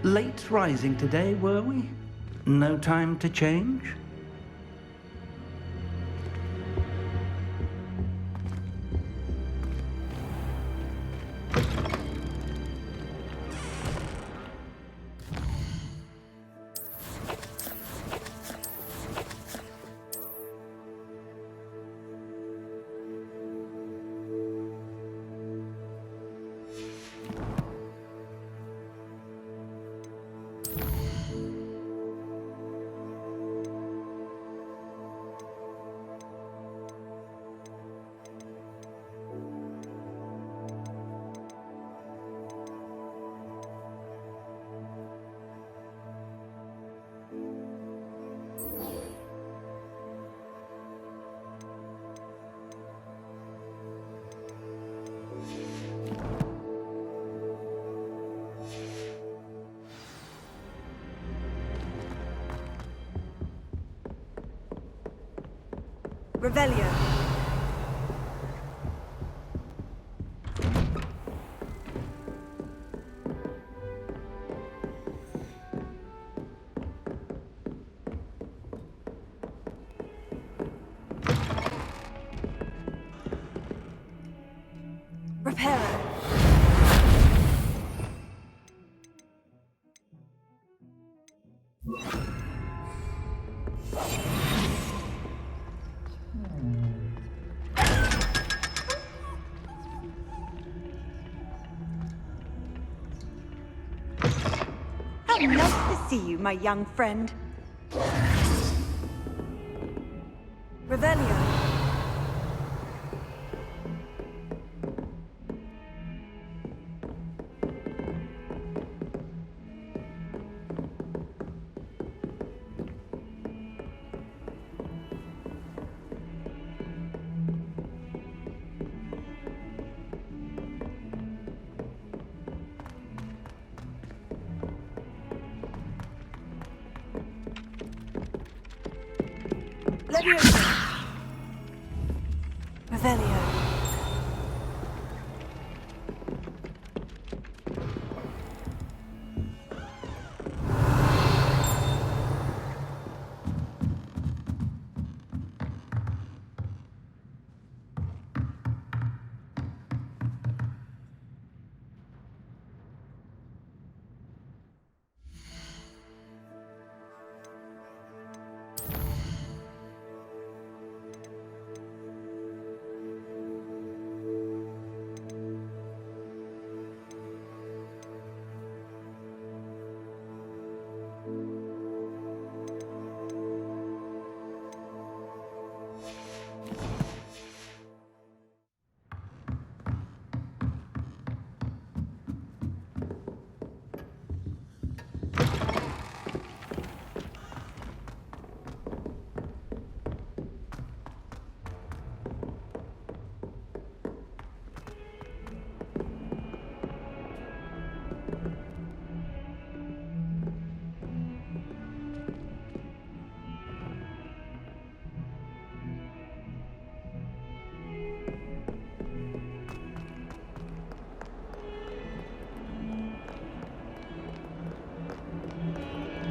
Late rising today, were we? No time to change? Revelio. Reparo. How nice to see you, my young friend. Revelio. Leviosa. Revelio.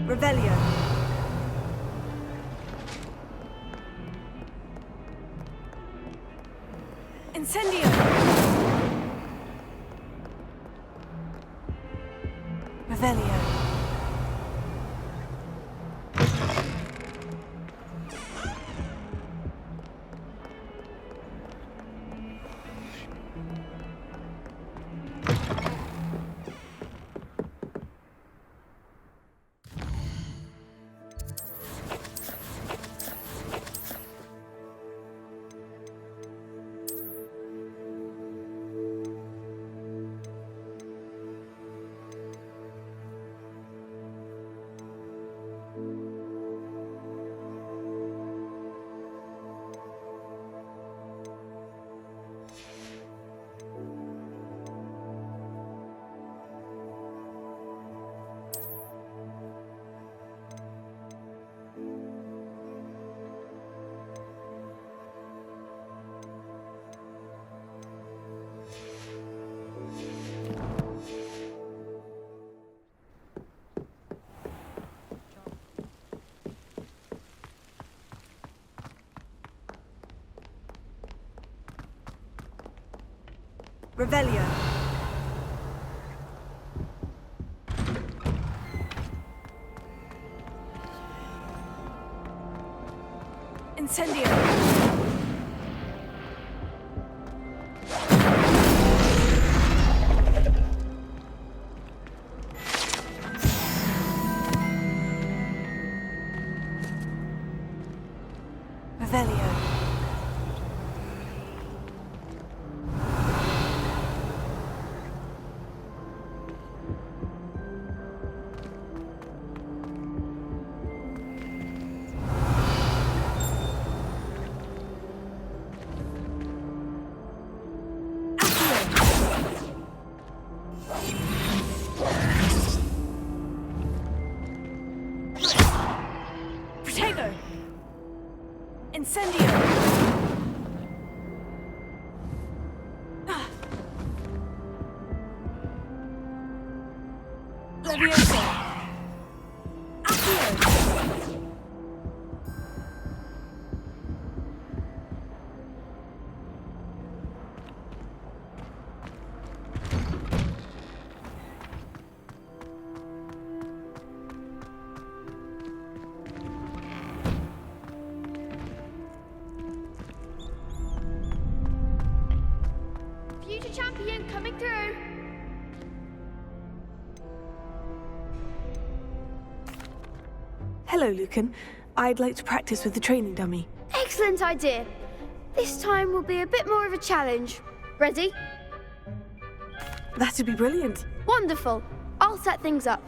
Revelio. Incendio. Revelio. Revelio. Incendio. Revelio. Protego. Incendio. Levioso. Accio. Future champion coming through. Hello, Lucan. I'd like to practice with the training dummy. Excellent idea. This time will be a bit more of a challenge. Ready? That'd be brilliant. Wonderful. I'll set things up.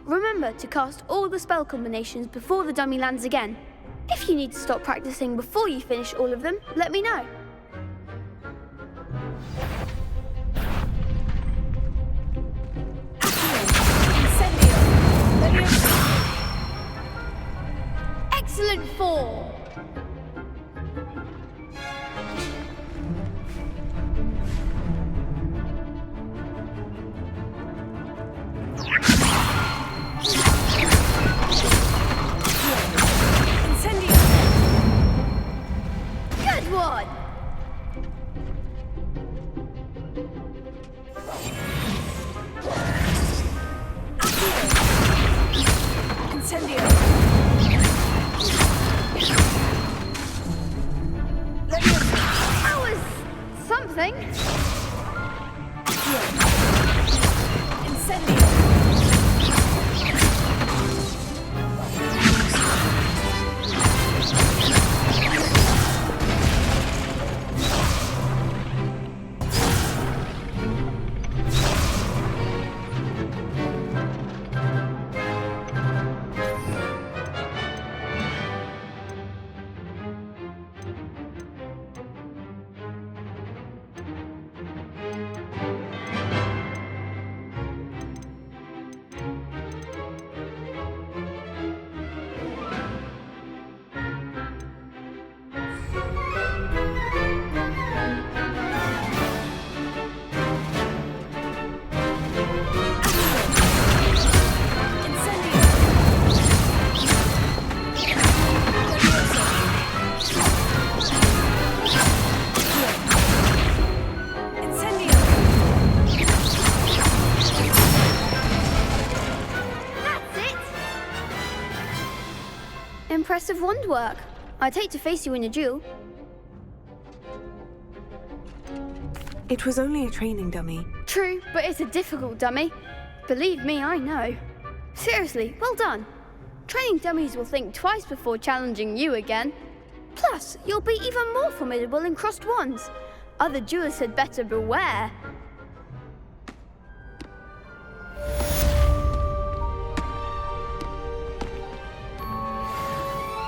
Remember to cast all the spell combinations before the dummy lands again. If you need to stop practicing before you finish all of them, let me know. Excellent form. Incendio. Good one. Incendio. That was something. Incendio. Impressive wand work. I'd hate to face you in a duel. It was only a training dummy. True, but it's a difficult dummy. Believe me, I know. Seriously, well done. Training dummies will think twice before challenging you again. Plus, you'll be even more formidable in crossed wands. Other duelists had better beware.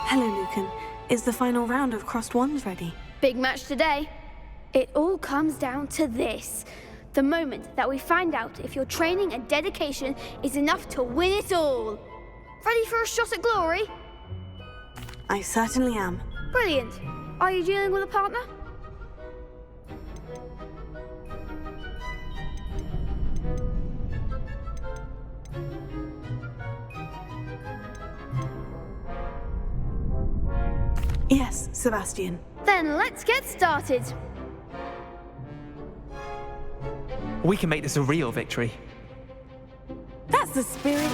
Hello, Lucan. Is the final round of crossed wands ready? Big match today. It all comes down to this. The moment that we find out if your training and dedication is enough to win it all. Ready for a shot at glory? I certainly am. Brilliant. Are you dealing with a partner? Yes, Sebastian. Then let's get started. We can make this a real victory. That's the spirit.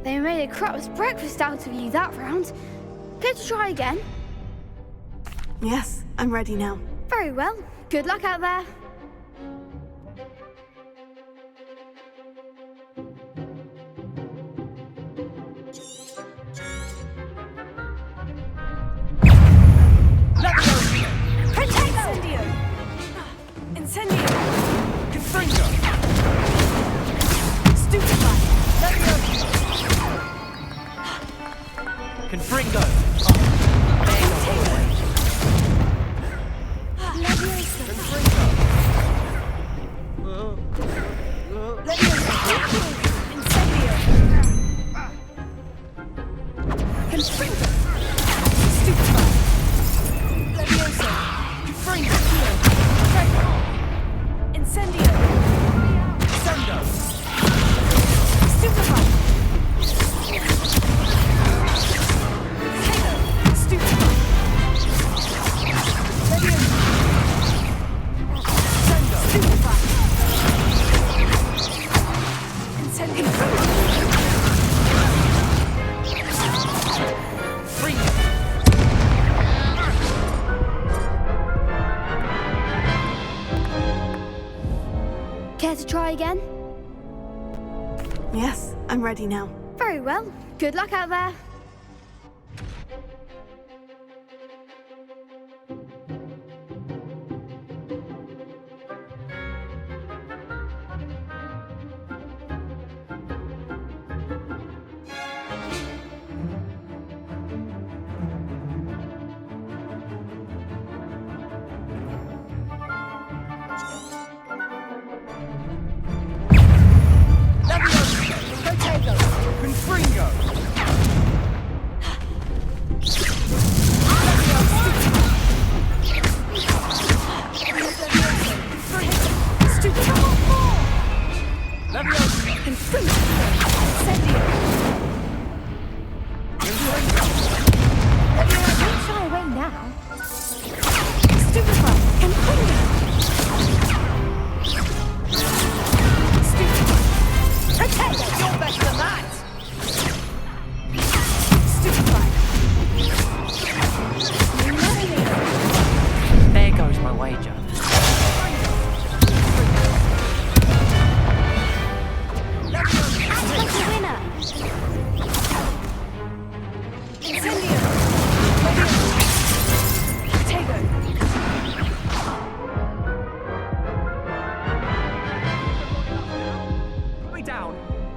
They made a crap's breakfast out of you that round. Care to try again? Yes, I'm ready now. Very well. Good luck out there. Confringo! Care to try again? Yes, I'm ready now. Very well. Good luck out there. There goes my wager.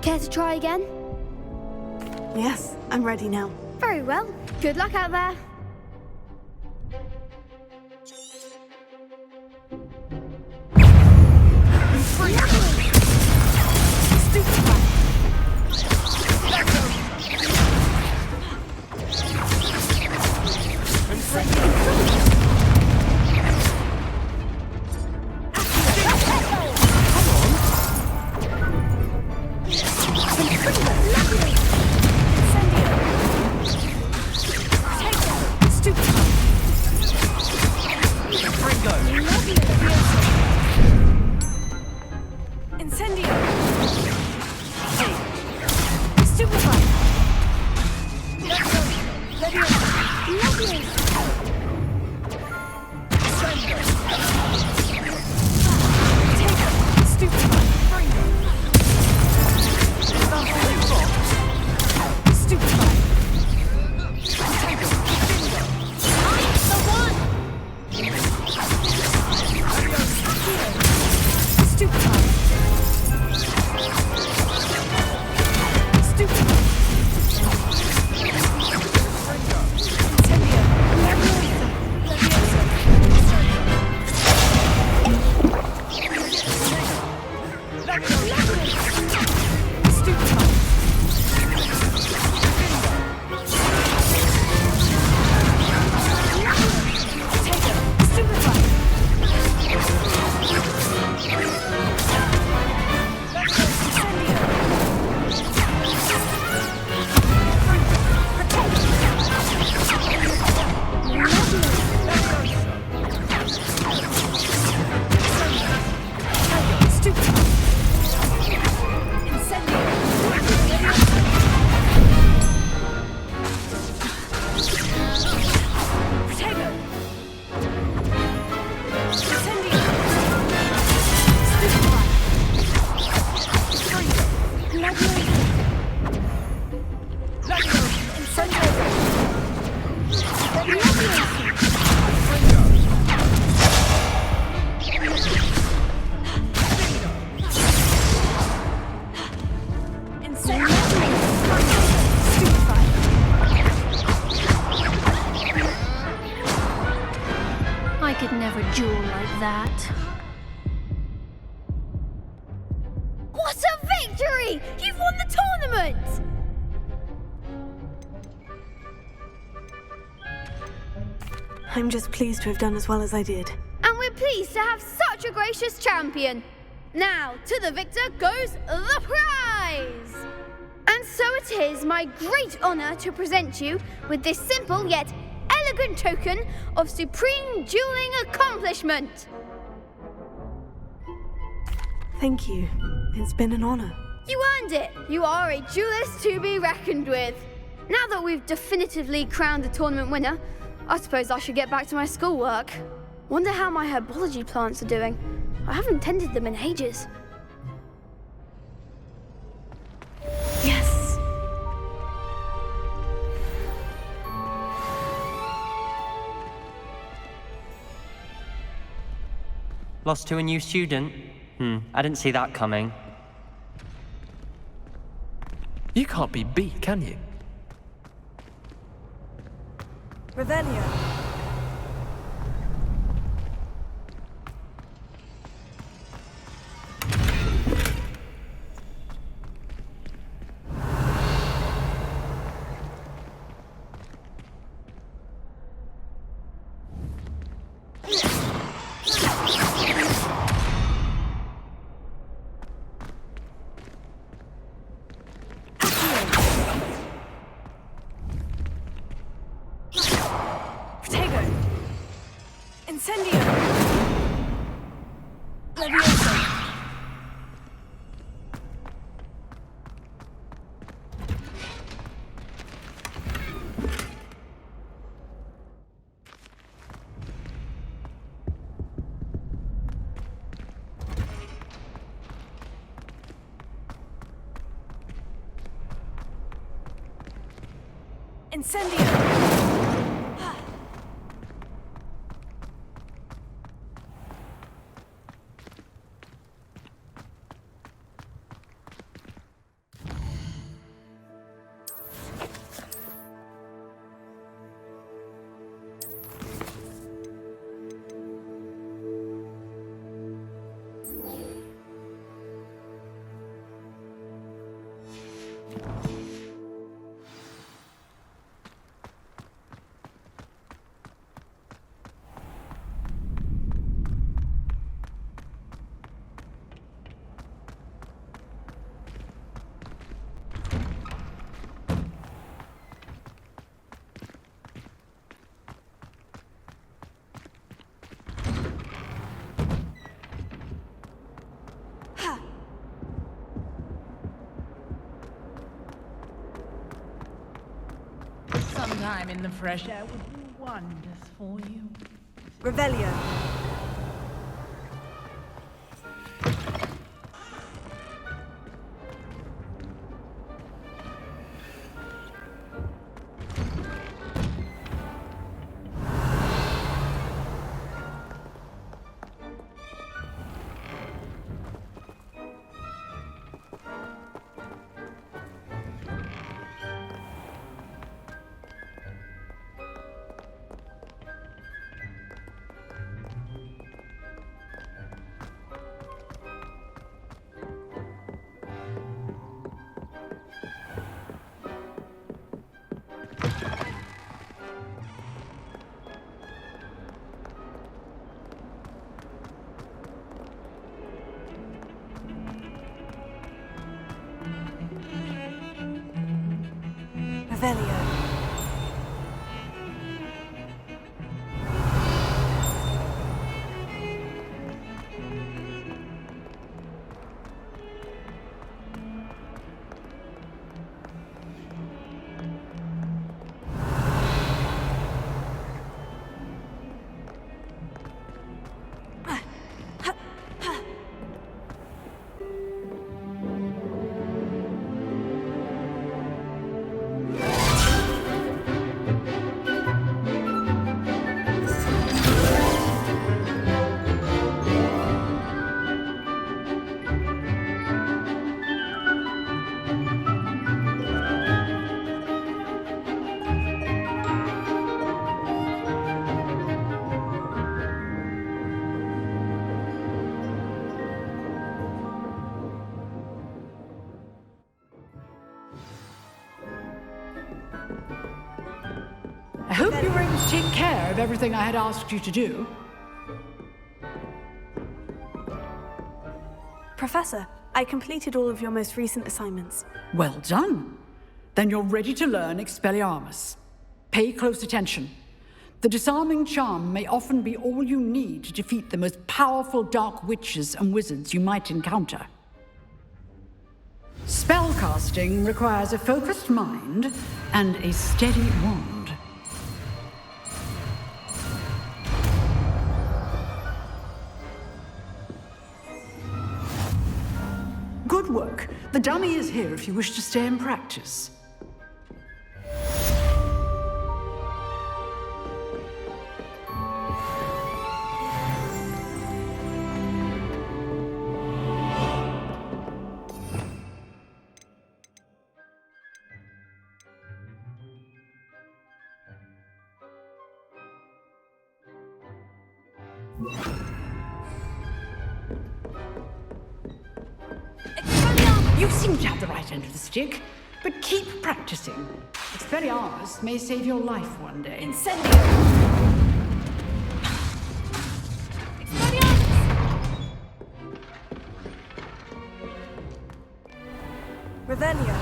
Care to try again? Yes, I'm ready now. Very well. Good luck out there. Take it! Incendio! Stupefy! Lovely! Stupefy! Stupefy! I could never duel like that. What a victory! You've won the tournament! I'm just pleased to have done as well as I did. And we're pleased to have such a gracious champion. Now, to the victor goes the prize! And so it is my great honor to present you with this simple yet elegant token of supreme dueling accomplishment. Thank you. It's been an honor. You earned it. You are a duelist to be reckoned with. Now that we've definitively crowned the tournament winner, I suppose I should get back to my schoolwork. Wonder how my herbology plants are doing. I haven't tended them in ages. Yes! Lost to a new student? I didn't see that coming. You can't be beat, can you? Revelio. Incendio! Incendio! time in the fresh air would do wonders for you. Revelio. Revelio. I hope you were able to take care of everything I had asked you to do. Professor, I completed all of your most recent assignments. Well done. Then you're ready to learn Expelliarmus. Pay close attention. The disarming charm may often be all you need to defeat the most powerful dark witches and wizards you might encounter. Spellcasting requires a focused mind and a steady wand. Good work. The dummy is here if you wish to stay and practice. You seem to have the right end of the stick, but keep practicing. Expelliarmus may save your life one day. Incendio. Expelliarmus. Revelio.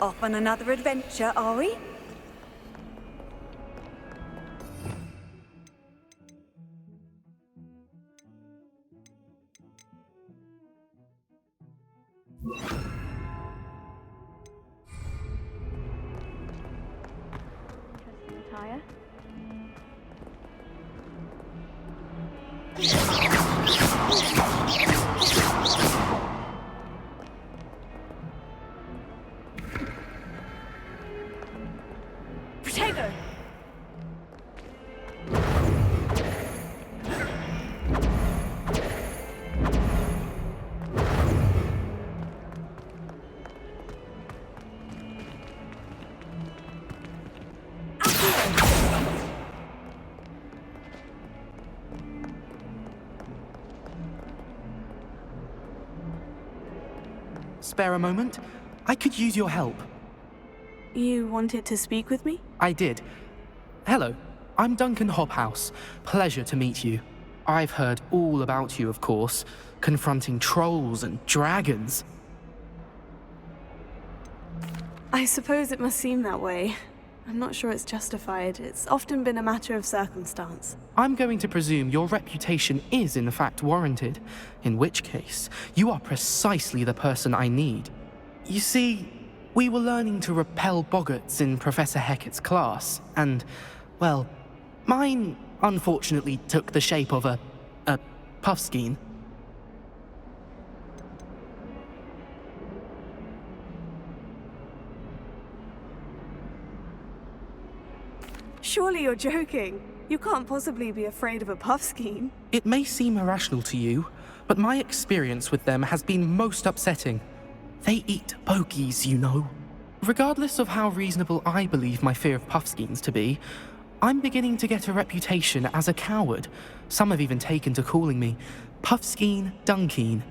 Off on another adventure, are we? Attire. Protego. Spare a moment? I could use your help. You wanted to speak with me? I did. Hello, I'm Duncan Hobhouse. Pleasure to meet you. I've heard all about you, of course, confronting trolls and dragons. I suppose it must seem that way. I'm not sure it's justified. It's often been a matter of circumstance. I'm going to presume your reputation is in fact warranted, in which case, you are precisely the person I need. You see, We were learning to repel boggarts in Professor Hecat's class, and, well, mine unfortunately took the shape of a puffskein. Surely you're joking. You can't possibly be afraid of a puffskein. It may seem irrational to you, but my experience with them has been most upsetting. They eat pokies, you know. Regardless of how reasonable I believe my fear of puffskeins to be, I'm beginning to get a reputation as a coward. Some have even taken to calling me Puffskeen Dunkeen.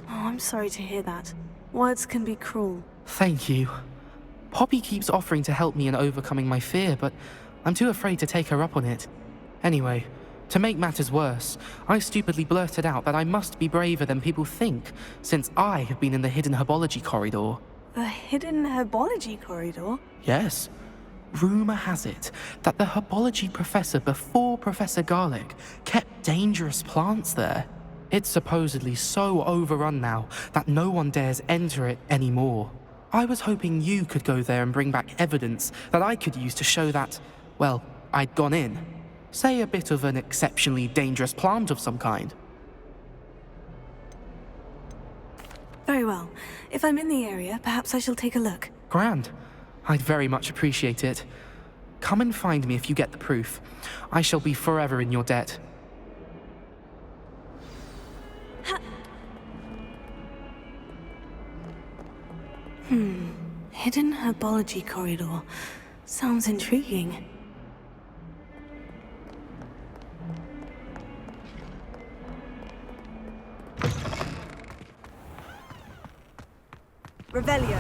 Oh, I'm sorry to hear that. Words can be cruel. Thank you. Poppy keeps offering to help me in overcoming my fear, but I'm too afraid to take her up on it. Anyway, to make matters worse, I stupidly blurted out that I must be braver than people think, since I have been in the hidden herbology corridor. The hidden herbology corridor? Yes. Rumor has it that the herbology professor before Professor Garlic kept dangerous plants there. It's supposedly so overrun now that no one dares enter it anymore. I was hoping you could go there and bring back evidence that I could use to show that, well, I'd gone in. Say a bit of an exceptionally dangerous plant of some kind. Very well. If I'm in the area, perhaps I shall take a look. Grand. I'd very much appreciate it. Come and find me if you get the proof. I shall be forever in your debt. Hidden herbology corridor. Sounds intriguing. Revelio.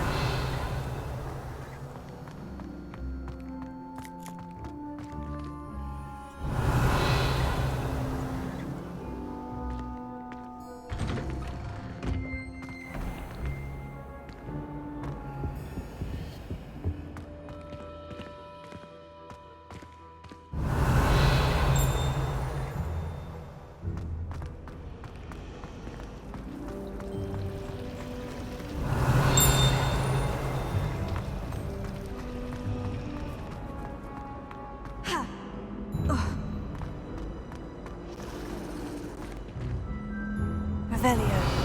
Revelio.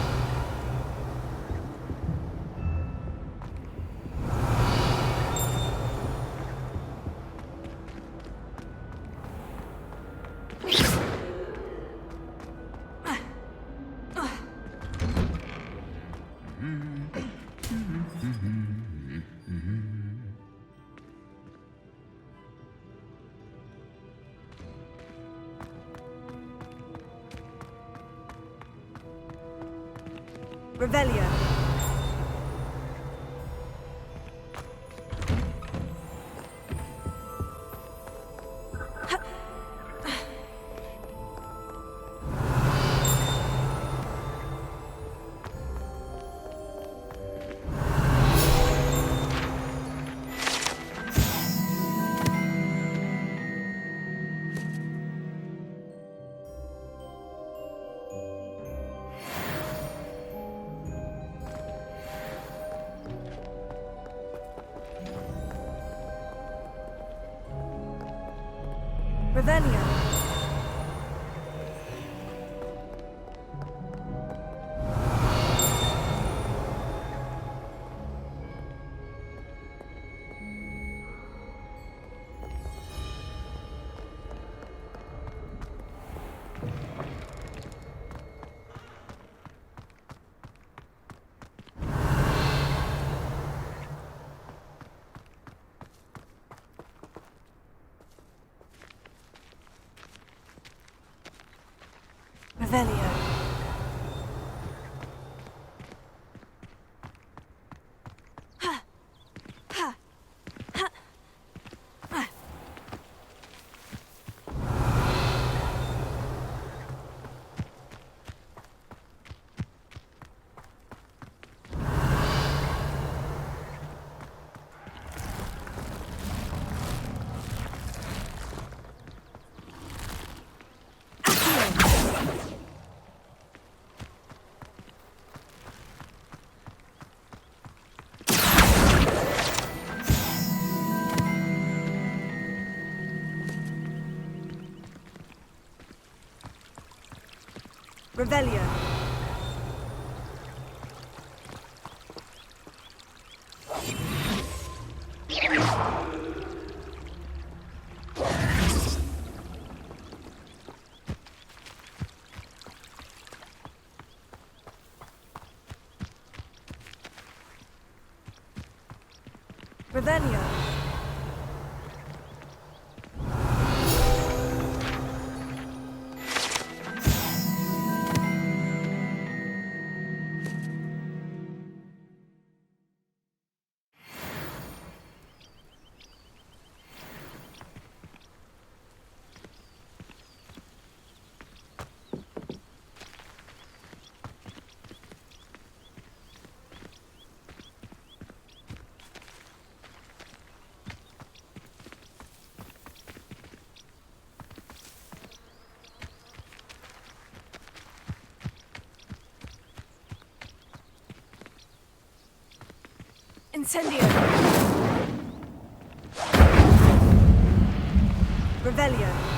Revelio. Revelio. Revelio. Revelio. Revelio. Incendio. Revelio.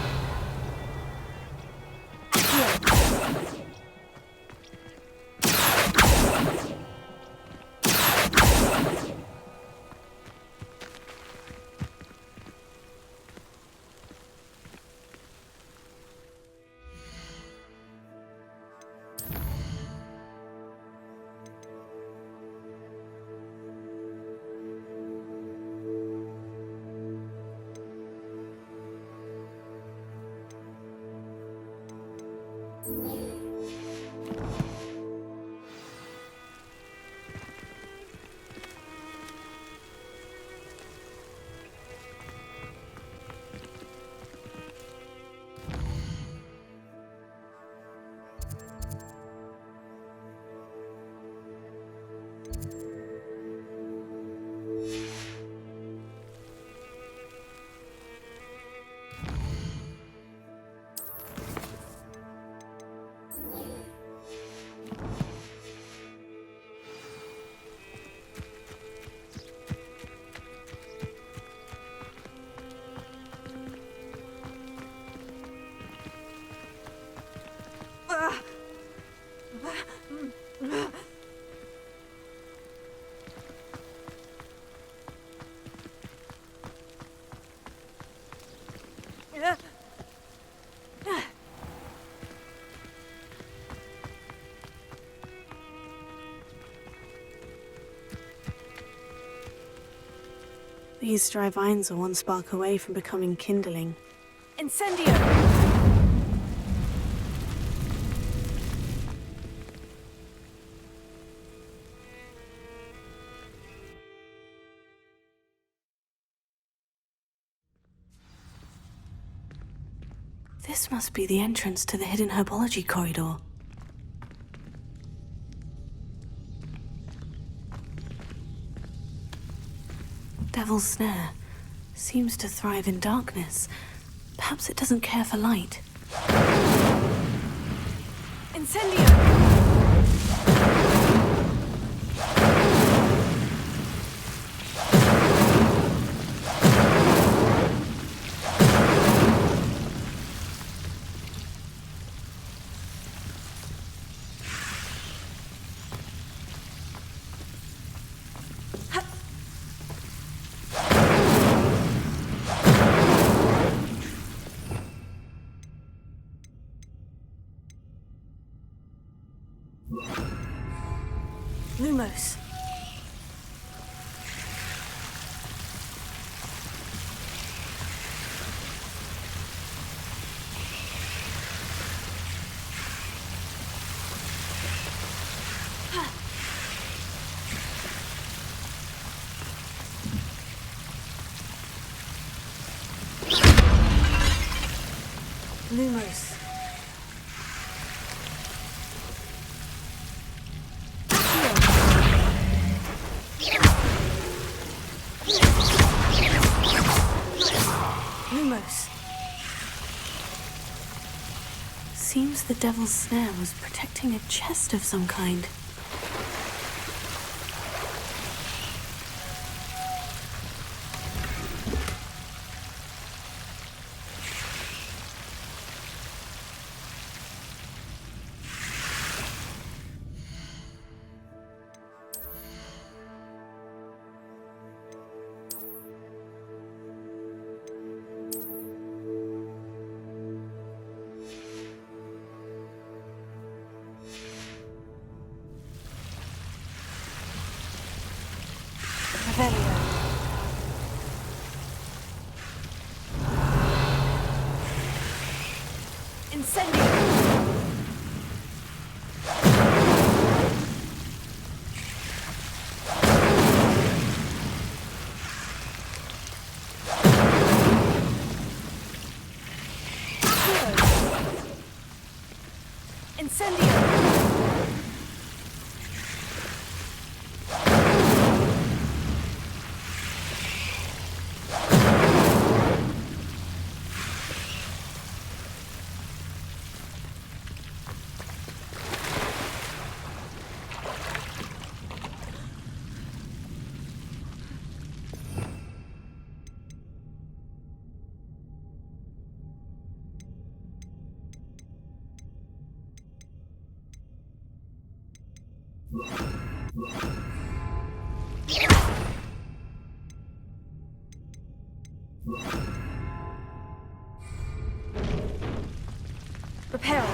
These dry vines are one spark away from becoming kindling. Incendio. This must be the entrance to the hidden herbology corridor. Devil's Snare seems to thrive in darkness. Perhaps it doesn't care for light. Incendio. Lumos. Lumos. Lumos. Seems the Devil's Snare was protecting a chest of some kind. Incendio! Incendio! Prepare.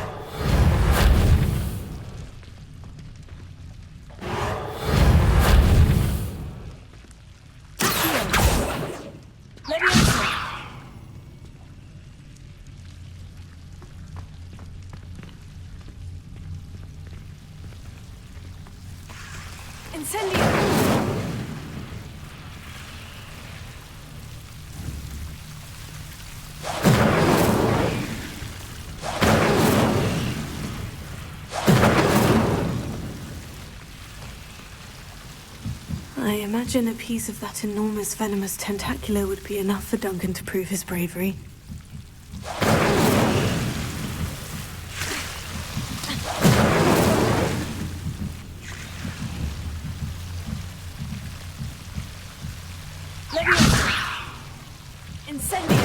Incendio! I imagine a piece of that enormous venomous tentacular would be enough for Duncan to prove his bravery. Incendio!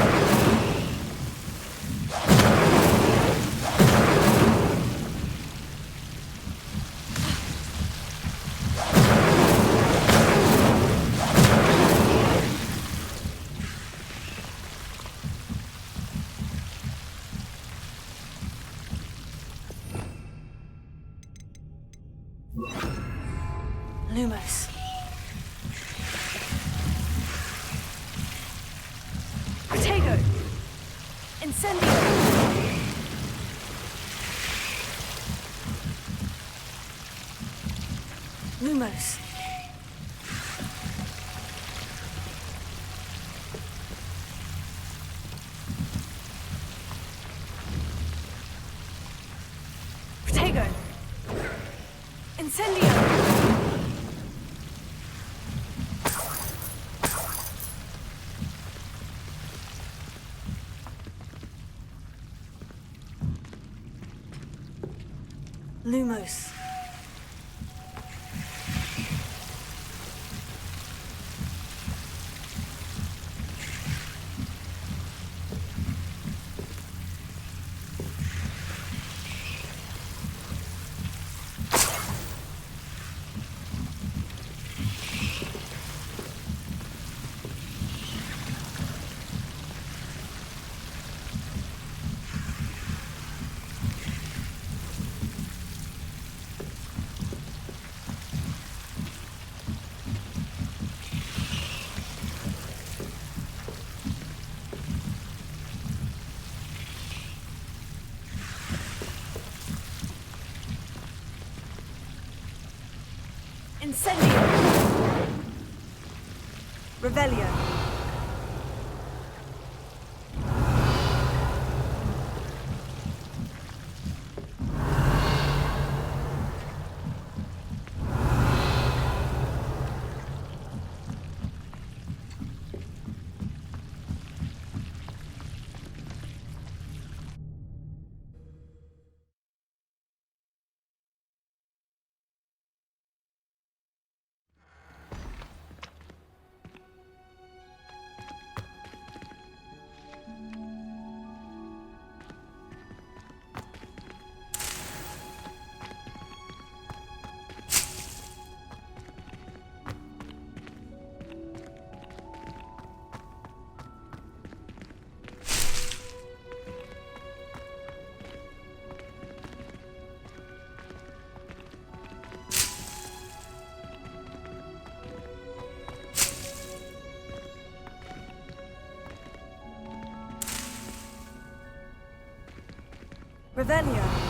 Lumos. Protego! Incendio! Lumos. Protego! Incendio! Lumos. Incendio! Revelio! Revelio.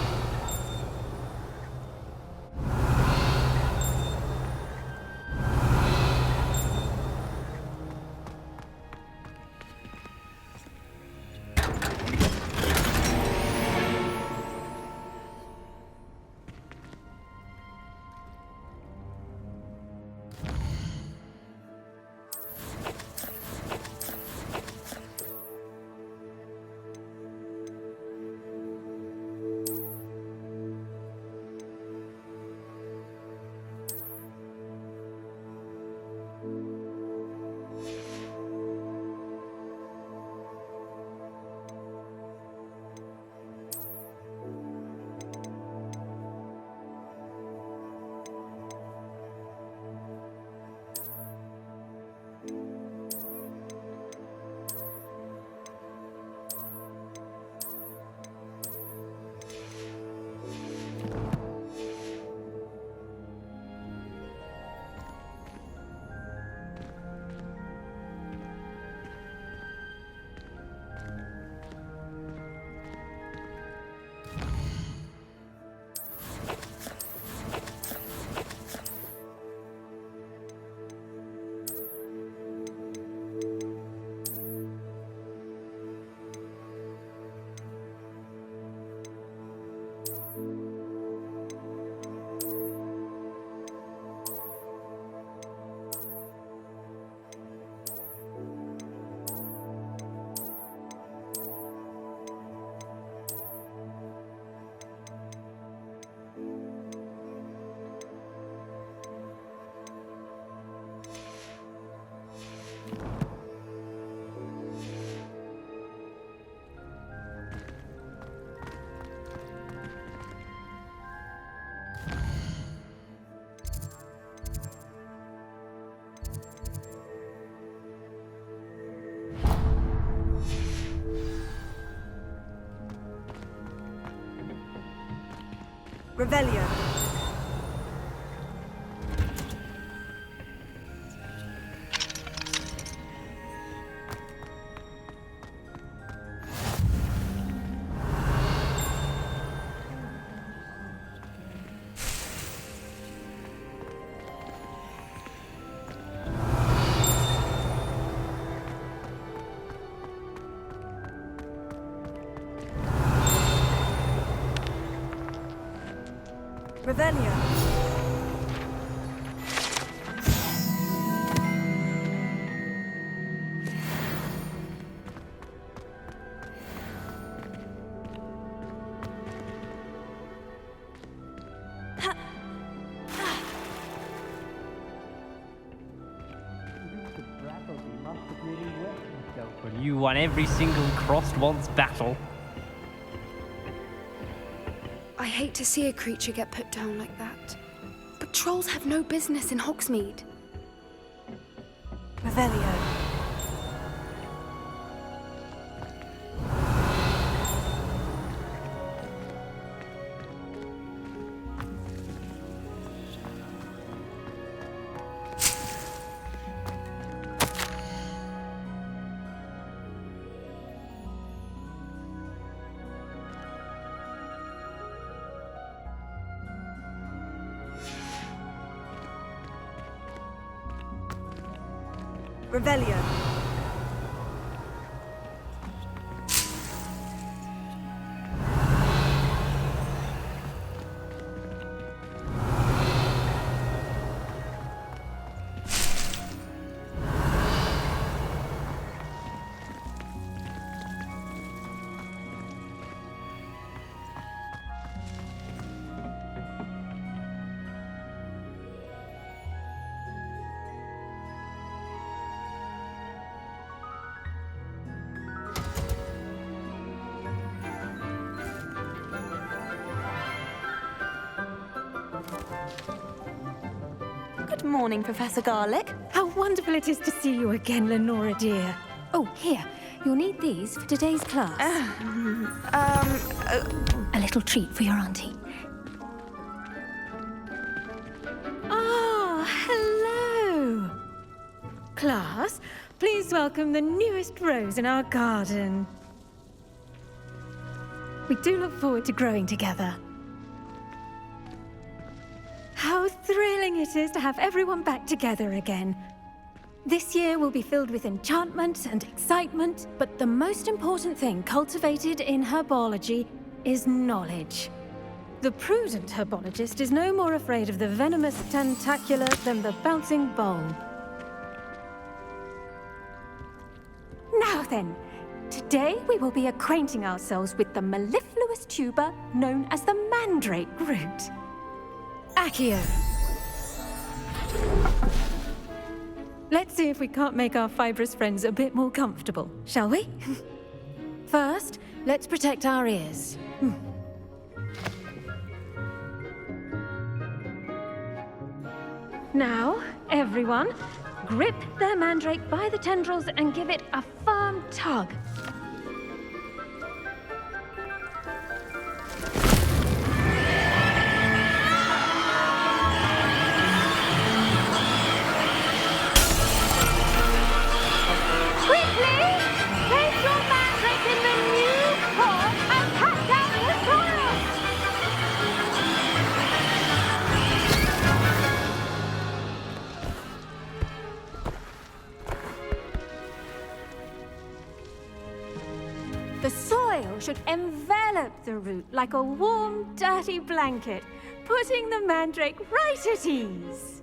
Revelio. Revelio. Well, you won every single crossed once battle. I hate to see a creature get put down like that. But trolls have no business in Hogsmeade. Revelio. Revelio. Good morning, Professor Garlic. How wonderful it is to see you again, Lenora dear. Oh, here. You'll need these for today's class. A little treat for your auntie. Ah, hello. Class, please welcome the newest rose in our garden. We do look forward to growing together. How thrilling it is to have everyone back together again. This year will be filled with enchantment and excitement, but the most important thing cultivated in herbology is knowledge. The prudent herbologist is no more afraid of the venomous tentacula than the bouncing bulb. Now then, today we will be acquainting ourselves with the mellifluous tuber known as the mandrake root. Accio. Let's see if we can't make our fibrous friends a bit more comfortable, shall we? First, let's protect our ears. Now, everyone, grip their mandrake by the tendrils and give it a firm tug. Quickly! Place your mandrake in the new pot and cut down the soil! The soil should envelop the root like a warm, dirty blanket, putting the mandrake right at ease.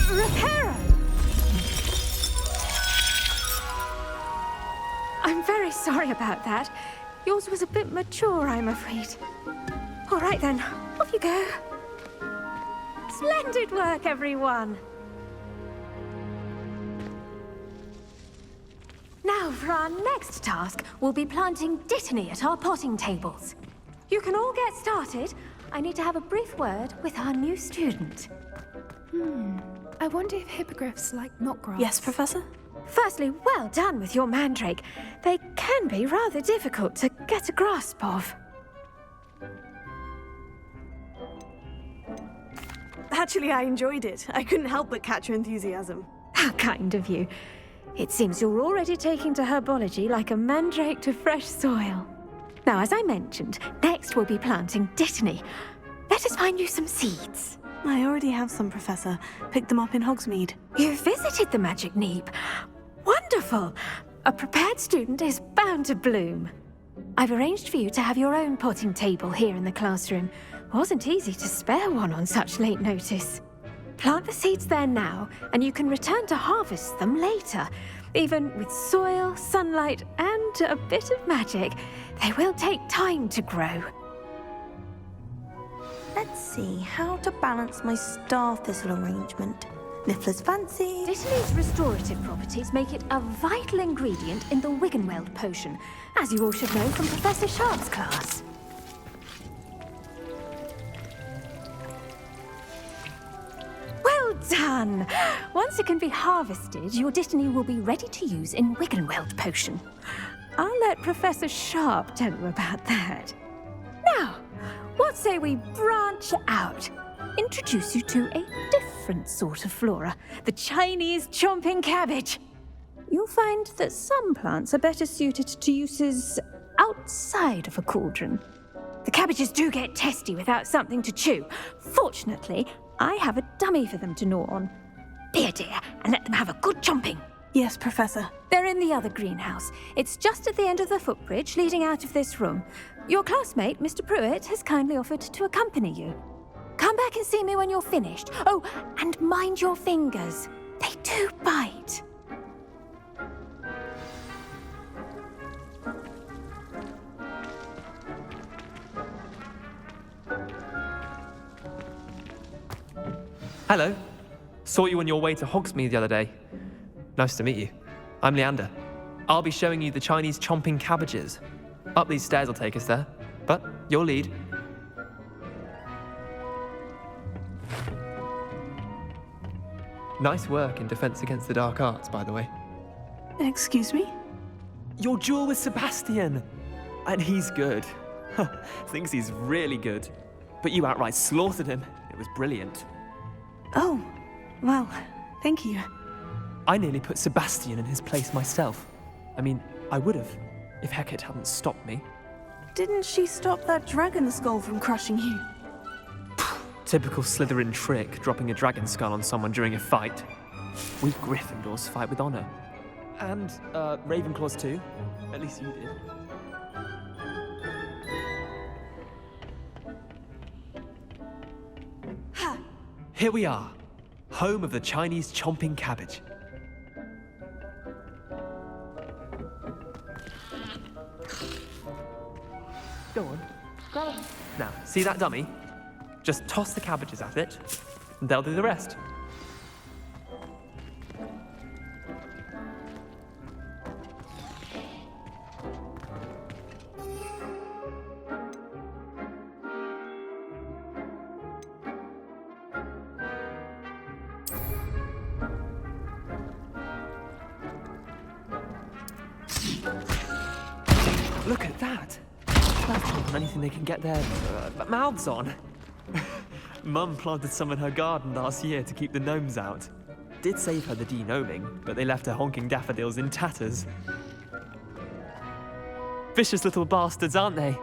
Reparo! I'm very sorry about that. Yours was a bit mature, I'm afraid. All right then, off you go. Splendid work, everyone. Now, for our next task, we'll be planting dittany at our potting tables. You can all get started. I need to have a brief word with our new student. I wonder if hippogriffs like knotgrass. Yes, Professor? Firstly, well done with your mandrake. They can be rather difficult to get a grasp of. Actually, I enjoyed it. I couldn't help but catch your enthusiasm. How kind of you. It seems you're already taking to herbology like a mandrake to fresh soil. Now, as I mentioned, next we'll be planting dittany. Let us find you some seeds. I already have some, Professor. Picked them up in Hogsmeade. You visited the Magic Neep. Wonderful! A prepared student is bound to bloom. I've arranged for you to have your own potting table here in the classroom. Wasn't easy to spare one on such late notice. Plant the seeds there now, and you can return to harvest them later. Even with soil, sunlight, and a bit of magic, they will take time to grow. Let's see how to balance my star thistle arrangement. Niffler's fancy. Dittany's restorative properties make it a vital ingredient in the Wiggenweld potion, as you all should know from Professor Sharp's class. Well done! Once it can be harvested, your dittany will be ready to use in Wiggenweld potion. I'll let Professor Sharp tell you about that. Now, what say we branch out? Introduce you to a different sort of flora, the Chinese chomping cabbage. You'll find that some plants are better suited to uses outside of a cauldron. The cabbages do get testy without something to chew. Fortunately, I have a dummy for them to gnaw on. Be a dear and let them have a good chomping. Yes, Professor. They're in the other greenhouse. It's just at the end of the footbridge leading out of this room. Your classmate, Mr. Pruitt, has kindly offered to accompany you. Come back and see me when you're finished. Oh, and mind your fingers. They do bite. Hello. Saw you on your way to Hogsmeade the other day. Nice to meet you. I'm Leander. I'll be showing you the Chinese chomping cabbages. Up these stairs will take us there, but your lead. Nice work in Defense Against the Dark Arts, by the way. Excuse me? Your duel with Sebastian! And he's good. Thinks he's really good. But you outright slaughtered him. It was brilliant. Oh, well, thank you. I nearly put Sebastian in his place myself. I mean, I would have, if Hecate hadn't stopped me. Didn't she stop that dragon skull from crushing you? Typical Slytherin trick, dropping a dragon skull on someone during a fight. We Gryffindors fight with honor. And, Ravenclaws too. At least you did. Here we are, home of the Chinese chomping cabbage. Go on, grab it. Now, see that dummy? Just toss the cabbages at it, and they'll do the rest. Look at that! That's not anything they can get their mouths on. Mum planted some in her garden last year to keep the gnomes out. Did save her the de-gnoming, but they left her honking daffodils in tatters. Vicious little bastards, aren't they?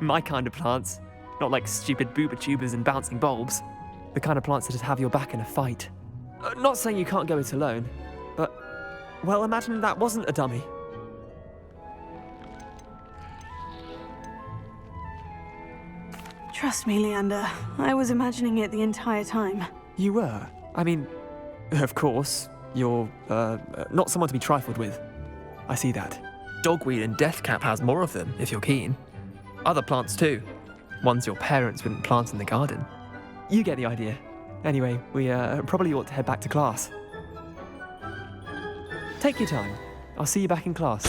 My kind of plants. Not like stupid booba tubers and bouncing bulbs. The kind of plants that just have your back in a fight. Not saying you can't go it alone, but, well, imagine that wasn't a dummy. Trust me, Leander. I was imagining it the entire time. You were? I mean, of course, you're, not someone to be trifled with. I see that. Dogweed and deathcap has more of them, if you're keen. Other plants too. Ones your parents wouldn't plant in the garden. You get the idea. Anyway, we, probably ought to head back to class. Take your time. I'll see you back in class.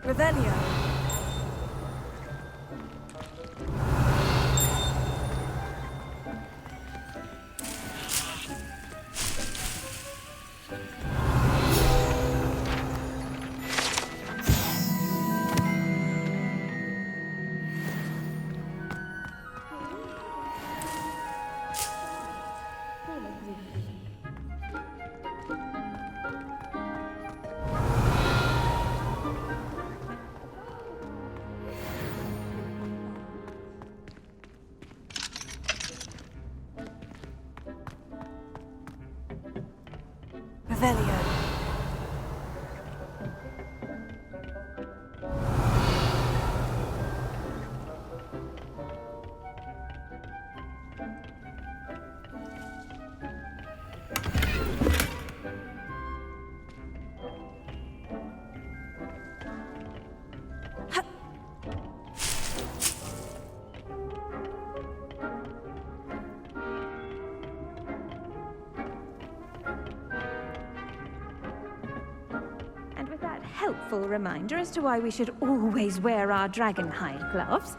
Revelio. Revelio. Helpful reminder as to why we should always wear our dragon hide gloves,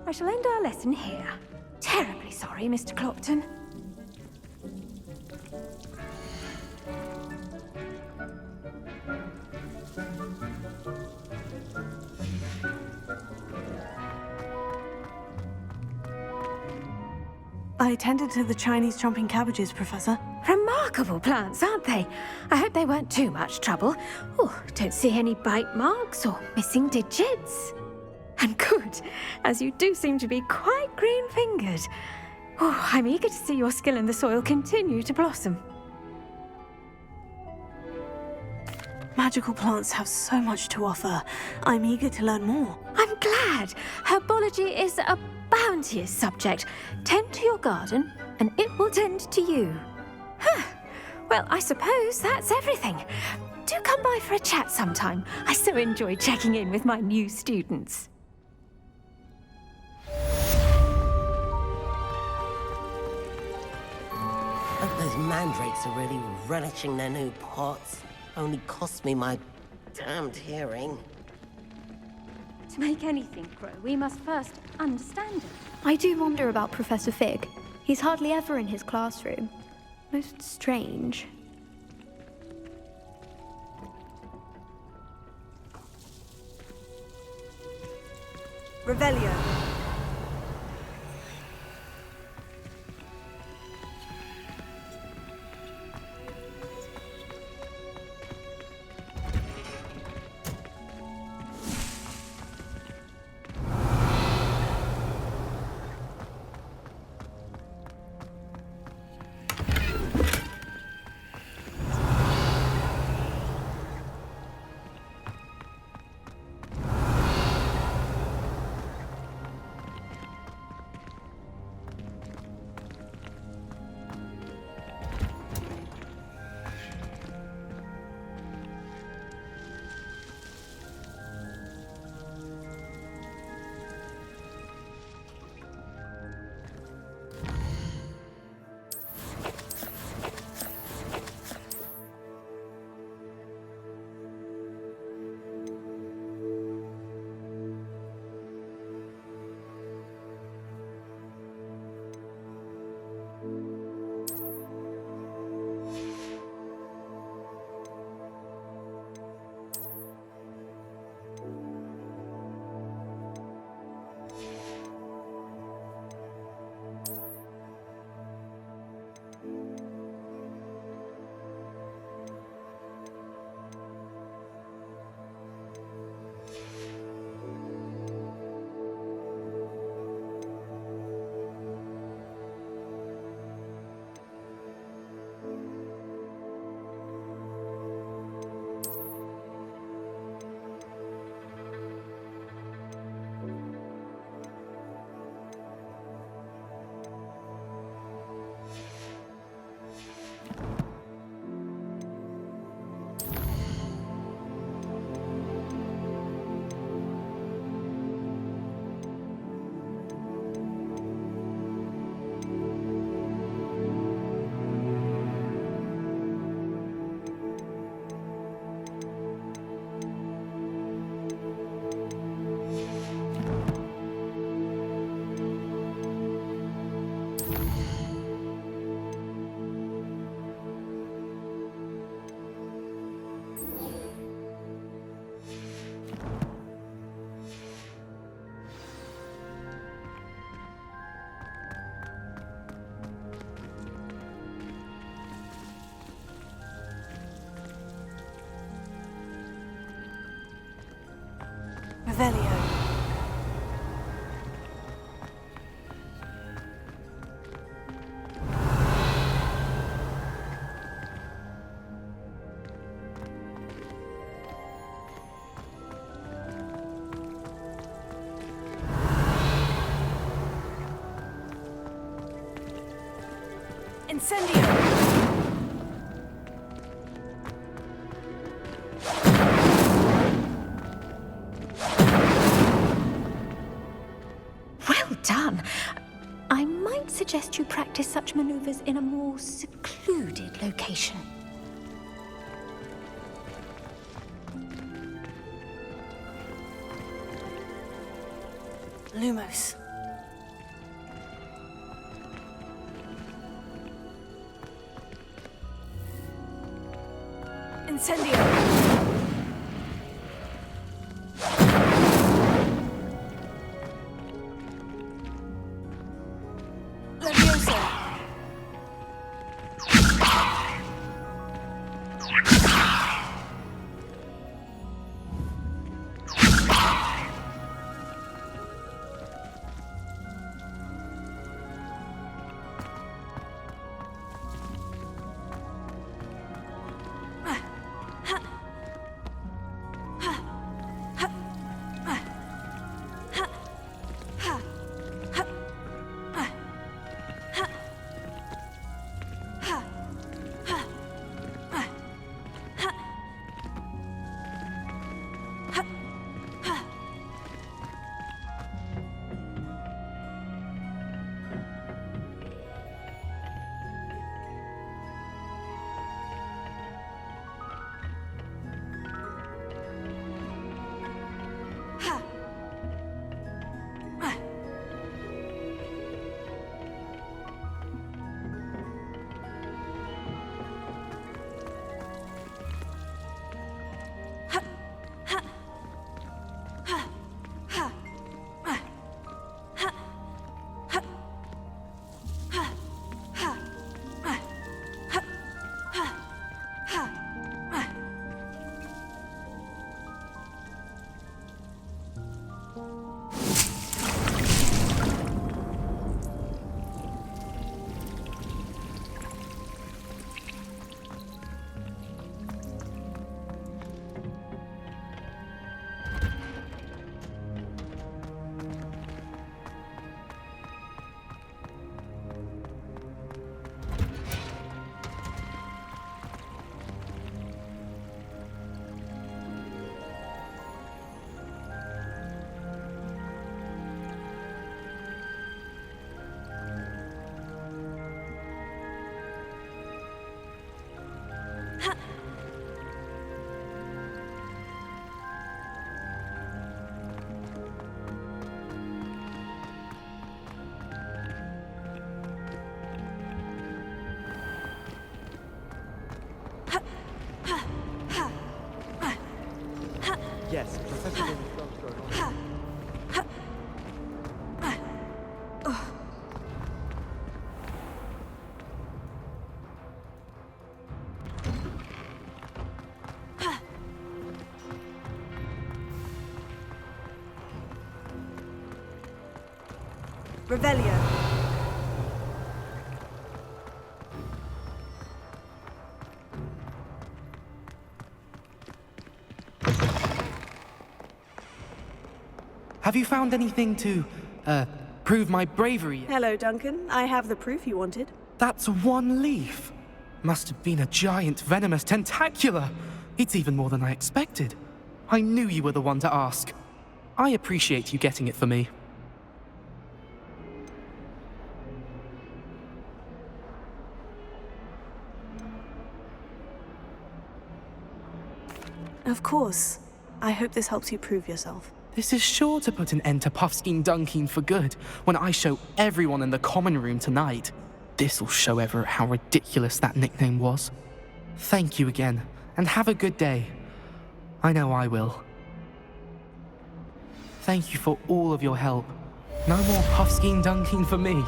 I shall end our lesson here. Terribly sorry, Mr. Clopton. I tended to the Chinese chomping cabbages, Professor. Remarkable plants, aren't they? I hope they weren't too much trouble. Oh, don't see any bite marks or missing digits. And good, as you do seem to be quite green-fingered. Oh, I'm eager to see your skill in the soil continue to blossom. Magical plants have so much to offer. I'm eager to learn more. I'm glad. Herbology is a bounteous subject. Tend to your garden, and it will tend to you. Huh. Well, I suppose that's everything. Do come by for a chat sometime. I so enjoy checking in with my new students. Hope those mandrakes are really relishing their new pots. Only cost me my damned hearing. To make anything grow, we must first understand it. I do wonder about Professor Fig. He's hardly ever in his classroom. Most strange. Revelio. Revelio. Incendio! Well done. I might suggest you practice such maneuvers in a more secluded location. Lumos. Incendio! Leviosa! Yes, Professor David's going on. Revelio. Have you found anything to, prove my bravery? Hello, Duncan. I have the proof you wanted. That's one leaf. Must have been a giant venomous tentacula. It's even more than I expected. I knew you were the one to ask. I appreciate you getting it for me. Of course. I hope this helps you prove yourself. This is sure to put an end to Puffskein Dunkin for good when I show everyone in the common room tonight. This'll show Everett how ridiculous that nickname was. Thank you again, and have a good day. I know I will. Thank you for all of your help. No more Puffskein Dunkin for me.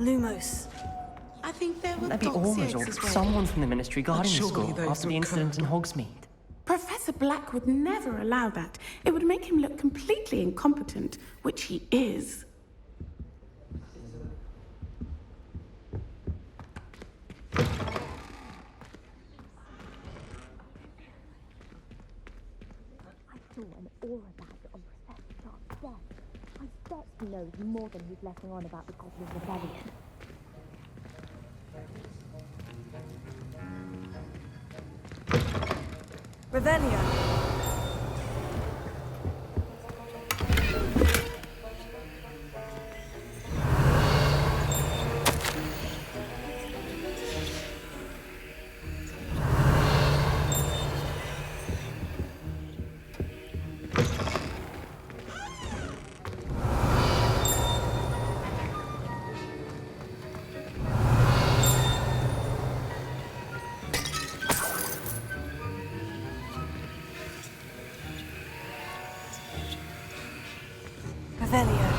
Lumos. I think there were There'd be Ormers or as well. someone from the ministry guarding the surely school those after the would incident in Hogsmeade. Professor Black would never allow that. It would make him look completely incompetent, which he is. saw an aura badge on Professor Sharp's desk. I bet he knows more than he's letting on about the Goblin Rebellion. Revelio.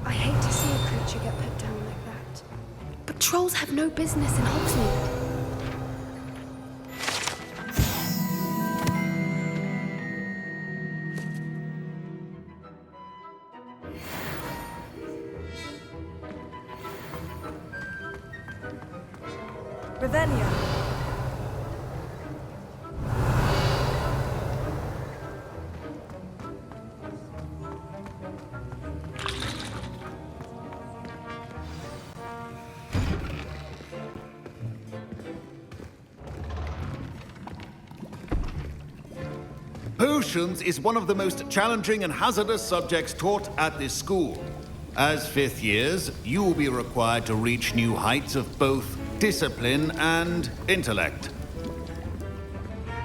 I hate to see a creature get put down like that. But trolls have no business in Hogsmeade. Revelio. Potions is one of the most challenging and hazardous subjects taught at this school. As fifth years, you will be required to reach new heights of both discipline and intellect.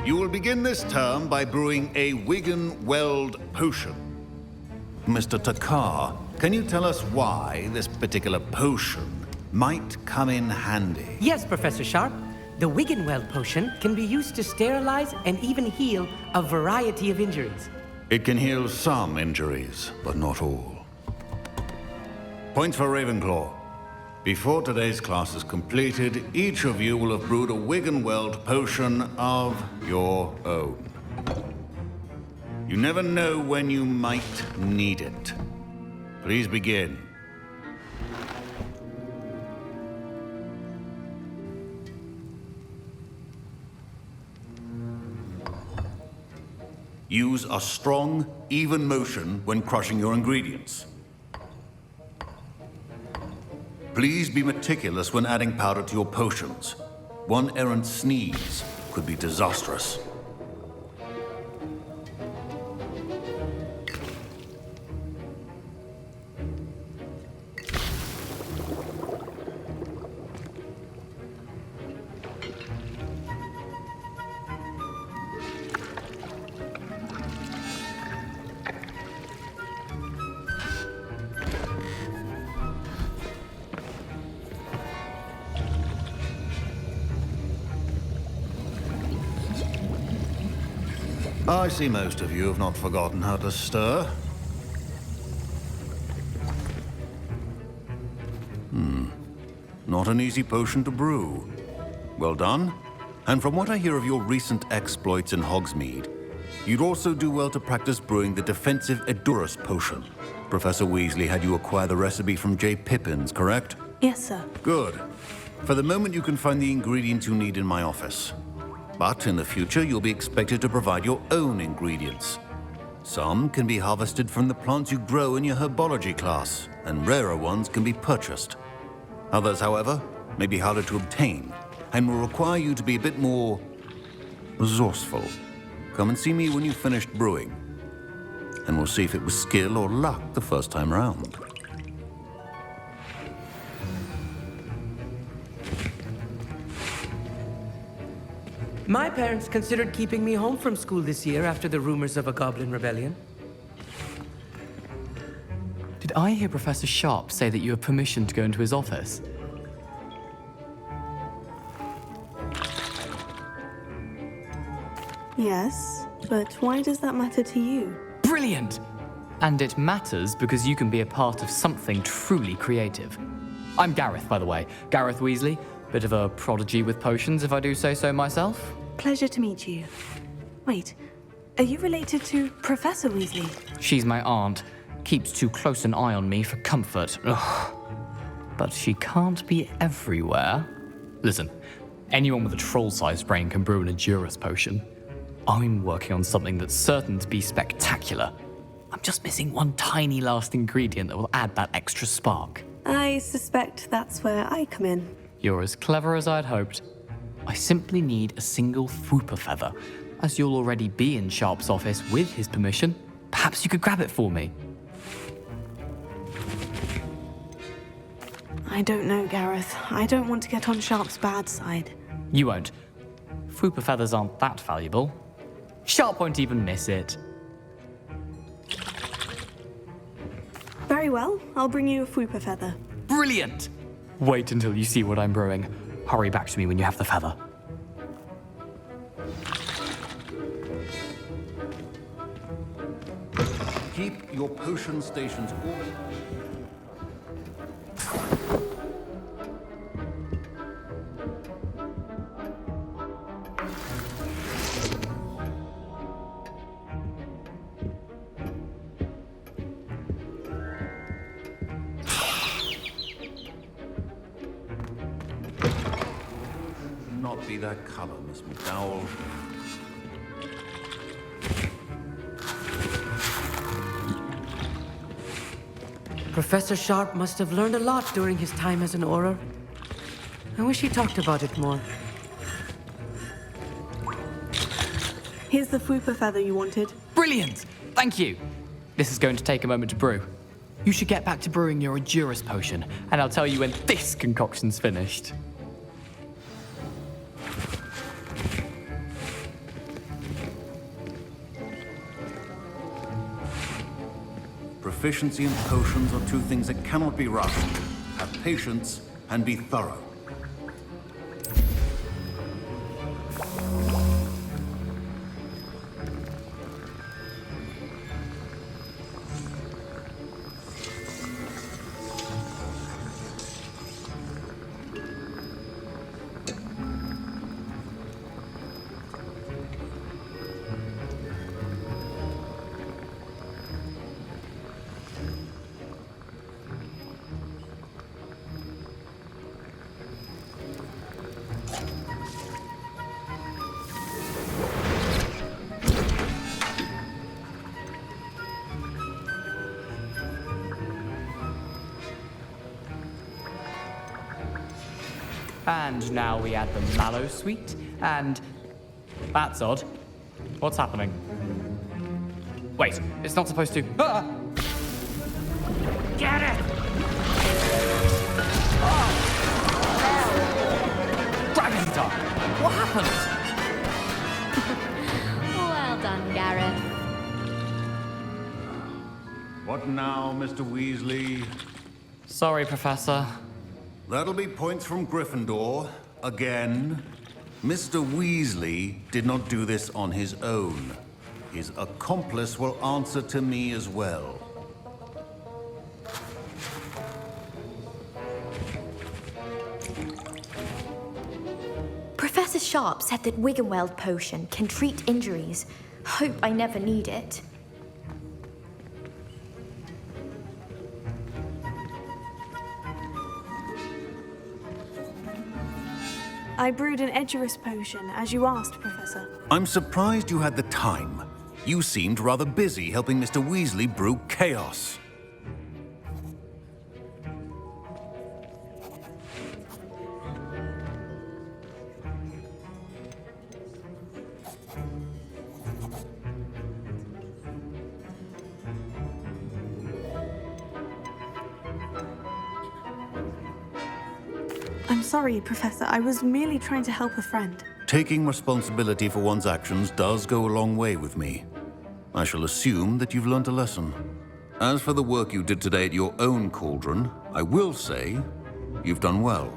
You will begin this term by brewing a Wigan-Weld potion. Mr. Takar, can you tell us why this particular potion might come in handy? Yes, Professor Sharp. The Wigan-Weld potion can be used to sterilize and even heal a variety of injuries. It can heal some injuries, but not all. Points for Ravenclaw. Before today's class is completed, each of you will have brewed a Wigan-Weld potion of your own. You never know when you might need it. Please begin. Use a strong, even motion when crushing your ingredients. Please be meticulous when adding powder to your potions. One errant sneeze could be disastrous. I see most of you have not forgotten how to stir. Not an easy potion to brew. Well done. And from what I hear of your recent exploits in Hogsmeade, you'd also do well to practice brewing the defensive Edurus potion. Professor Weasley had you acquire the recipe from J. Pippins, correct? Yes, sir. Good. For the moment, you can find the ingredients you need in my office. But in the future, you'll be expected to provide your own ingredients. Some can be harvested from the plants you grow in your herbology class, and rarer ones can be purchased. Others, however, may be harder to obtain, and will require you to be a bit more resourceful. Come and see me when you've finished brewing, and we'll see if it was skill or luck the first time round. My parents considered keeping me home from school this year after the rumors of a Goblin Rebellion. Did I hear Professor Sharp say that you have permission to go into his office? Yes, but why does that matter to you? Brilliant! And it matters because you can be a part of something truly creative. I'm Gareth, by the way. Gareth Weasley. Bit of a prodigy with potions, if I do say so myself. Pleasure to meet you. Wait, are you related to Professor Weasley? She's my aunt. Keeps too close an eye on me for comfort. Ugh. But she can't be everywhere. Listen, anyone with a troll-sized brain can brew an Edurus potion. I'm working on something that's certain to be spectacular. I'm just missing one tiny last ingredient that will add that extra spark. I suspect that's where I come in. You're as clever as I'd hoped. I simply need a single Fwooper feather. As you'll already be in Sharp's office with his permission, perhaps you could grab it for me. I don't know, Gareth. I don't want to get on Sharp's bad side. You won't. Fwooper feathers aren't that valuable. Sharp won't even miss it. Very well, I'll bring you a Fwooper feather. Brilliant! Wait until you see what I'm brewing. Hurry back to me when you have the feather. Keep your potion stations organized. Not be that color, Miss McDowell. Professor Sharp must have learned a lot during his time as an Auror. I wish he talked about it more. Here's the Fwooper feather you wanted. Brilliant! Thank you! This is going to take a moment to brew. You should get back to brewing your Edurus potion, and I'll tell you when this concoction's finished. Proficiency and potions are two things that cannot be rushed. Have patience and be thorough. And now we add the mallow sweet, and... That's odd. What's happening? Wait, it's not supposed to... Ah! Get it! Dragon Dog! What happened? Well done, Gareth. What now, Mr. Weasley? Sorry, Professor. That'll be points from Gryffindor. Again. Mr. Weasley did not do this on his own. His accomplice will answer to me as well. Professor Sharp said that Wiggenweld potion can treat injuries. Hope I never need it. I brewed an Edurus potion, as you asked, Professor. I'm surprised you had the time. You seemed rather busy helping Mr. Weasley brew chaos. I'm sorry, Professor. I was merely trying to help a friend. Taking responsibility for one's actions does go a long way with me. I shall assume that you've learnt a lesson. As for the work you did today at your own cauldron, I will say you've done well.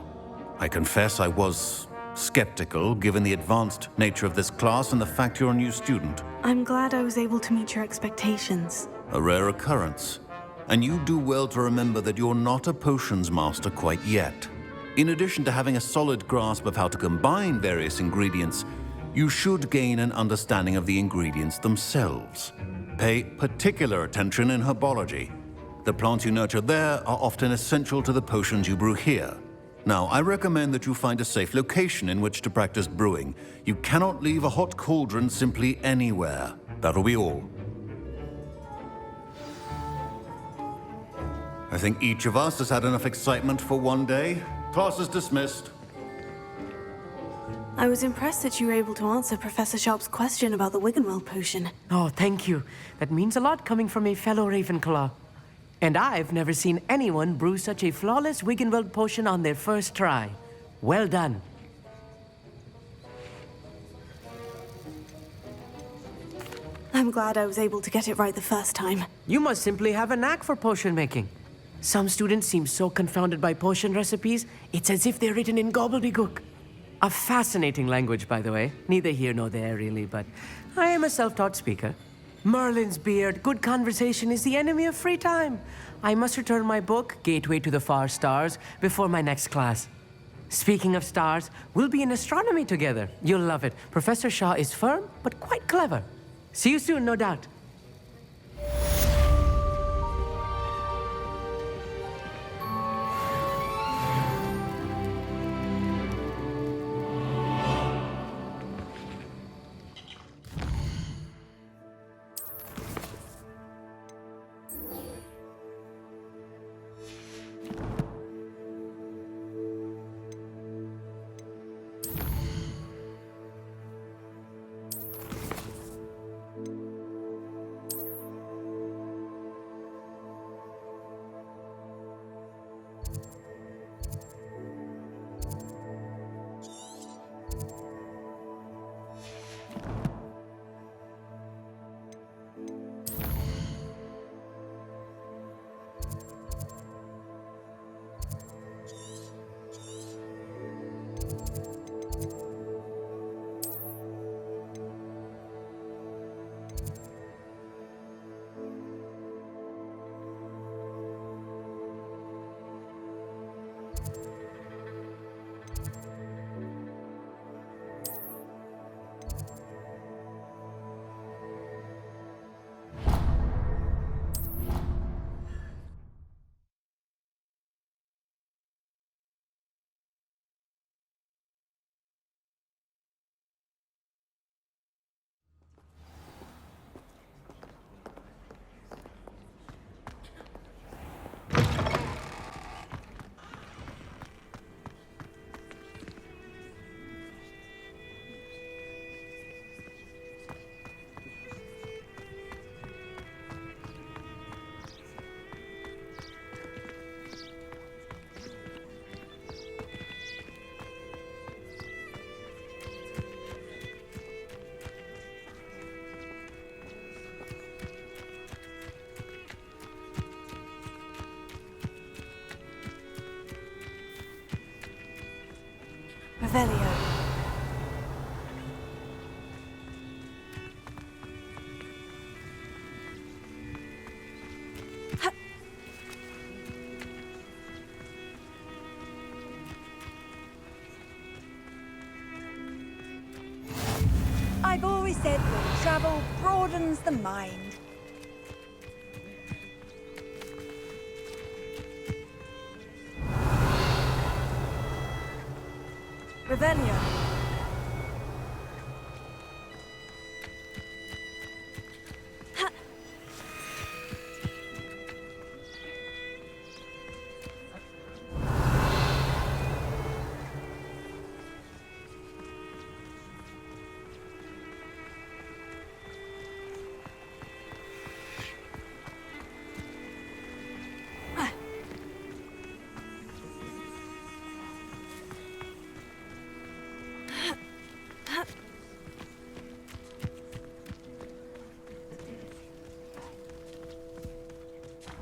I confess I was Skeptical, given the advanced nature of this class and the fact you're a new student. I'm glad I was able to meet your expectations. A rare occurrence. And you do well to remember that you're not a potions master quite yet. In addition to having a solid grasp of how to combine various ingredients, you should gain an understanding of the ingredients themselves. Pay particular attention in herbology. The plants you nurture there are often essential to the potions you brew here. Now, I recommend that you find a safe location in which to practice brewing. You cannot leave a hot cauldron simply anywhere. That'll be all. I think each of us has had enough excitement for one day. Class is dismissed. I was impressed that you were able to answer Professor Sharp's question about the Wiggenweld potion. Oh, thank you. That means a lot coming from a fellow Ravenclaw. And I've never seen anyone brew such a flawless Wiggenweld potion on their first try. Well done. I'm glad I was able to get it right the first time. You must simply have a knack for potion making. Some students seem so confounded by potion recipes, it's as if they're written in gobbledygook. A fascinating language, by the way. Neither here nor there, really, but I am a self-taught speaker. Merlin's beard, good conversation is the enemy of free time. I must return my book, Gateway to the Far Stars, before my next class. Speaking of stars, we'll be in astronomy together. You'll love it. Professor Shaw is firm, but quite clever. See you soon, no doubt. Revelio. I've always said that travel broadens the mind. Revelio.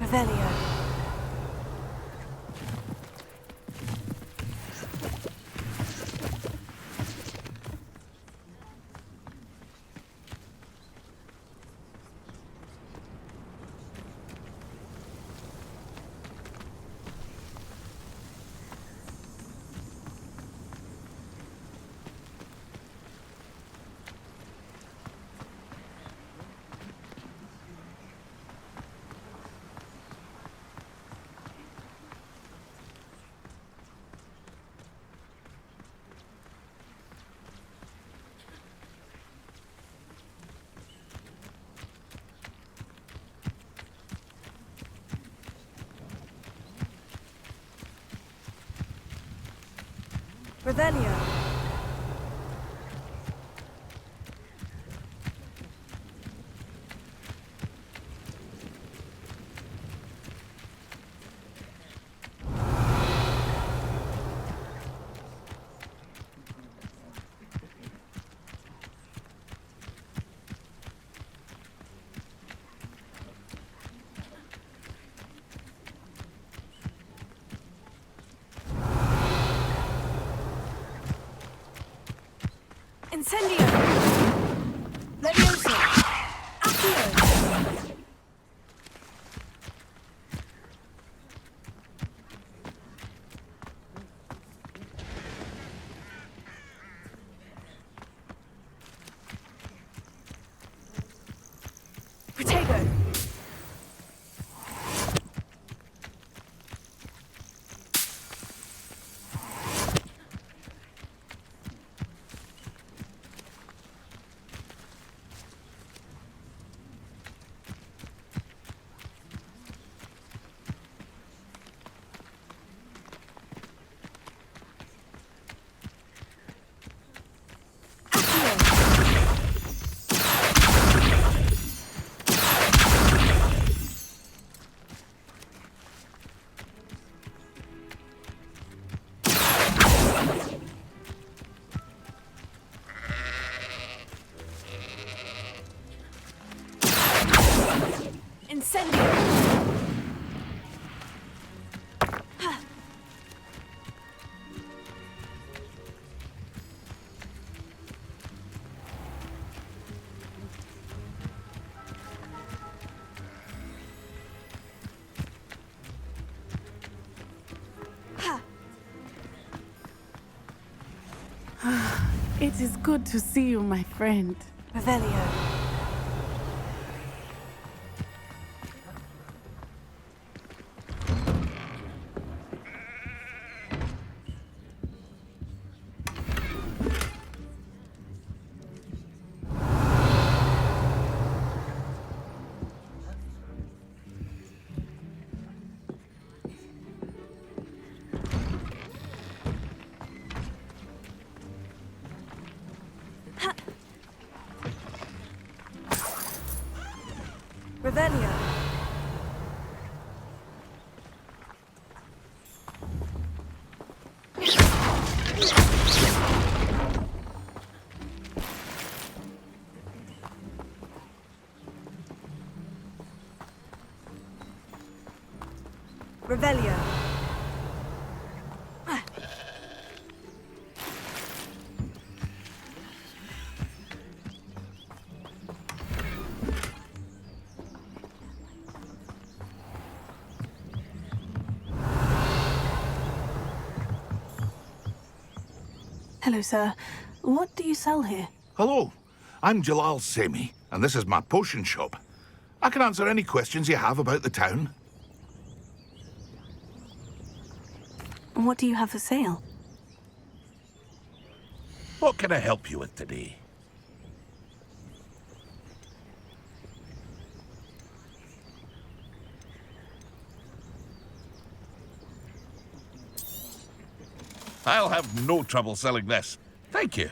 Revelio. Revelio. Incendio! Levioso! Accio! Protego! Incendio! It is good to see you, my friend. Revelio. Revelio. Revelio. Hello, sir. What do you sell here? Hello, I'm Jalal Semi, and this is my potion shop. I can answer any questions you have about the town. What do you have for sale? What can I help you with today? I'll have no trouble selling this. Thank you.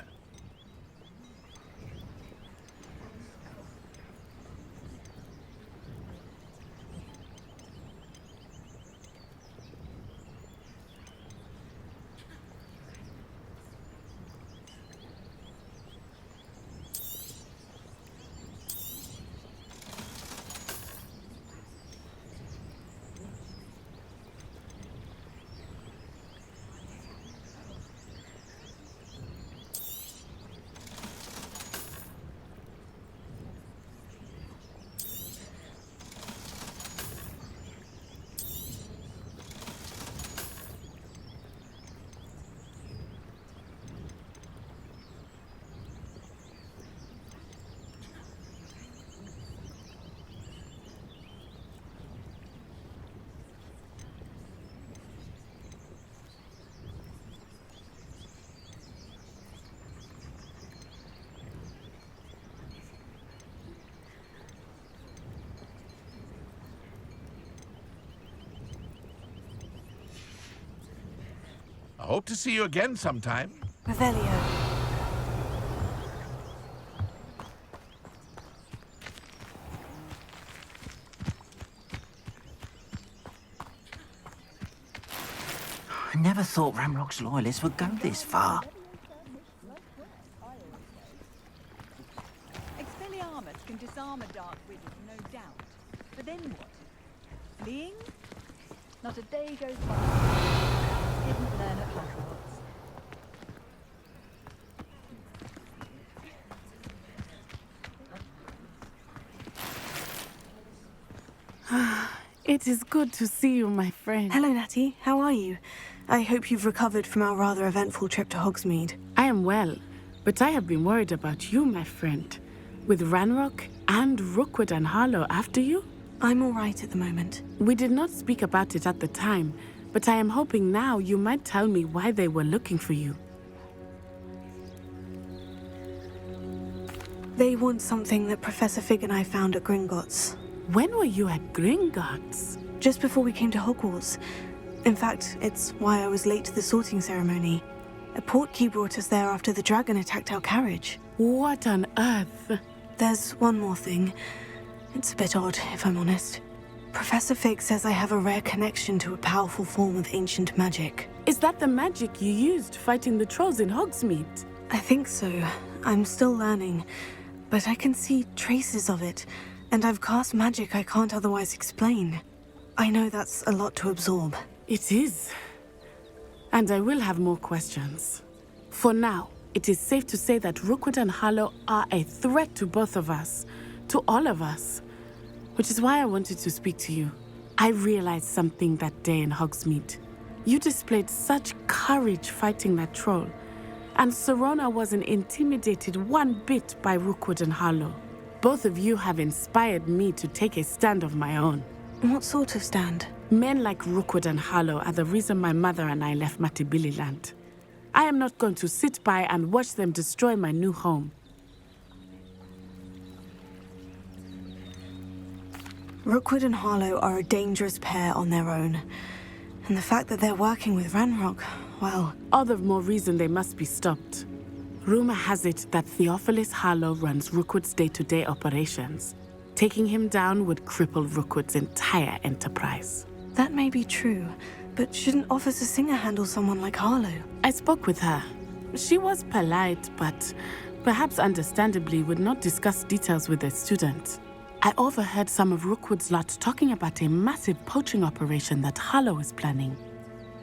Hope to see you again sometime. Revelio. I never thought Ramrock's loyalists would go this far. Expelliarmus can disarm a dark wizard, no doubt. But then what? Fleeing? Not a day goes by. Didn't learn at Hogwarts. It is good to see you, my friend. Hello, Natty. How are you? I hope you've recovered from our rather eventful trip to Hogsmeade. I am well, but I have been worried about you, my friend. With Ranrock and Rookwood and Harlow after you? I'm all right at the moment. We did not speak about it at the time, but I am hoping now you might tell me why they were looking for you. They want something that Professor Fig and I found at Gringotts. When were you at Gringotts? Just before we came to Hogwarts. In fact, it's why I was late to the sorting ceremony. A portkey brought us there after the dragon attacked our carriage. What on earth? There's one more thing. It's a bit odd, if I'm honest. Professor Fig says I have a rare connection to a powerful form of ancient magic. Is that the magic you used fighting the trolls in Hogsmeade? I think so. I'm still learning, but I can see traces of it, and I've cast magic I can't otherwise explain. I know that's a lot to absorb. It is. And I will have more questions. For now, it is safe to say that Rookwood and Harlow are a threat to both of us, to all of us. Which is why I wanted to speak to you. I realized something that day in Hogsmeade. You displayed such courage fighting that troll, and Serona wasn't intimidated one bit by Rookwood and Harlow. Both of you have inspired me to take a stand of my own. What sort of stand? Men like Rookwood and Harlow are the reason my mother and I left Matabeleland. I am not going to sit by and watch them destroy my new home. Rookwood and Harlow are a dangerous pair on their own. And the fact that they're working with Ranrock, well... All the more reason they must be stopped. Rumor has it that Theophilus Harlow runs Rookwood's day-to-day operations. Taking him down would cripple Rookwood's entire enterprise. That may be true, but shouldn't Officer Singer handle someone like Harlow? I spoke with her. She was polite, but perhaps understandably would not discuss details with a student. I overheard some of Rookwood's lot talking about a massive poaching operation that Harlow is planning.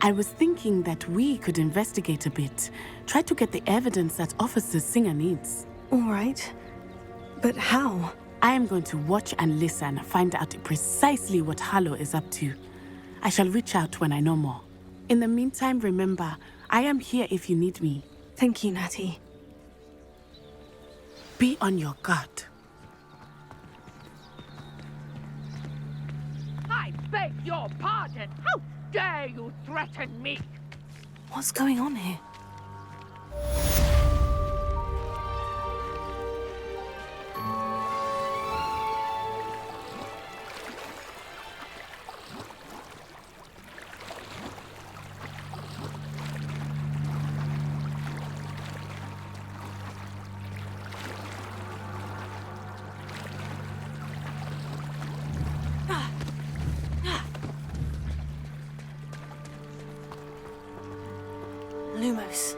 I was thinking that we could investigate a bit, try to get the evidence that Officer Singer needs. All right, but how? I am going to watch and listen, find out precisely what Harlow is up to. I shall reach out when I know more. In the meantime, remember, I am here if you need me. Thank you, Natty. Be on your guard. I beg your pardon. How dare you threaten me? What's going on here? Lumos.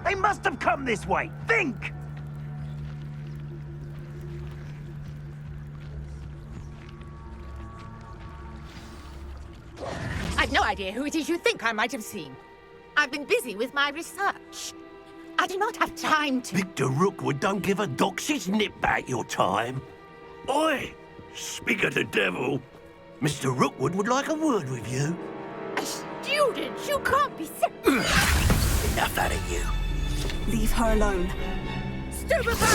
They must have come this way. Think! I've no idea who it is you think I might have seen. I've been busy with my research. I do not have time to... Victor Rookwood don't give a doxy's nip back your time. Oi! Speak of the devil. Mr. Rookwood would like a word with you. A student? You can't be sick. Enough out of you. Leave her alone. Stupefy!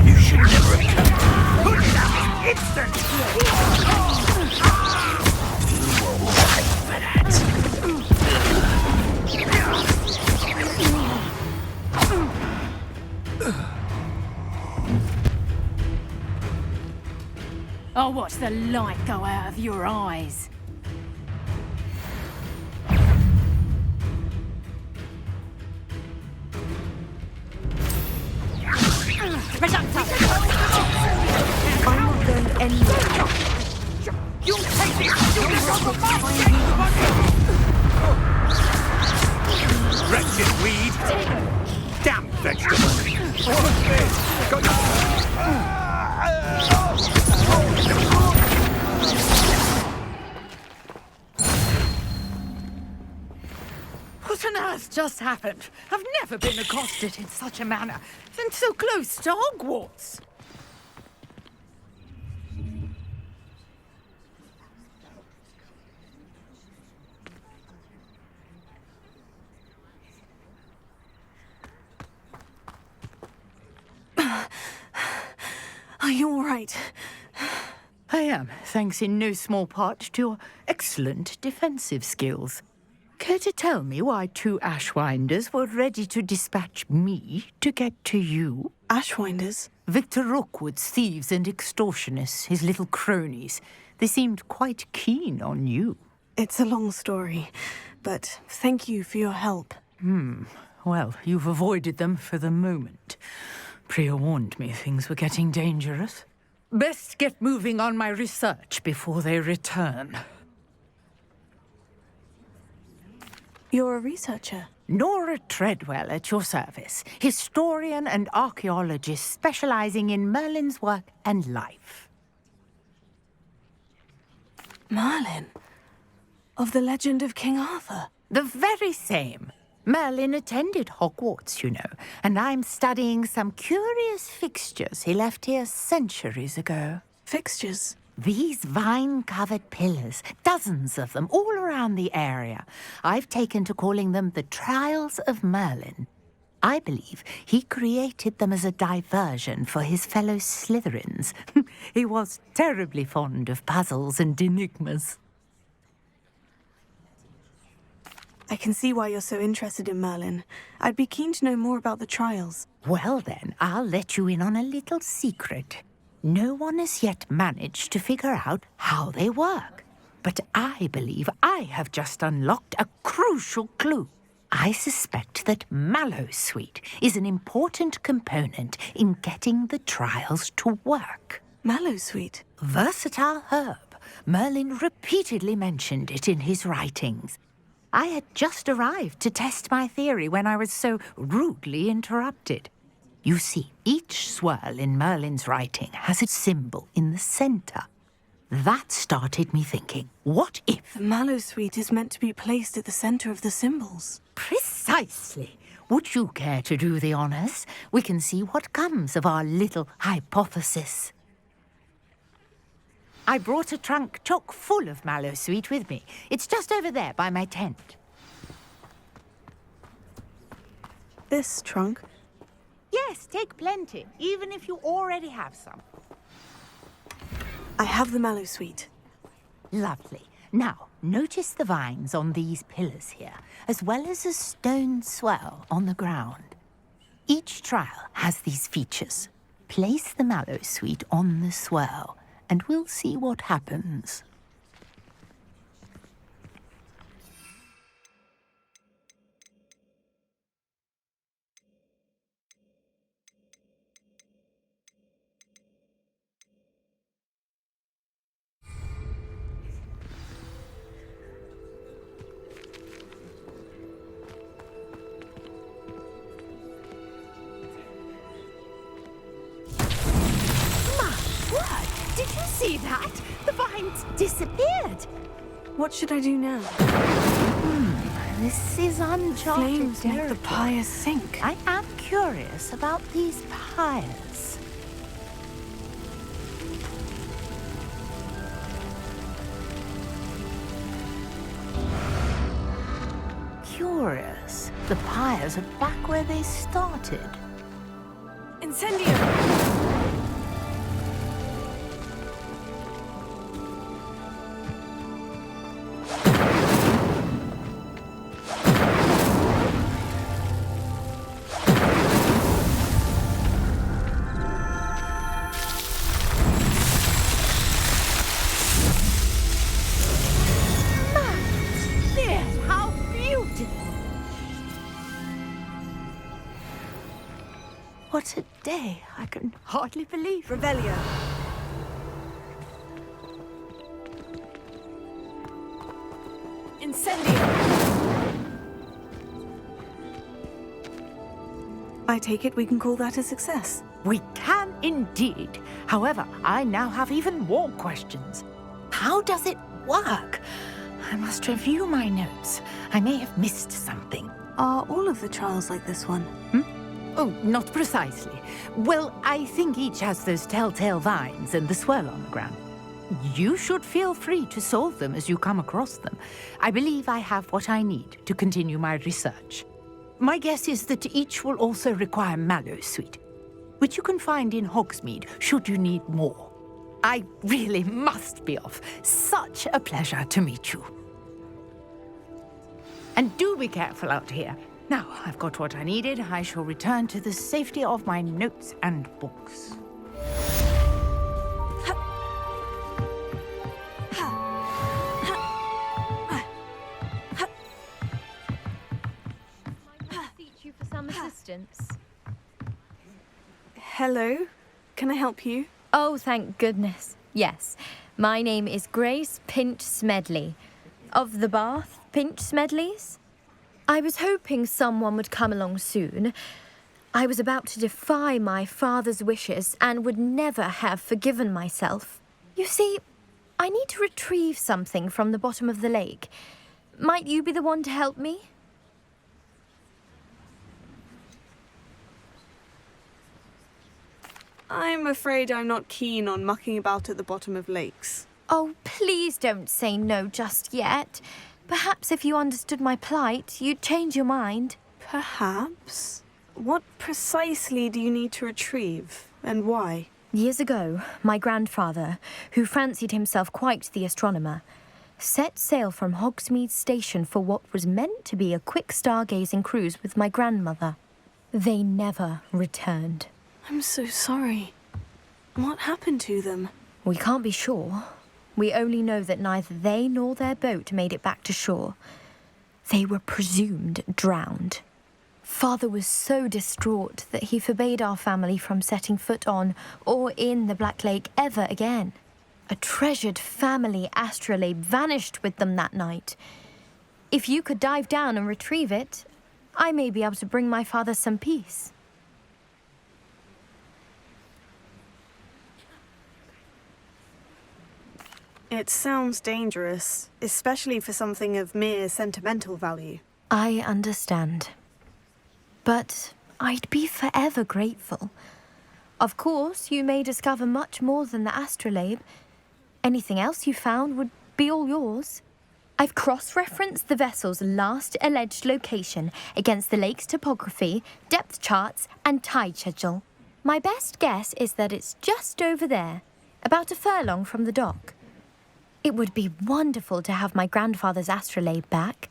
You should never have come. Put it out instant! You will pay for that. watch the light go out of your eyes. I'm not going anywhere. You'll take this! Wretched weed! Damn vegetable! What's this? Got What on earth just happened? I've never been accosted in such a manner, and so close to Hogwarts. Are you all right? I am, thanks in no small part to your excellent defensive skills. Care to tell me why 2 Ashwinders were ready to dispatch me to get to you? Ashwinders? Victor Rookwood's thieves and extortionists, his little cronies. They seemed quite keen on you. It's a long story, but thank you for your help. Well, you've avoided them for the moment. Priya warned me things were getting dangerous. Best get moving on my research before they return. You're a researcher? Nora Treadwell at your service. Historian and archaeologist specializing in Merlin's work and life. Merlin? Of the legend of King Arthur? The very same. Merlin attended Hogwarts, you know, and I'm studying some curious fixtures he left here centuries ago. Fixtures? These vine-covered pillars, dozens of them, all around the area. I've taken to calling them the Trials of Merlin. I believe he created them as a diversion for his fellow Slytherins. He was terribly fond of puzzles and enigmas. I can see why you're so interested in Merlin. I'd be keen to know more about the trials. Well then, I'll let you in on a little secret. No one has yet managed to figure out how they work. But I believe I have just unlocked a crucial clue. I suspect that Mallowsweet is an important component in getting the trials to work. Mallowsweet? Versatile herb. Merlin repeatedly mentioned it in his writings. I had just arrived to test my theory when I was so rudely interrupted. You see, each swirl in Merlin's writing has a symbol in the center. That started me thinking, what if... The Mallowsweet is meant to be placed at the center of the symbols. Precisely. Would you care to do the honors? We can see what comes of our little hypothesis. I brought a trunk chock full of Mallowsweet with me. It's just over there by my tent. This trunk? Yes, take plenty, even if you already have some. I have the Mallowsweet. Lovely. Now, notice the vines on these pillars here, as well as a stone swell on the ground. Each trial has these features. Place the Mallowsweet on the swell, and we'll see what happens. Did you see that? The vines disappeared. What should I do now? This is uncharted Flames make the territory. pyres sink. I am curious about these pyres. Curious. The pyres are back where they started. Incendio! What a day. I can hardly believe. Revelio. Incendio. I take it we can call that a success. We can indeed. However, I now have even more questions. How does it work? I must review my notes. I may have missed something. Are all of the trials like this one? Oh, not precisely. Well, I think each has those telltale vines and the swirl on the ground. You should feel free to solve them as you come across them. I believe I have what I need to continue my research. My guess is that each will also require mallow sweet, which you can find in Hogsmeade should you need more. I really must be off. Such a pleasure to meet you. And do be careful out here. Now, I've got what I needed. I shall return to the safety of my notes and books. Beseech you for some assistance. Hello, can I help you? Oh, thank goodness. Yes, my name is Grace Pinch Smedley, of the Bath Pinch Smedleys. I was hoping someone would come along soon. I was about to defy my father's wishes and would never have forgiven myself. You see, I need to retrieve something from the bottom of the lake. Might you be the one to help me? I'm afraid I'm not keen on mucking about at the bottom of lakes. Oh, please don't say no just yet. Perhaps if you understood my plight, you'd change your mind. Perhaps? What precisely do you need to retrieve, and why? Years ago, my grandfather, who fancied himself quite the astronomer, set sail from Hogsmeade Station for what was meant to be a quick stargazing cruise with my grandmother. They never returned. I'm so sorry. What happened to them? We can't be sure. We only know that neither they nor their boat made it back to shore. They were presumed drowned. Father was so distraught that he forbade our family from setting foot on or in the Black Lake ever again. A treasured family astrolabe vanished with them that night. If you could dive down and retrieve it, I may be able to bring my father some peace. It sounds dangerous, especially for something of mere sentimental value. I understand. But I'd be forever grateful. Of course, you may discover much more than the astrolabe. Anything else you found would be all yours. I've cross-referenced the vessel's last alleged location against the lake's topography, depth charts, and tide schedule. My best guess is that it's just over there, about a furlong from the dock. It would be wonderful to have my grandfather's astrolabe back.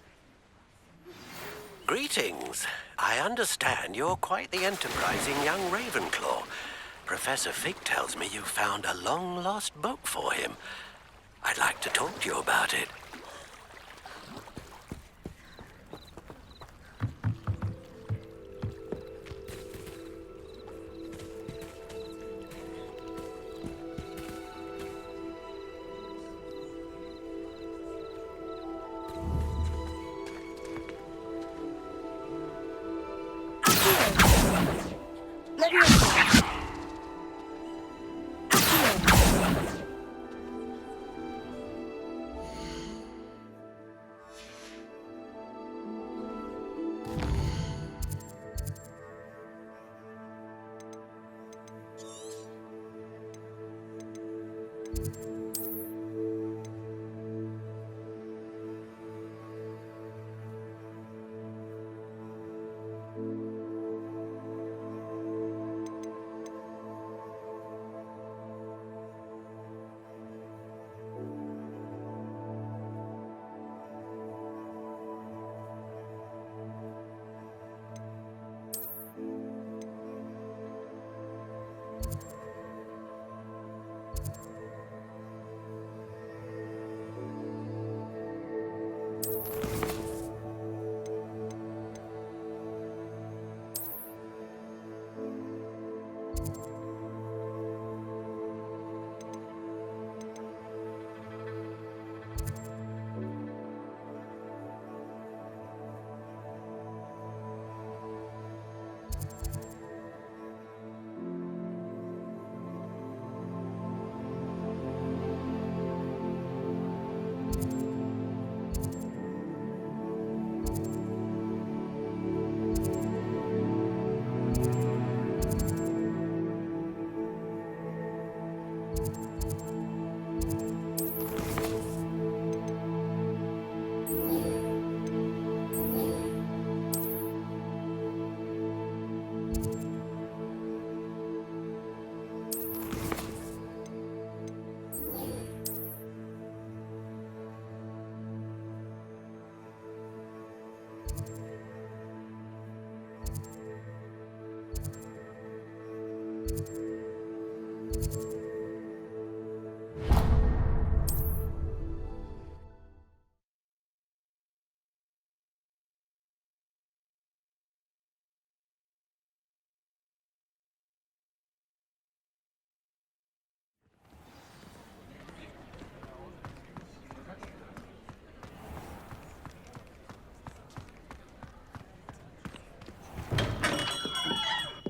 Greetings. I understand you're quite the enterprising young Ravenclaw. Professor Fig tells me you found a long-lost book for him. I'd like to talk to you about it.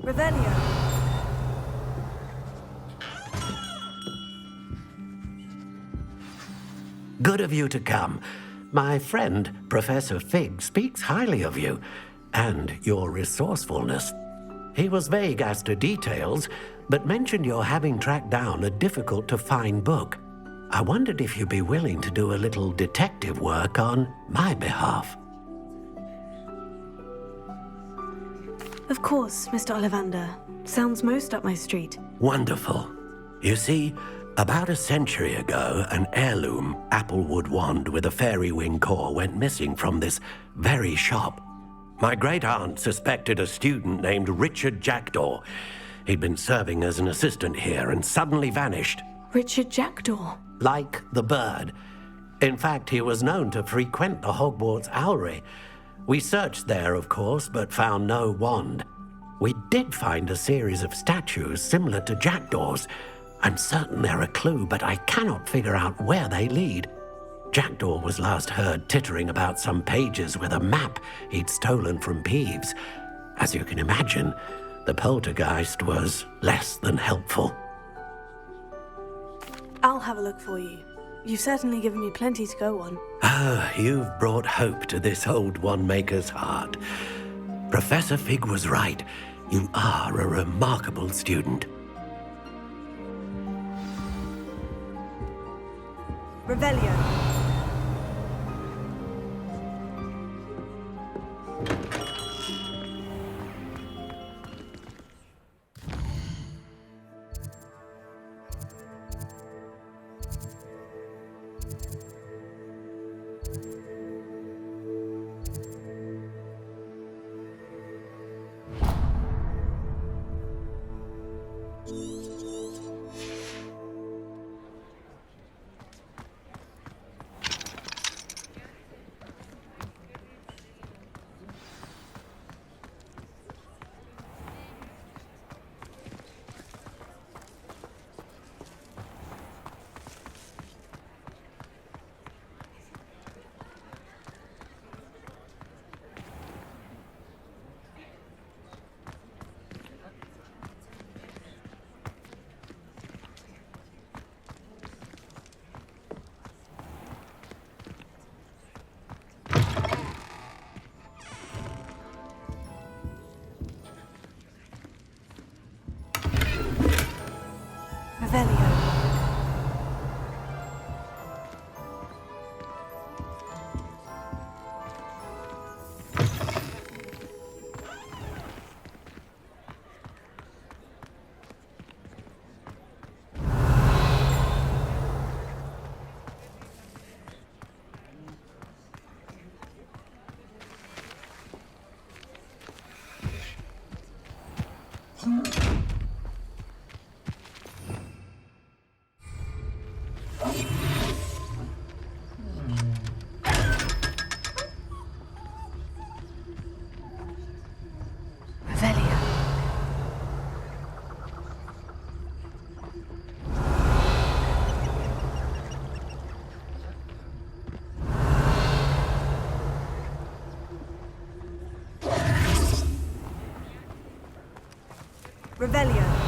Revelio. Good of you to come. My friend, Professor Fig, speaks highly of you and your resourcefulness. He was vague as to details, but mentioned your having tracked down a difficult-to-find book. I wondered if you'd be willing to do a little detective work on my behalf. Of course, Mr. Ollivander. Sounds most up my street. Wonderful. You see, about a century ago, an heirloom applewood wand with a fairy wing core went missing from this very shop. My great-aunt suspected a student named Richard Jackdaw. He'd been serving as an assistant here and suddenly vanished. Richard Jackdaw? Like the bird. In fact, he was known to frequent the Hogwarts Owlery. We searched there, of course, but found no wand. We did find a series of statues similar to Jackdaw's. I'm certain they're a clue, but I cannot figure out where they lead. Jackdaw was last heard tittering about some pages with a map he'd stolen from Peeves. As you can imagine, the poltergeist was less than helpful. I'll have a look for you. You've certainly given me plenty to go on. Ah, you've brought hope to this old one-maker's heart. Professor Fig was right. You are a remarkable student. Revelio. Revelio.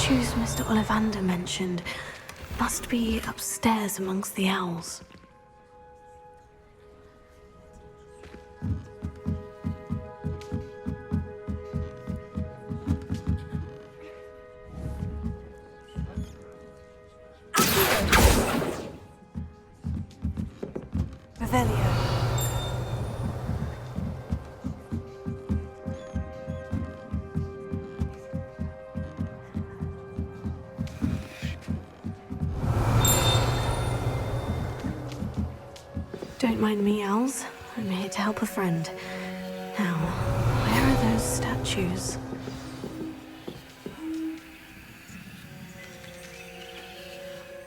statues Mr. Ollivander mentioned must be upstairs amongst the owls. Revelio. Don't mind me, owls. I'm here to help a friend. Now, where are those statues?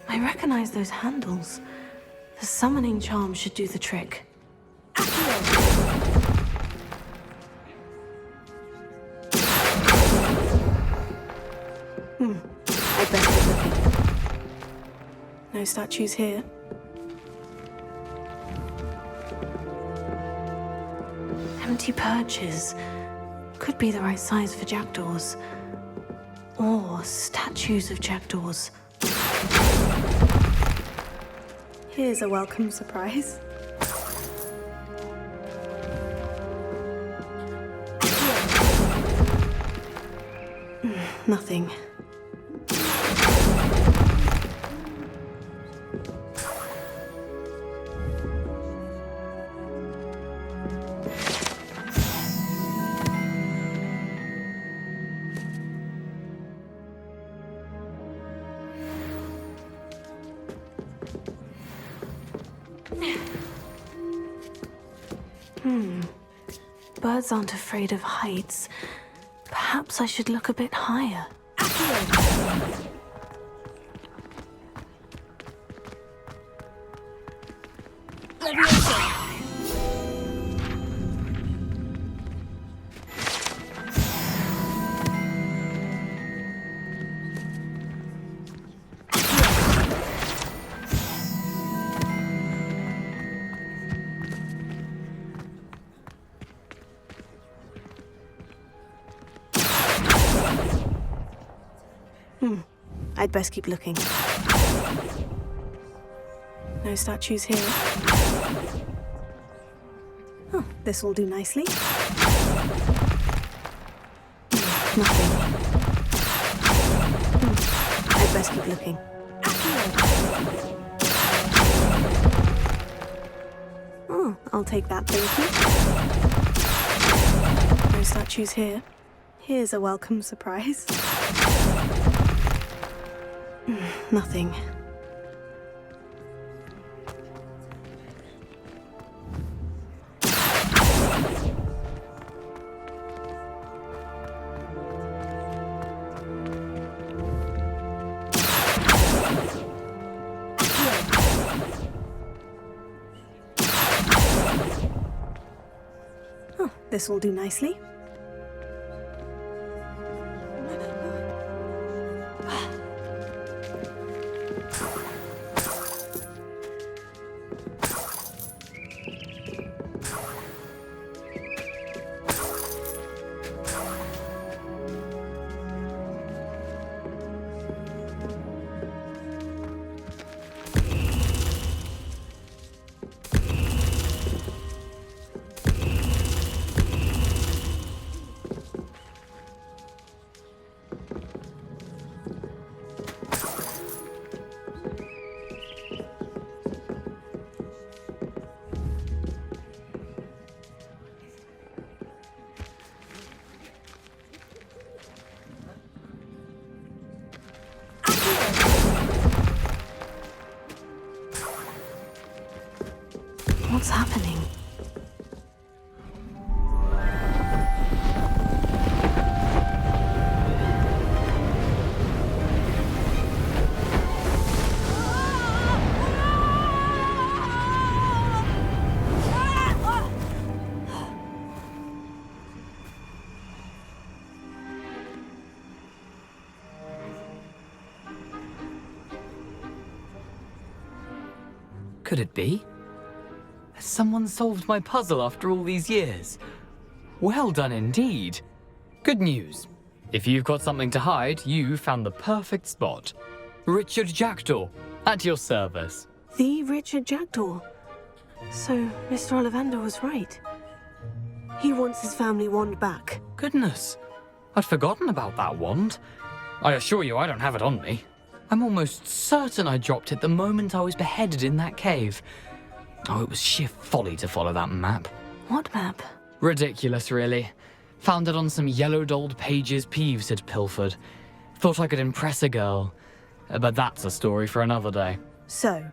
I recognize those handles. The summoning charm should do the trick. I'd best be looking. No statues here. Empty perches. Could be the right size for jackdaws. Or statues of jackdaws. Here's a welcome surprise. Nothing. Birds aren't afraid of heights. Perhaps I should look a bit higher. I'd best keep looking. No statues here. Oh, this will do nicely. Nothing. I'd best keep looking. Oh, I'll take that, thank you. No statues here. Here's a welcome surprise. Nothing. Oh, this will do nicely. What's happening? Could it be? Has someone solved my puzzle after all these years? Well done indeed. Good news. If you've got something to hide, you found the perfect spot. Richard Jackdaw, at your service. The Richard Jackdaw. So, Mr. Ollivander was right. He wants his family wand back. Goodness, I'd forgotten about that wand. I assure you I don't have it on me. I'm almost certain I dropped it the moment I was beheaded in that cave. Oh, it was sheer folly to follow that map. What map? Ridiculous, really. Found it on some yellowed old pages Peeves had pilfered. Thought I could impress a girl. But that's a story for another day. So,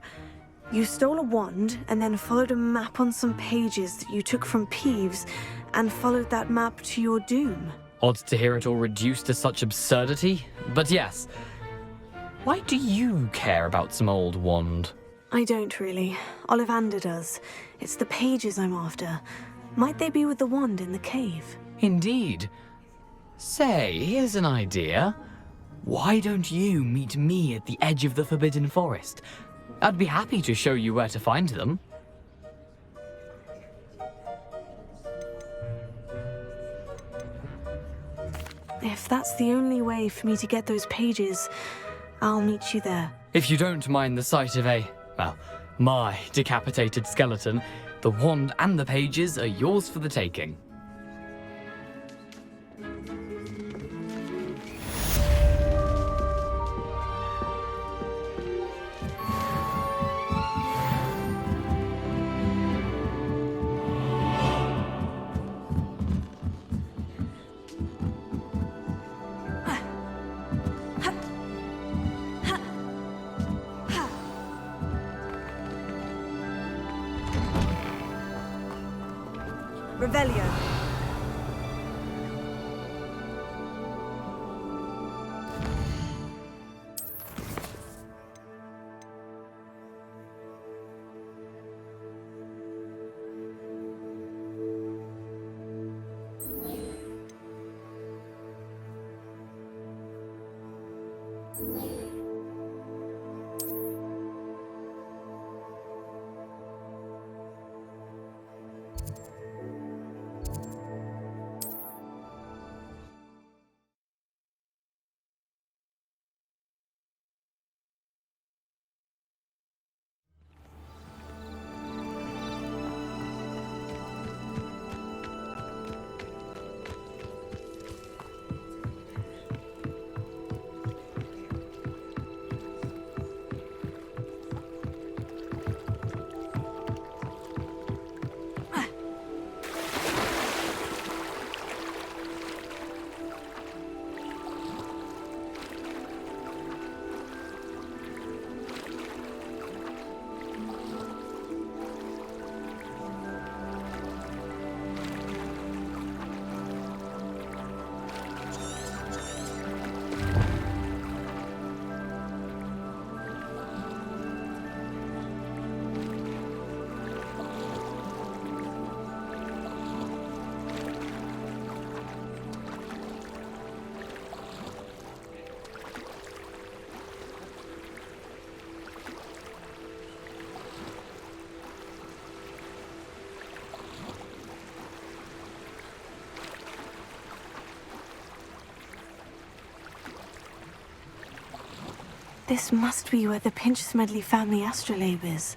you stole a wand and then followed a map on some pages that you took from Peeves and followed that map to your doom. Odd to hear it all reduced to such absurdity, but yes. Why do you care about some old wand? I don't really. Ollivander does. It's the pages I'm after. Might they be with the wand in the cave? Indeed. Say, here's an idea. Why don't you meet me at the edge of the Forbidden Forest? I'd be happy to show you where to find them. If that's the only way for me to get those pages, I'll meet you there. If you don't mind the sight of my decapitated skeleton, the wand and the pages are yours for the taking. Revelio. This must be where the Pinch-Smedley family astrolabe is.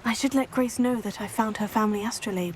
I should let Grace know that I found her family astrolabe.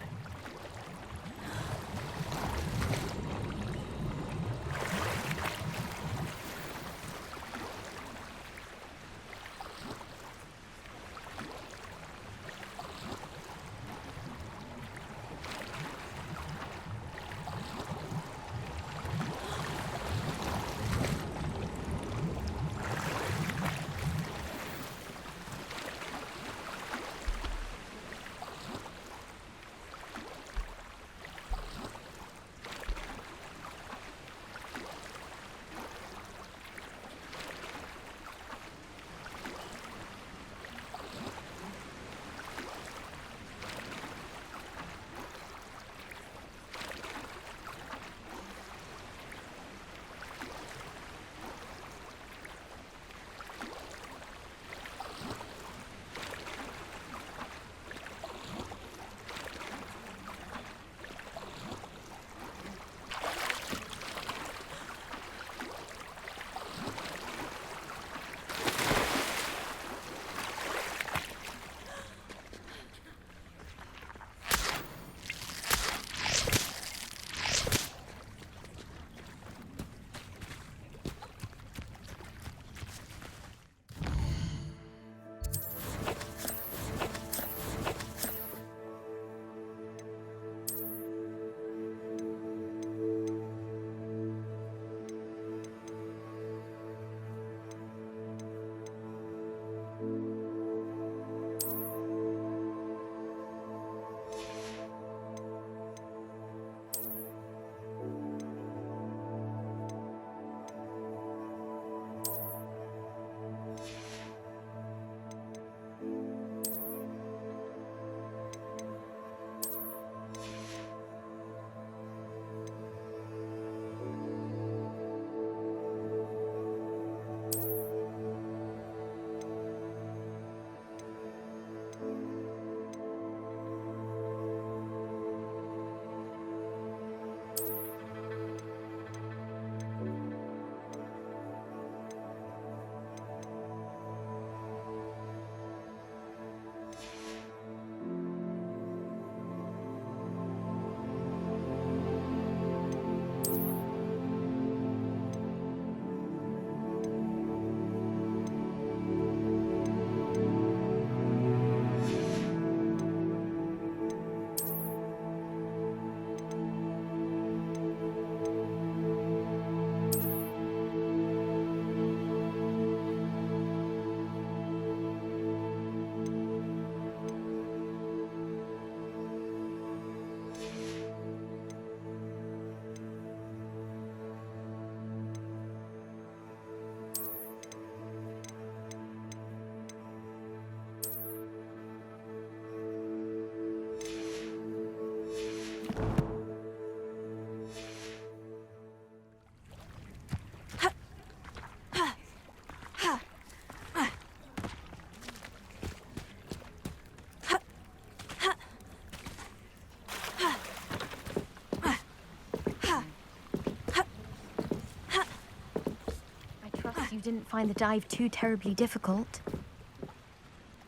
you didn't find the dive too terribly difficult.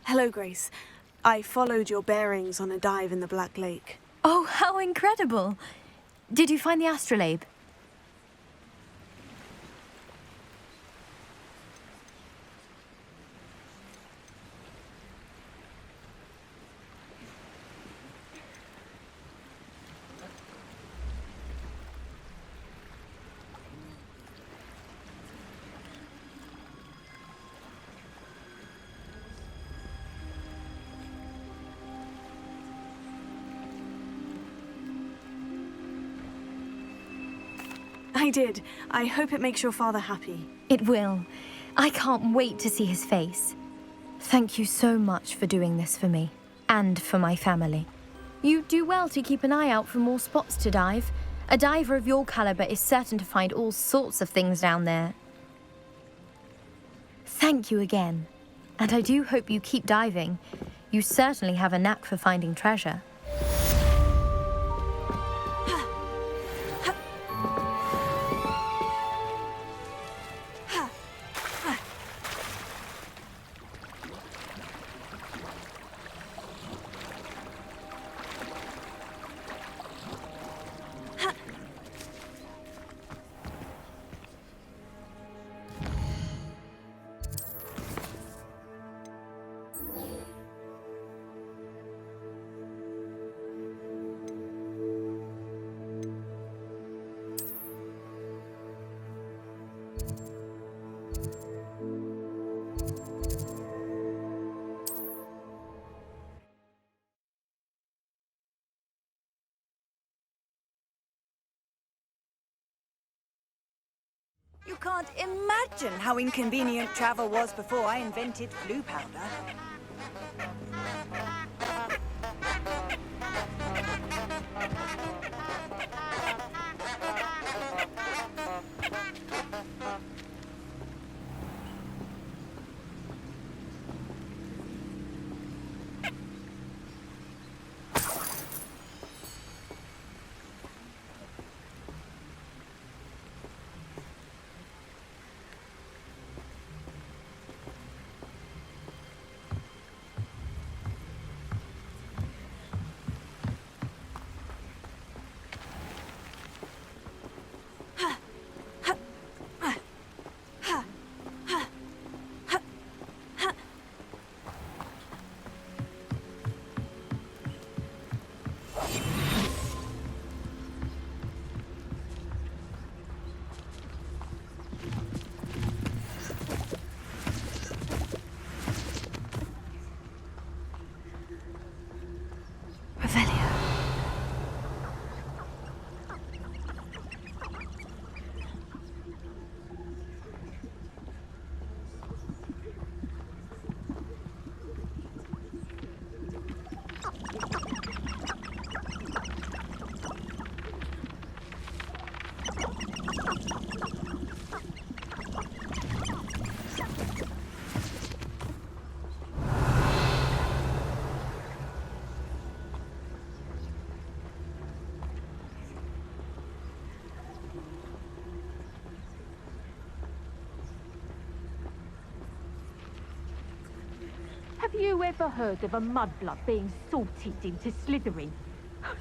Hello, Grace. I followed your bearings on a dive in the Black Lake. Oh, how incredible! Did you find the astrolabe? I did. I hope it makes your father happy. It will. I can't wait to see his face. Thank you so much for doing this for me, and for my family. You do well to keep an eye out for more spots to dive. A diver of your caliber is certain to find all sorts of things down there. Thank you again. And I do hope you keep diving. You certainly have a knack for finding treasure. You can't imagine how inconvenient travel was before I invented blue powder. Have you ever heard of a mudblood being sorted into Slytherin?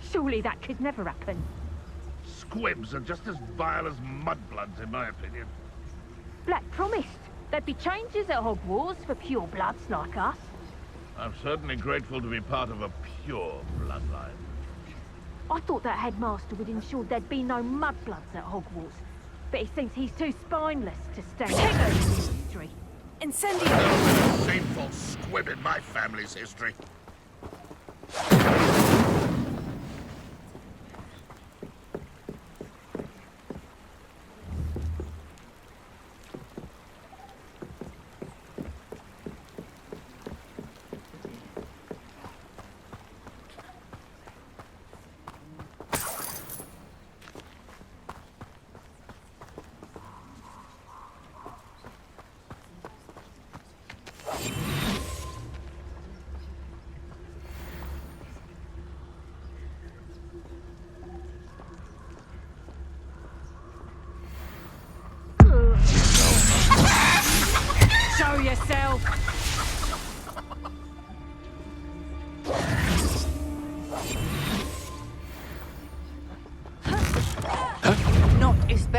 Surely that could never happen. Squibs are just as vile as mudbloods, in my opinion. Black promised there'd be changes at Hogwarts for pure bloods like us. I'm certainly grateful to be part of a pure bloodline. I thought that headmaster would ensure there'd be no mudbloods at Hogwarts, but it seems he's too spineless to stand in history. Incendio! Shameful squib in my family's history.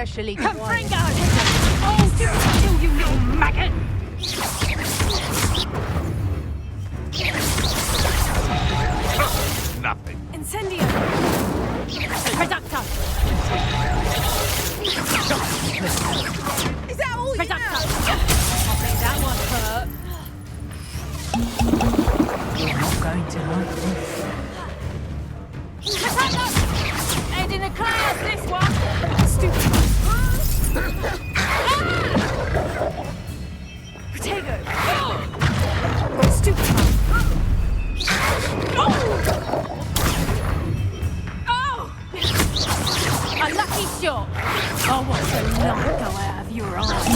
especially Confringo! Oh, kill you little maggot! Nothing. Incendio! Reducto! Is that all you Reducto! know? I think that one hurt. You're not going to like this. Reducto! Head in the class, this one! Stupid! Protego! Stupid! Oh! A lucky shot! I want the light go out of your eyes.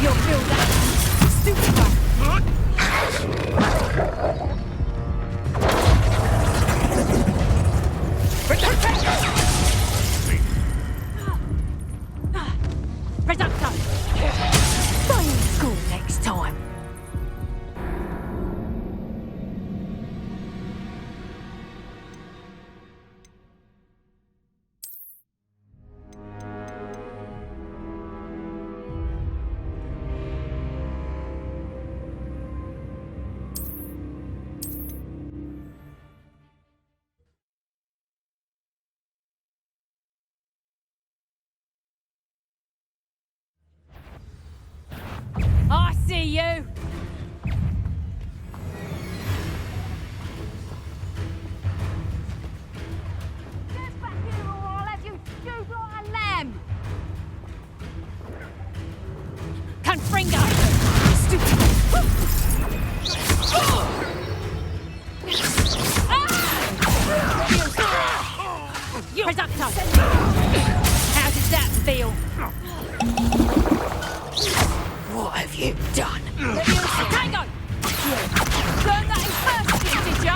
You'll feel that, stupid one. Reducto! Stay in school next time. I see you! Get back here or I'll have you stewed like a lamb! Confringo! Stupid! Reducto! How does that feel? What have you done? Tango! Learn that in first year, did ya?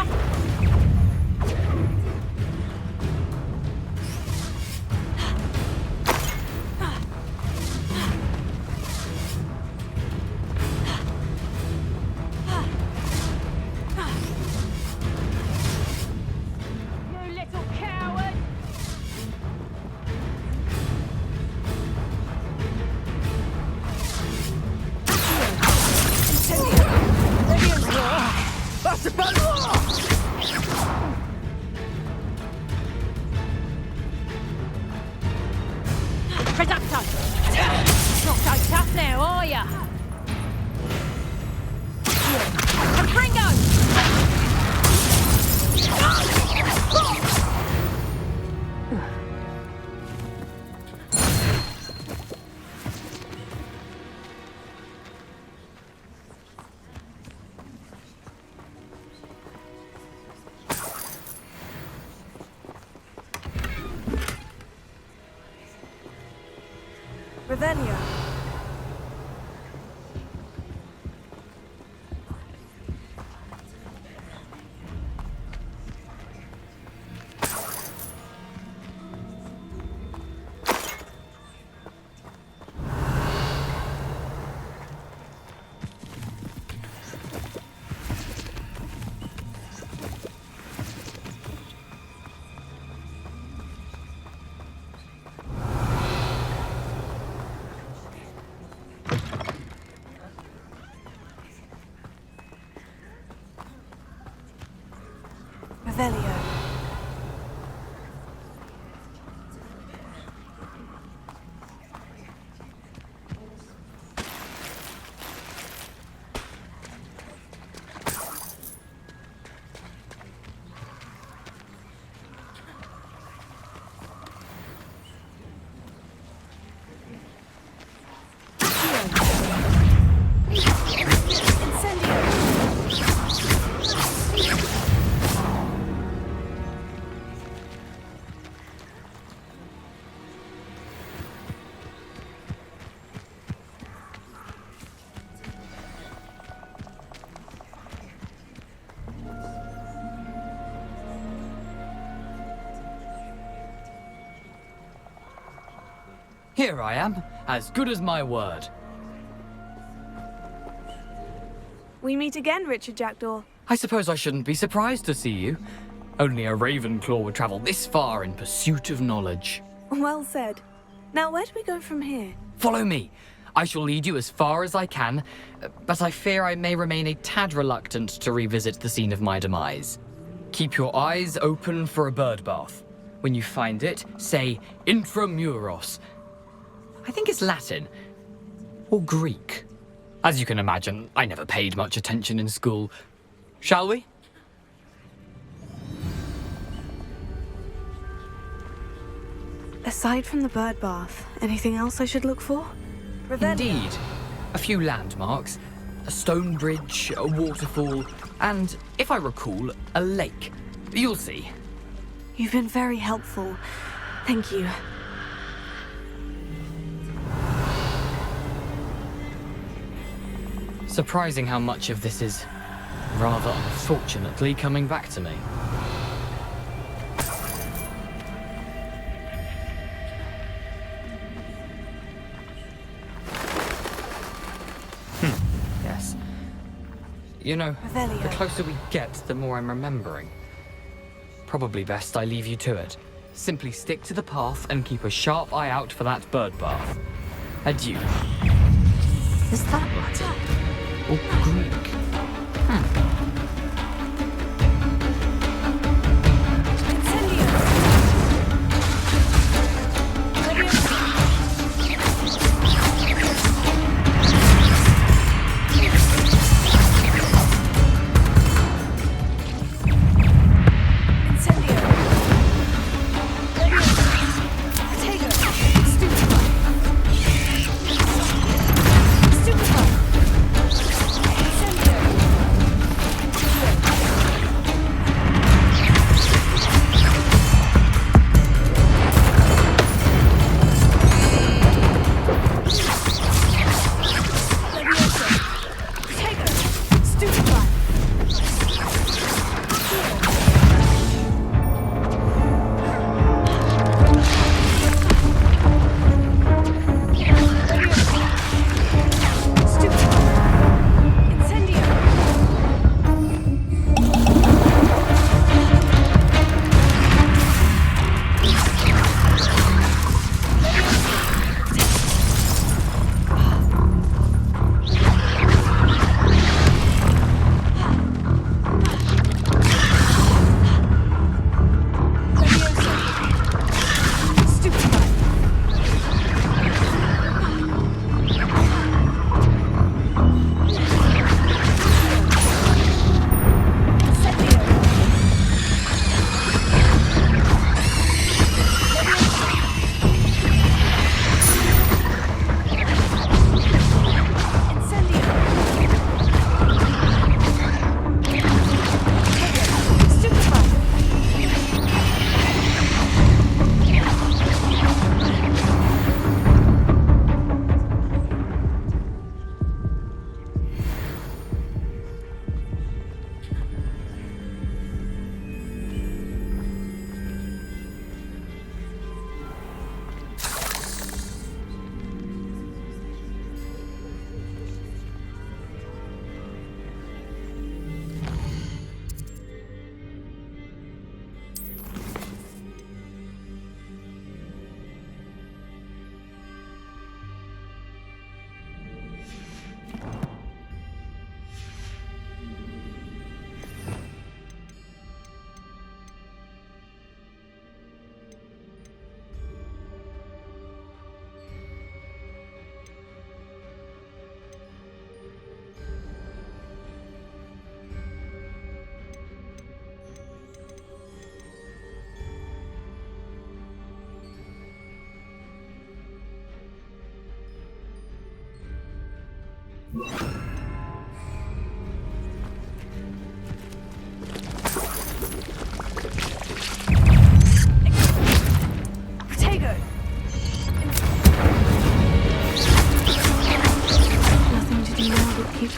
You little coward! That's about Reducto! Not so tough now, are ya? Confringo! Revelio. Revelio. Here I am, as good as my word. We meet again, Richard Jackdaw. I suppose I shouldn't be surprised to see you. Only a Ravenclaw would travel this far in pursuit of knowledge. Well said. Now, where do we go from here? Follow me. I shall lead you as far as I can, but I fear I may remain a tad reluctant to revisit the scene of my demise. Keep your eyes open for a bird bath. When you find it, say intramuros. I think it's Latin. Or Greek. As you can imagine, I never paid much attention in school. Shall we? Aside from the bird bath, anything else I should look for? Indeed. A few landmarks. A stone bridge, a waterfall, and, if I recall, a lake. You'll see. You've been very helpful. Thank you. Surprising how much of this is, rather unfortunately, coming back to me. Yes. You know, the closer we get, the more I'm remembering. Probably best I leave you to it. Simply stick to the path and keep a sharp eye out for that bird bath. Adieu. Is that Latin? Or Greek?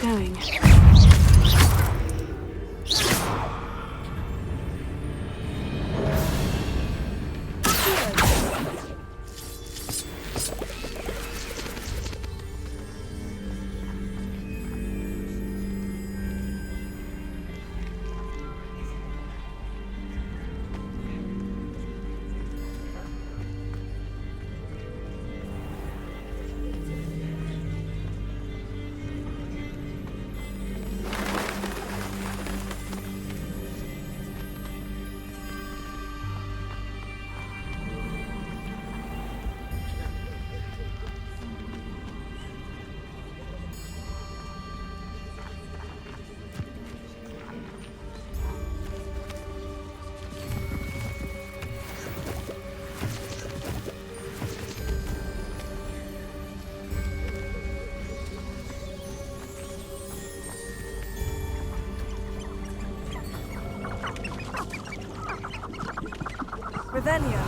going. Revelio.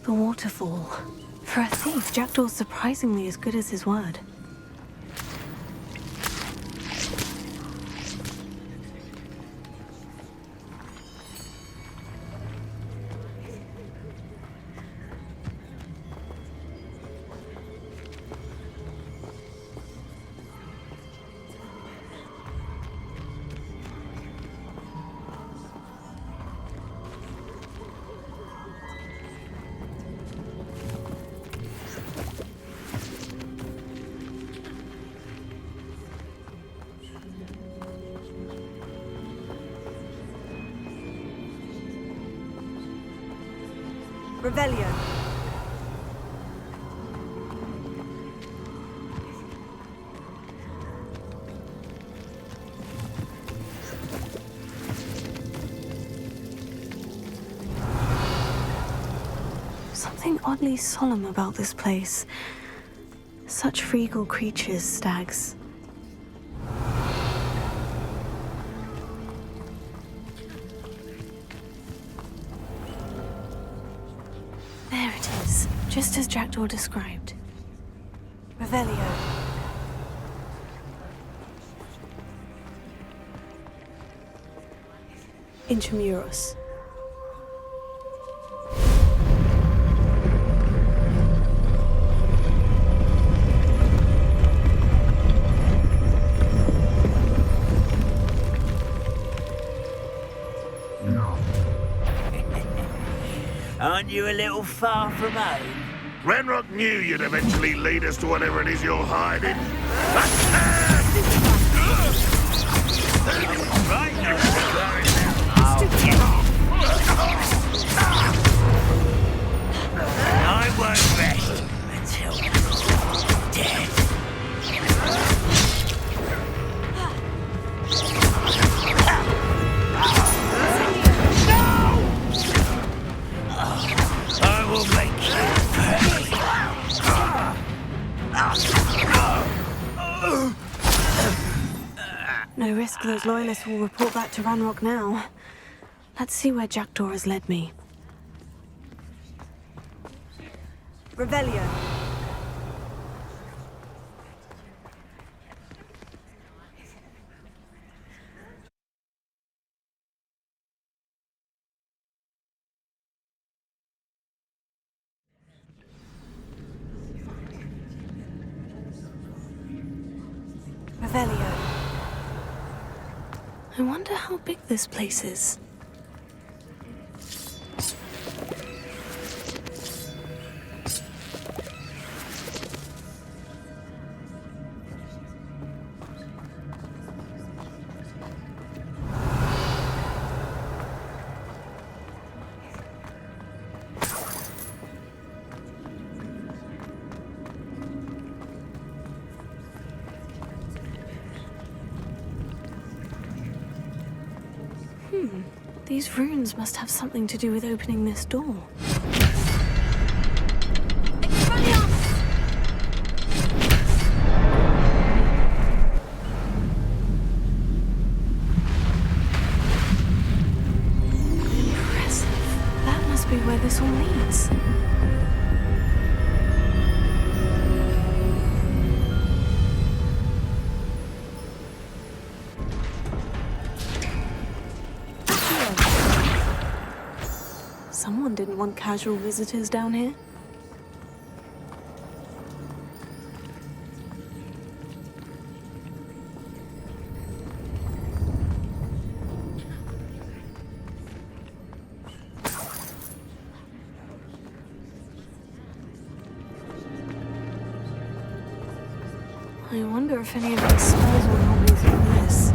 The waterfall. For a thief, Jackdaw's surprisingly as good as his word. Revelio. Something oddly solemn about this place. Such regal creatures, stags. There it is, just as Jackdaw described. Revelio. Intramuros. Aren't you a little far from home? Ranrock knew you'd eventually lead us to whatever it is you're hiding. I won't rest until you're dead. I will make you pay. No risk those loyalists will report back to Ranrock now. Let's see where Jackdaw has led me. Revelio. Revelio. I wonder how big this place is. These runes must have something to do with opening this door. Impressive. That must be where this all leads. Someone didn't want casual visitors down here. I wonder if any of these spells will help me through this.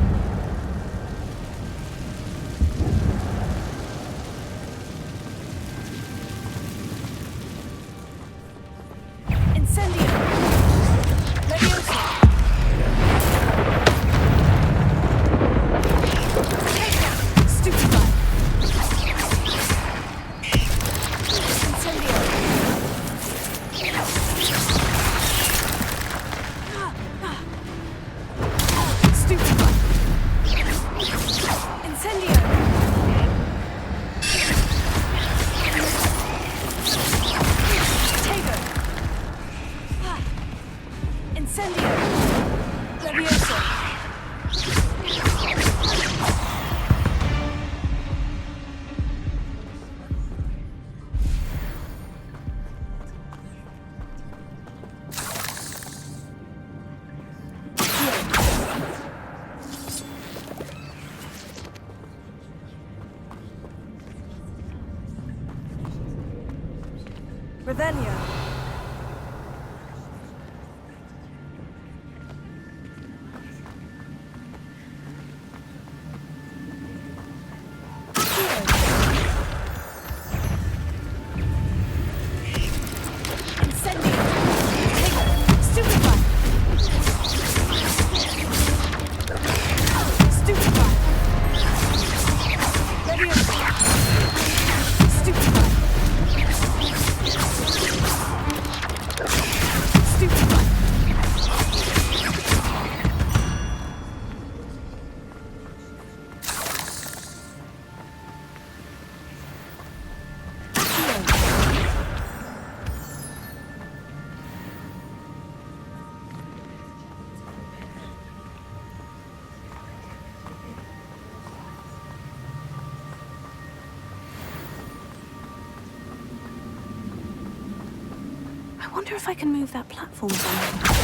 Revelio. I wonder if I can move that platform somehow.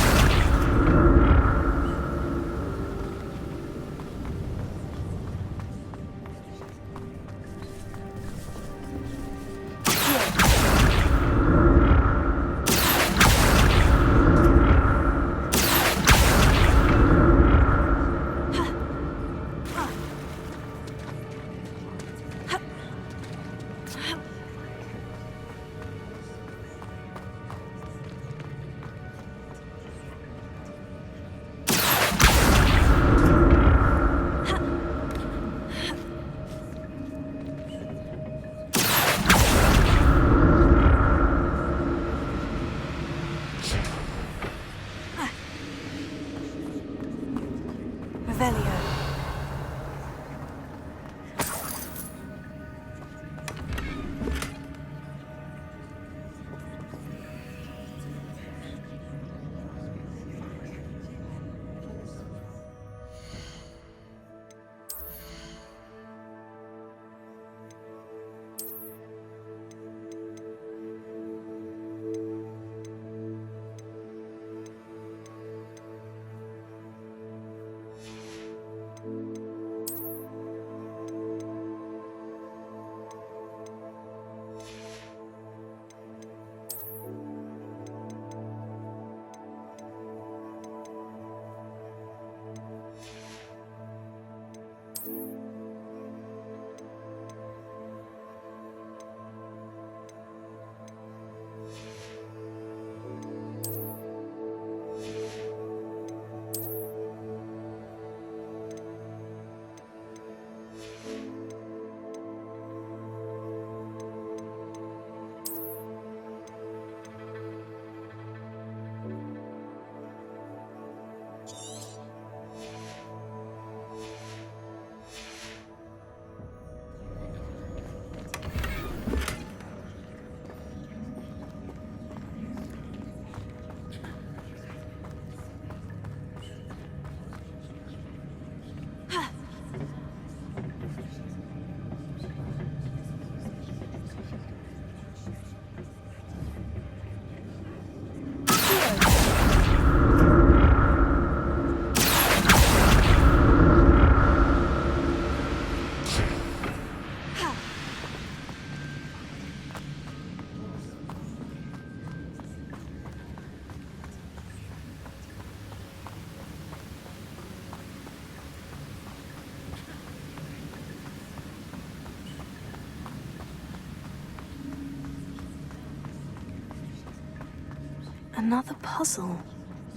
Another puzzle.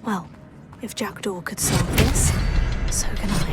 Well, if Jackdaw could solve this, so can I.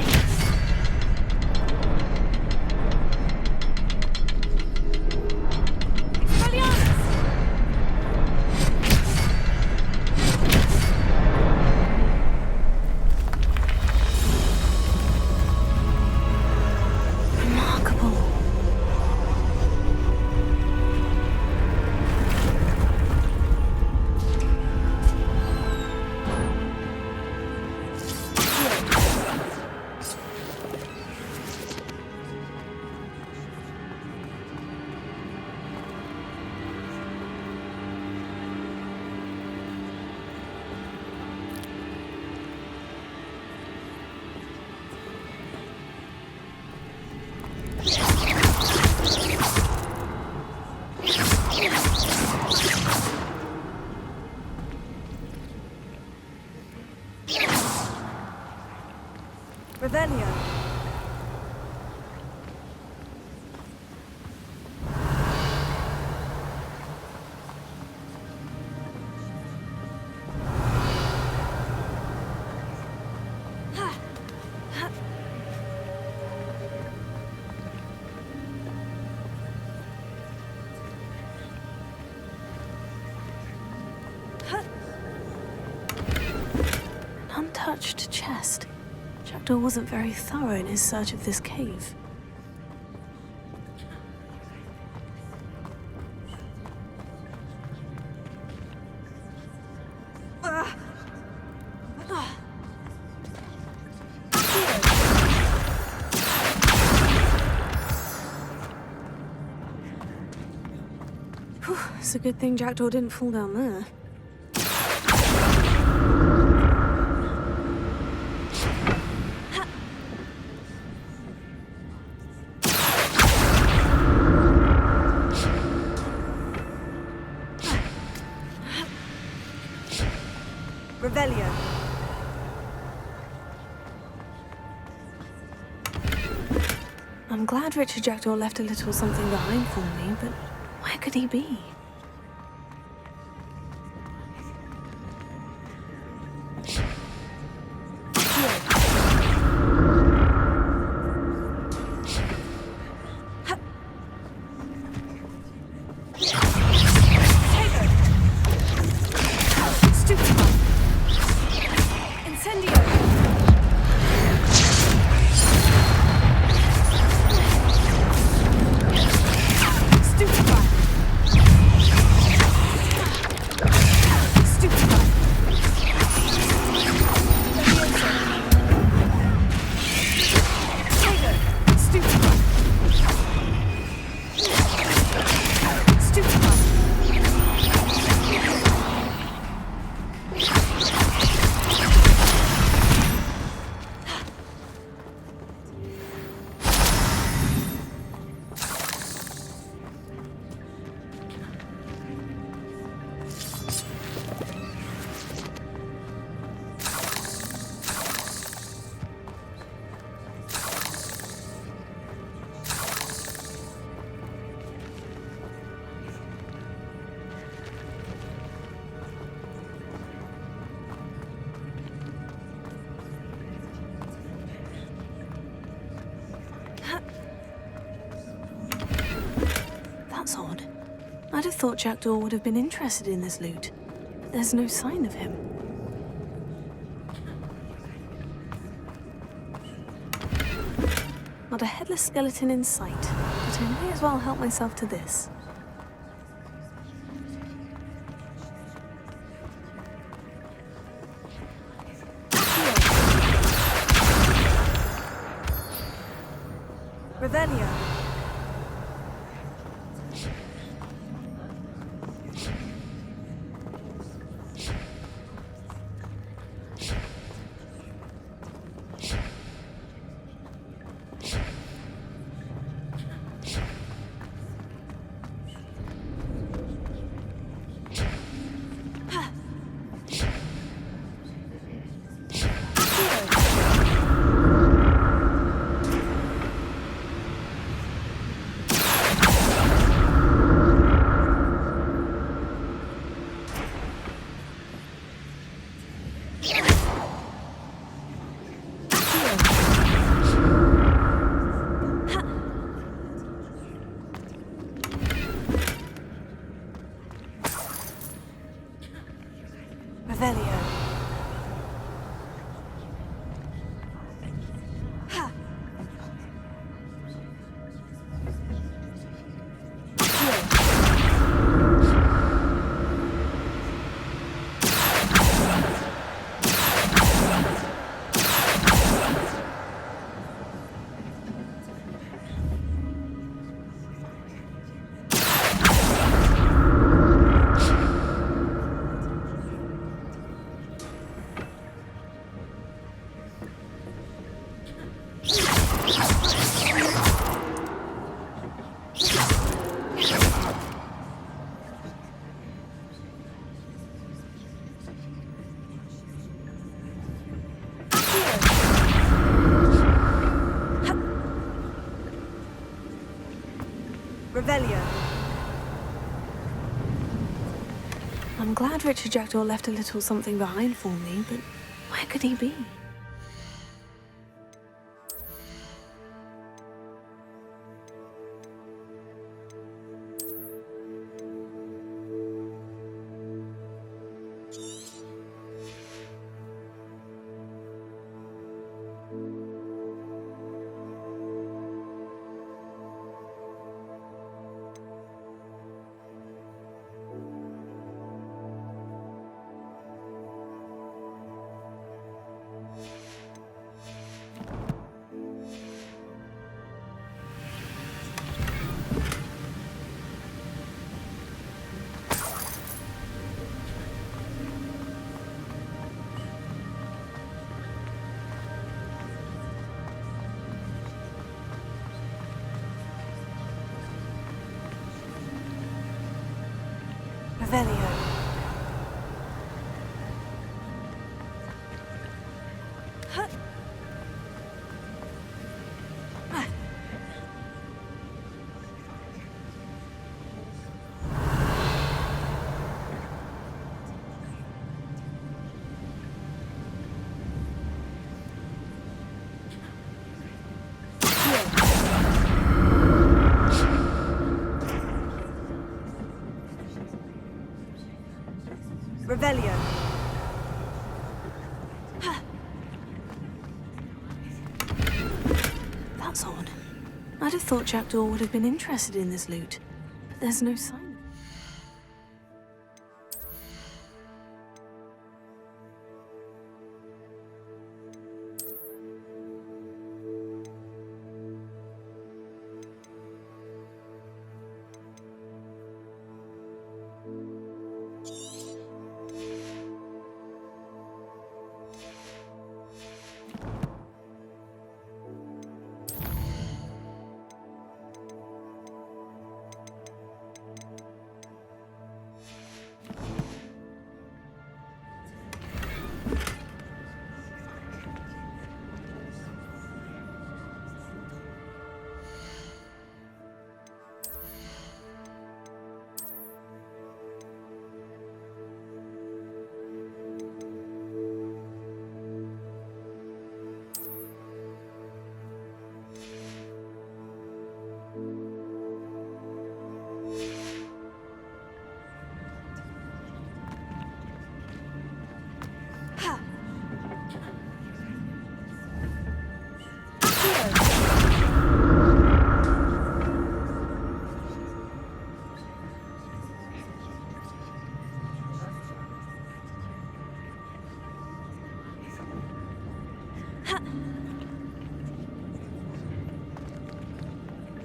Revelio. Untouched chest. Jackdaw wasn't very thorough in his search of this cave. Whew, it's a good thing Jackdaw didn't fall down there. Revelio. I'm glad Richard Jackdaw left a little something behind for me, but where could he be? That's odd. I'd have thought Jackdaw would have been interested in this loot, but there's no sign of him. Not a headless skeleton in sight, but I may as well help myself to this. Revelio. Revelio. I'm glad Richard Jackdaw left a little something behind for me, but where could he be? Revelio. Revelio. That's odd. I'd have thought Jackdaw would have been interested in this loot, but there's no sign.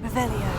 Revelio.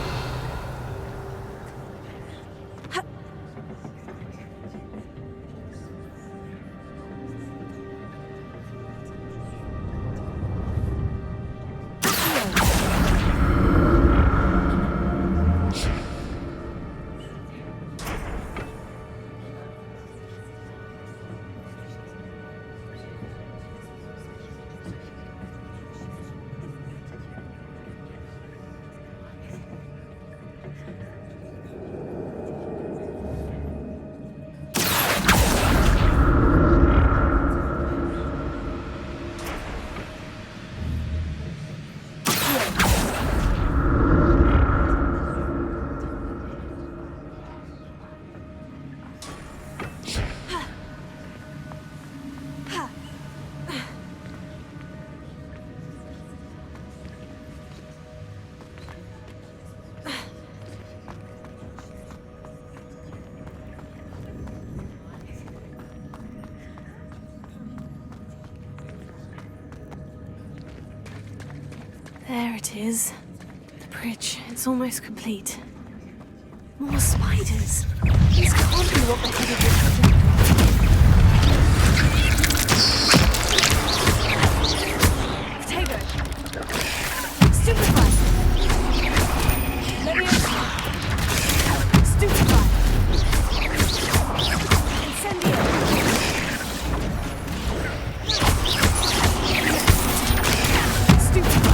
There it is. The bridge. It's almost complete. More spiders. These can't be what the head of this. Potato. Stupefy. Leviosa. Stupefy. Incendio. Stupefy.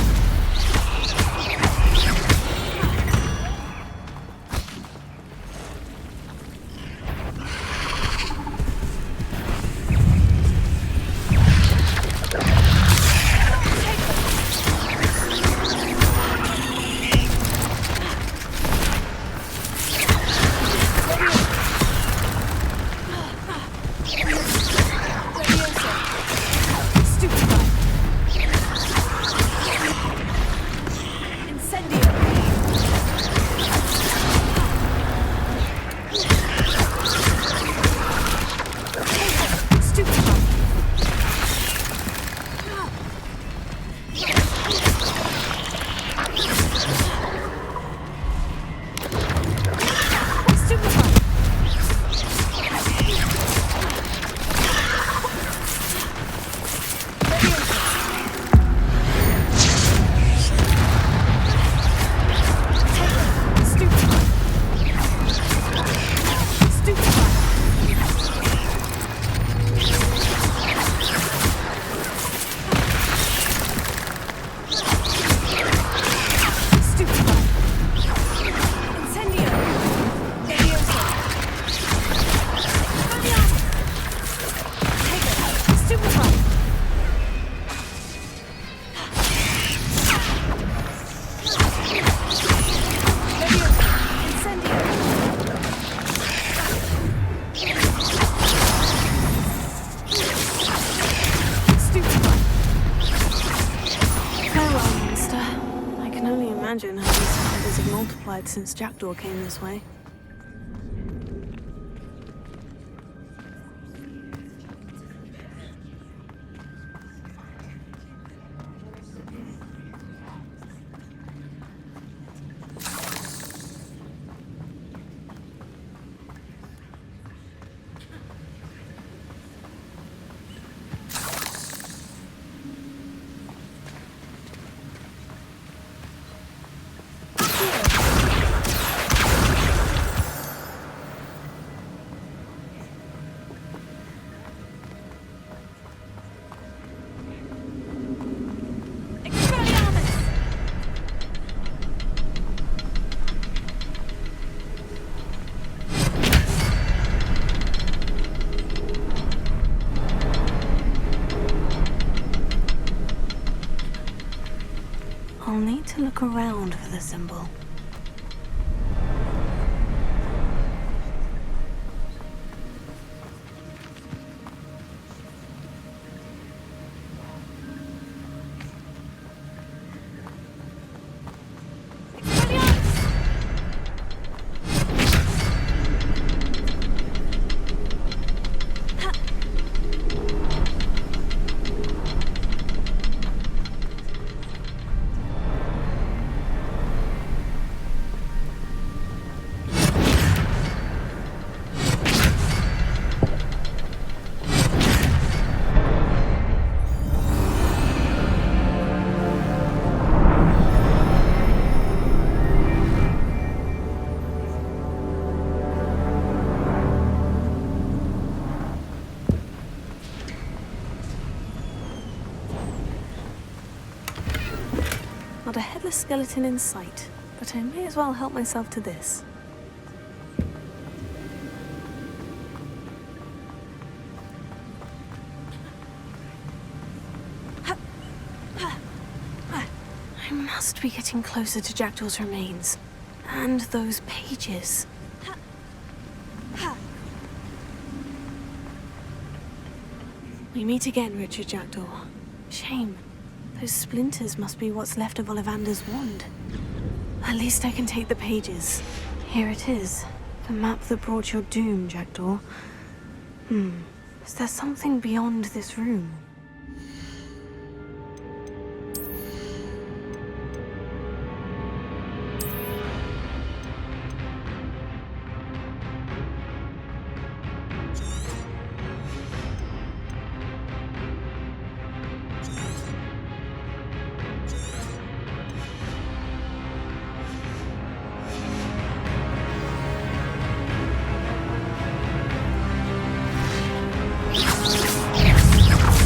imagine how these spiders have multiplied since Jackdaw came this way. I'll need to look around for the symbol. Not a headless skeleton in sight, but I may as well help myself to this. I must be getting closer to Jackdaw's remains. And those pages. We meet again, Richard Jackdaw. Shame. Those splinters must be what's left of Ollivander's wand. At least I can take the pages. Here it is. The map that brought your doom, Jackdaw. Is there something beyond this room?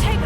Take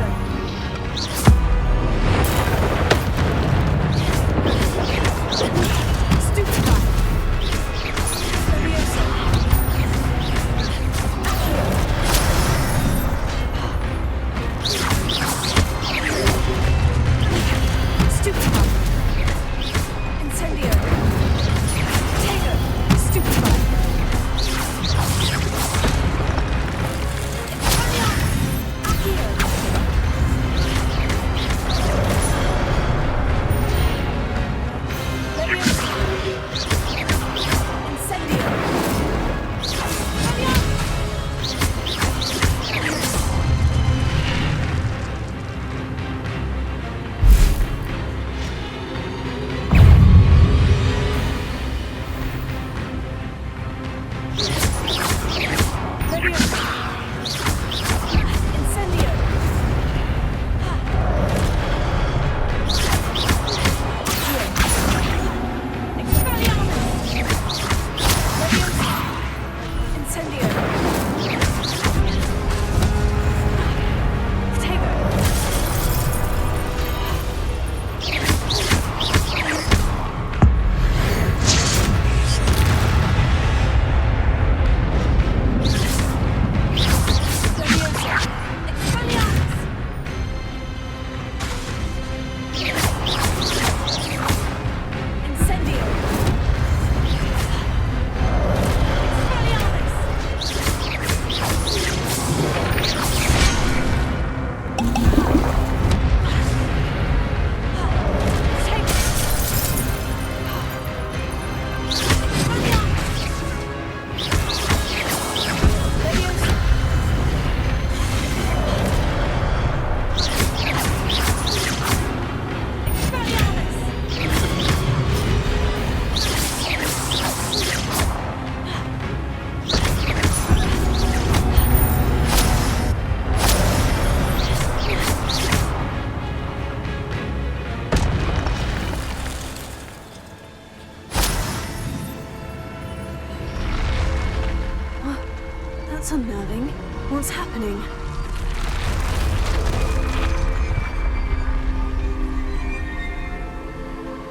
That's unnerving. What's happening?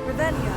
Revelio.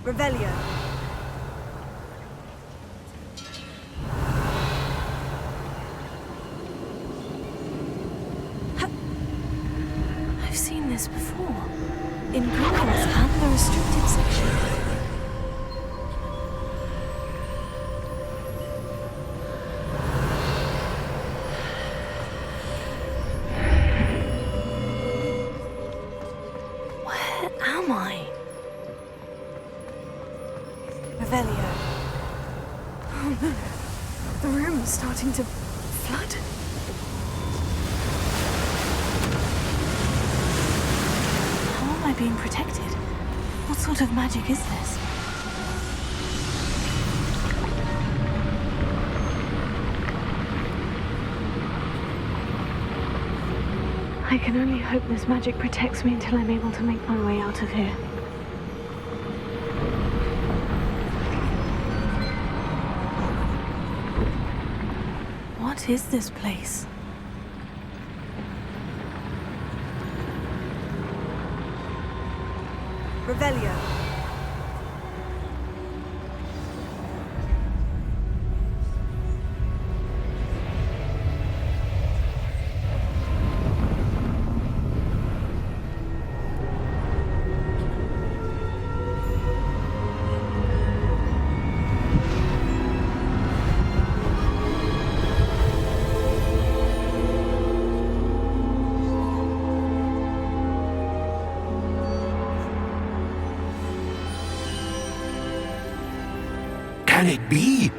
Revelio. I've seen this before. In Hogwarts and the restricted section. Where am I? Revelio. Oh no. The room is starting to flood. How am I being protected? What sort of magic is this? I can only hope this magic protects me until I'm able to make my way out of here. What is this place? Revelio. Can it be?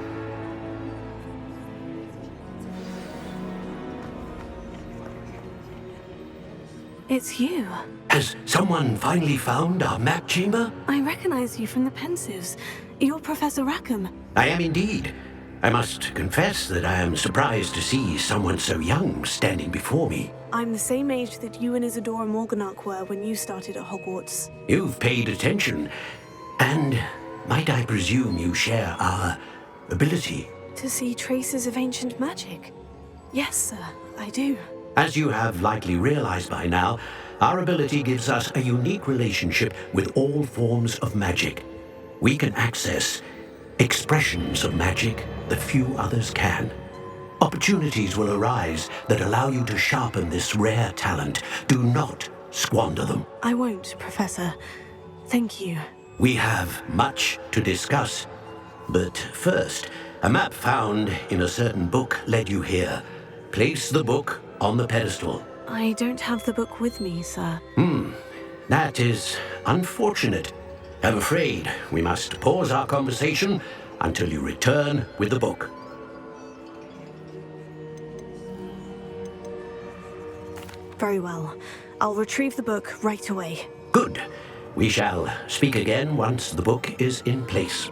It's you. Has someone finally found our map chamber? I recognize you from the Pensives. You're Professor Rackham. I am indeed. I must confess that I am surprised to see someone so young standing before me. I'm the same age that you and Isadora Morganach were when you started at Hogwarts. You've paid attention, and might I presume you share our ability? To see traces of ancient magic? Yes, sir, I do. As you have likely realized by now, our ability gives us a unique relationship with all forms of magic. We can access expressions of magic that few others can. Opportunities will arise that allow you to sharpen this rare talent. Do not squander them. I won't, Professor. Thank you. We have much to discuss. But first, a map found in a certain book led you here. Place the book on the pedestal. I don't have the book with me, sir. That is unfortunate. I'm afraid we must pause our conversation until you return with the book. Very well. I'll retrieve the book right away. Good. We shall speak again once the book is in place.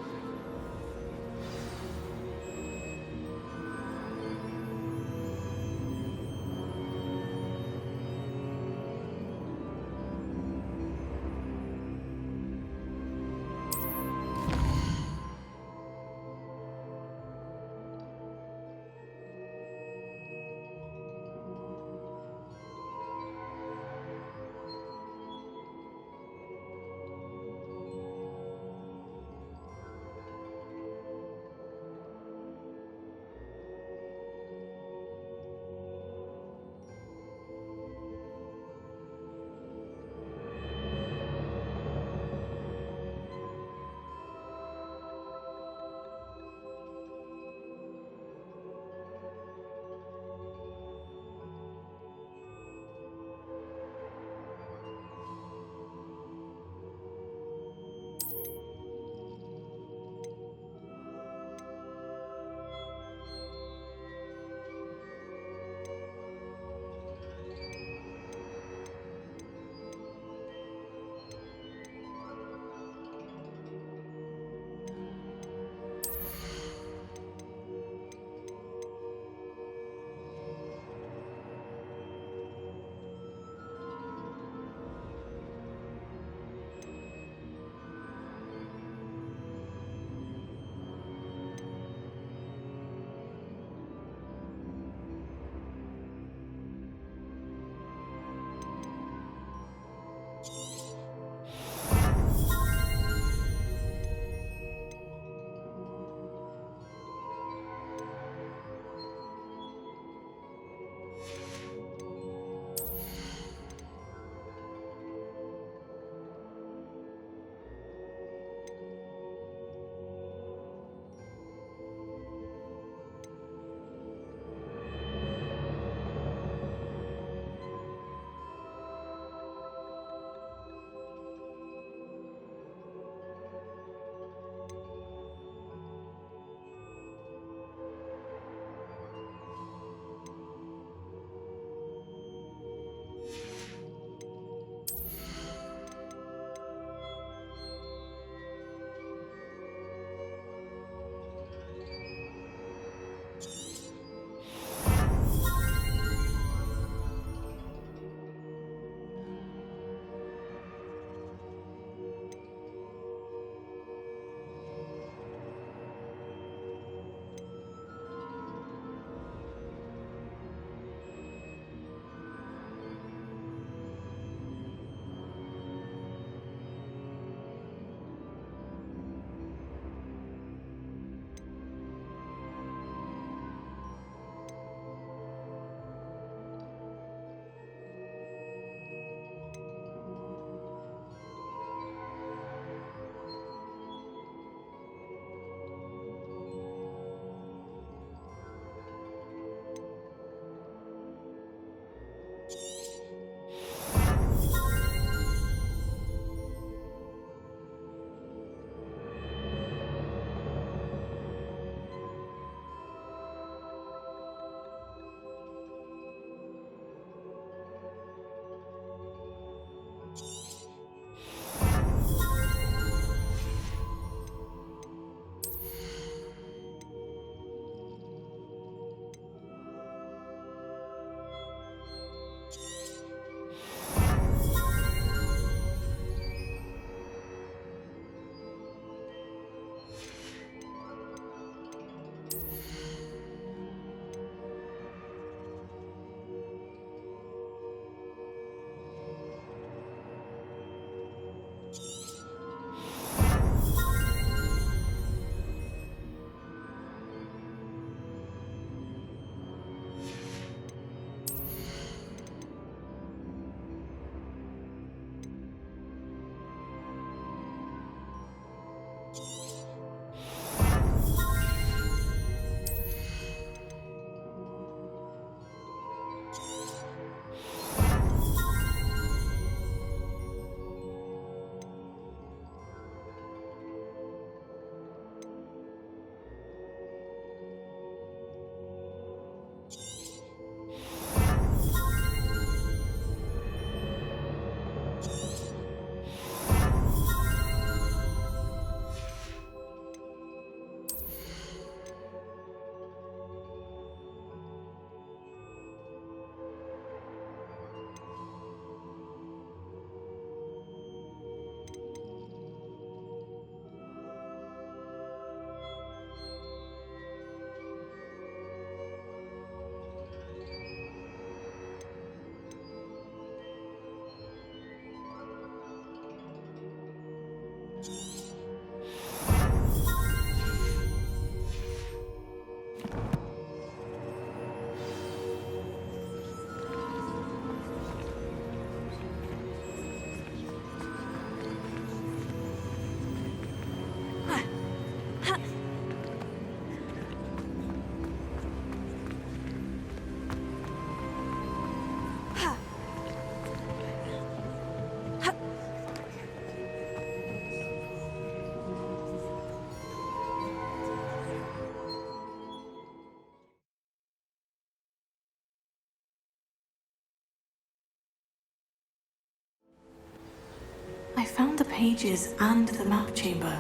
I found the pages and the map chamber.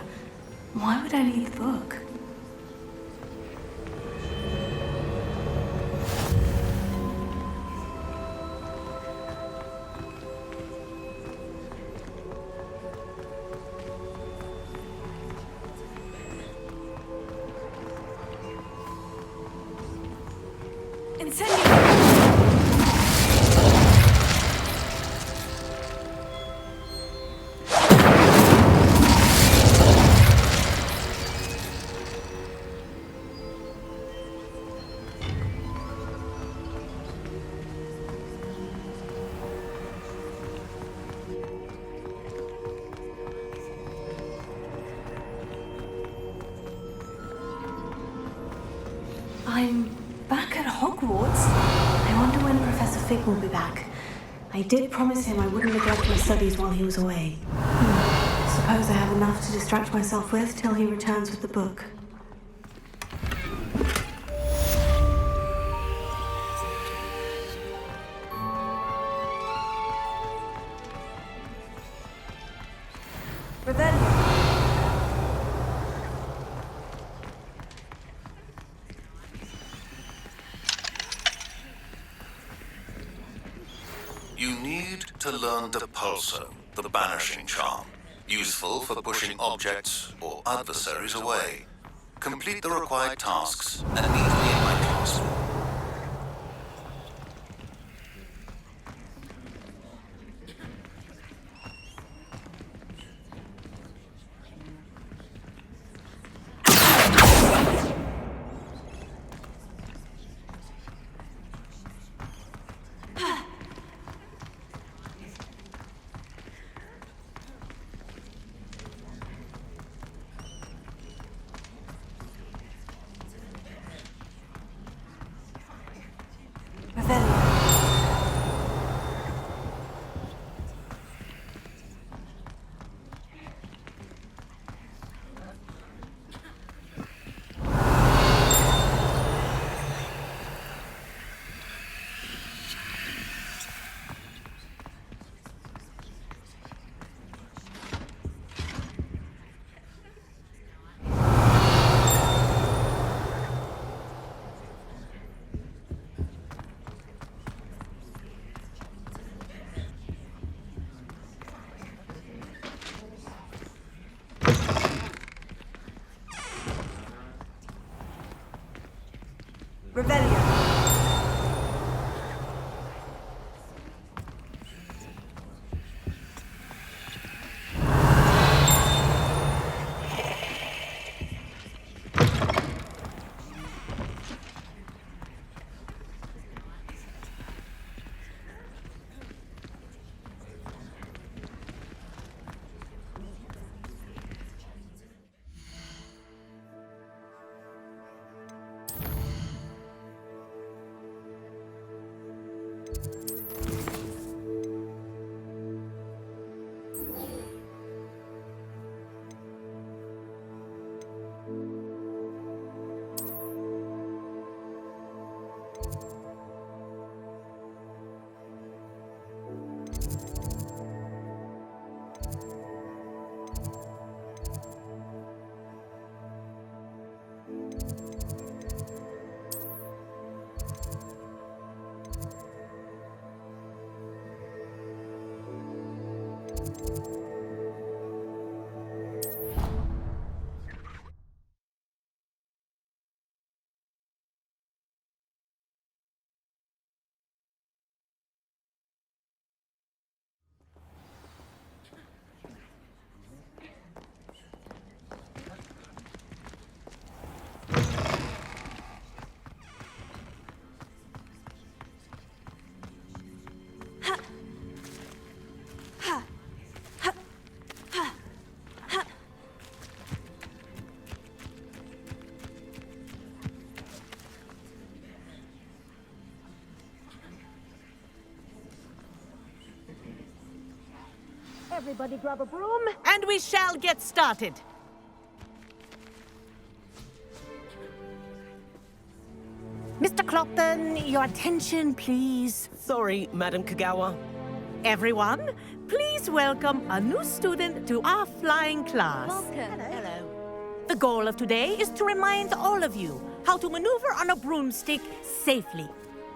Why would I need the book? I'm back at Hogwarts. I wonder when Professor Fig will be back. I did promise him I wouldn't neglect my studies while he was away. Suppose I have enough to distract myself with till he returns with the book. You need to learn the Pulso, the banishing charm, useful for pushing objects or adversaries away. Complete the required tasks and meet me in my classroom. Everybody grab a broom, and we shall get started. Mr. Clopton, your attention, please. Sorry, Madam Kagawa. Everyone, please welcome a new student to our flying class. Welcome. Hello. The goal of today is to remind all of you how to maneuver on a broomstick safely,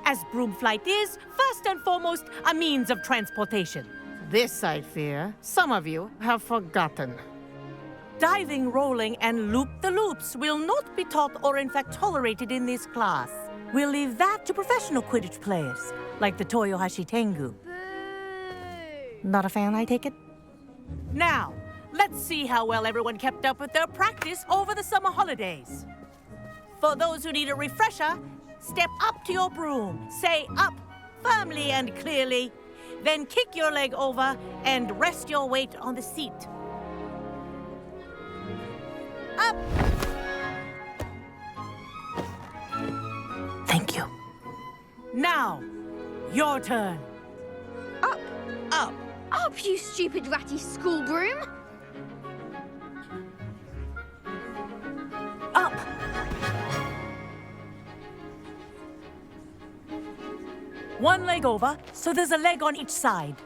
as broom flight is, first and foremost, a means of transportation. This, I fear, some of you have forgotten. Diving, rolling, and loop-the-loops will not be taught or in fact tolerated in this class. We'll leave that to professional Quidditch players, like the Toyohashi Tengu. Not a fan, I take it? Now, let's see how well everyone kept up with their practice over the summer holidays. For those who need a refresher, step up to your broom, say up firmly and clearly, then kick your leg over and rest your weight on the seat. Up! Thank you. Now, your turn. Up. Up. Up, you stupid ratty school broom. Up. One leg over, so there's a leg on each side.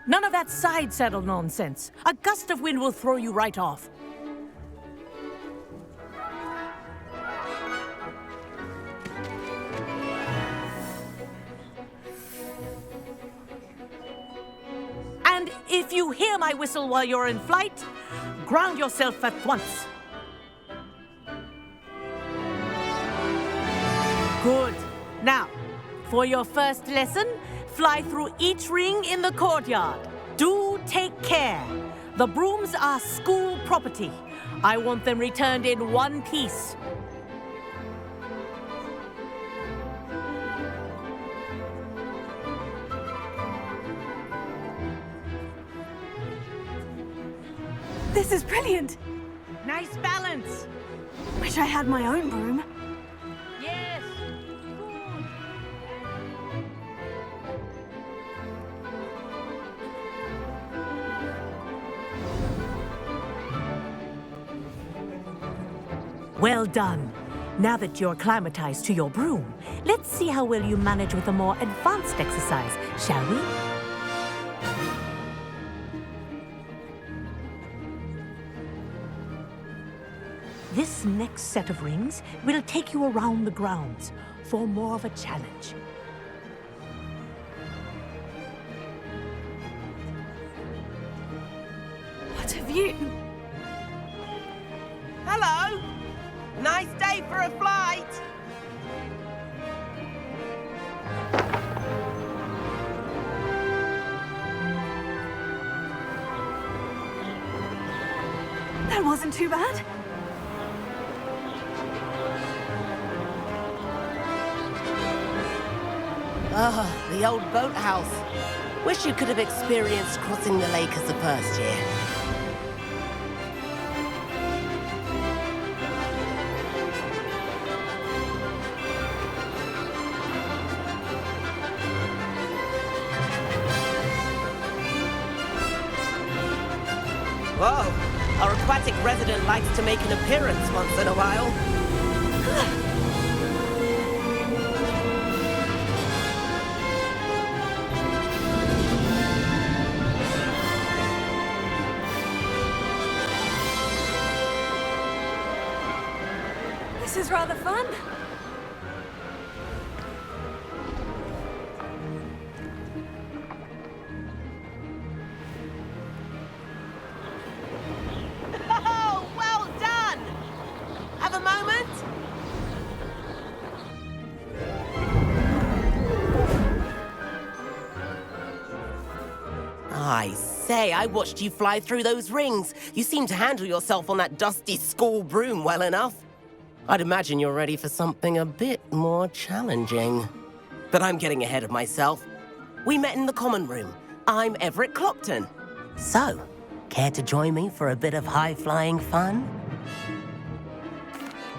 None of that side saddle nonsense. A gust of wind will throw you right off. And if you hear my whistle while you're in flight, ground yourself at once. Good. Now, for your first lesson, fly through each ring in the courtyard. Do take care. The brooms are school property. I want them returned in one piece. This is brilliant. Nice balance. Wish I had my own broom. Yes. Well done. Now that you're acclimatized to your broom, let's see how well you manage with a more advanced exercise, shall we? This next set of rings will take you around the grounds for more of a challenge. What have you? Hello! Nice day for a flight! That wasn't too bad. Ah, the old boathouse. Wish you could have experienced crossing the lake as a first year. Whoa, our aquatic resident likes to make an appearance once in a while. This is rather fun. Oh, well done! Have a moment? I say, I watched you fly through those rings. You seem to handle yourself on that dusty school broom well enough. I'd imagine you're ready for something a bit more challenging. But I'm getting ahead of myself. We met in the common room. I'm Everett Clopton. So, care to join me for a bit of high-flying fun?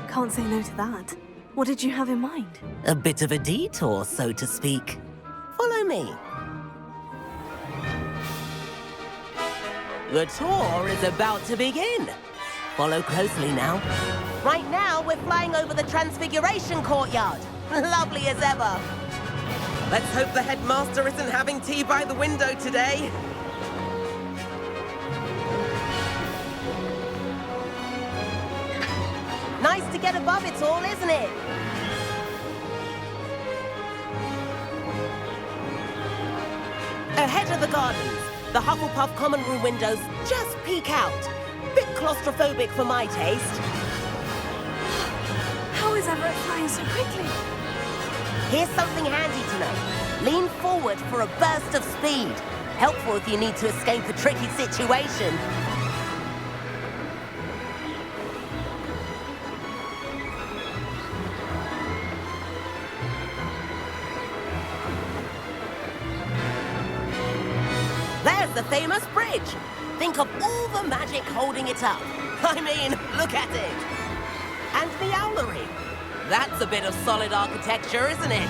Can't say no to that. What did you have in mind? A bit of a detour, so to speak. Follow me. The tour is about to begin. Follow closely now. Right now, we're flying over the Transfiguration Courtyard. Lovely as ever. Let's hope the headmaster isn't having tea by the window today. Nice to get above it all, isn't it? Ahead of the gardens, the Hufflepuff common room windows just peek out. Bit claustrophobic for my taste. How is Everett flying so quickly? Here's something handy to know. Lean forward for a burst of speed. Helpful if you need to escape a tricky situation. There's the famous bridge. Think of all the magic holding it up. I mean, look at it. And the owlery. That's a bit of solid architecture, isn't it?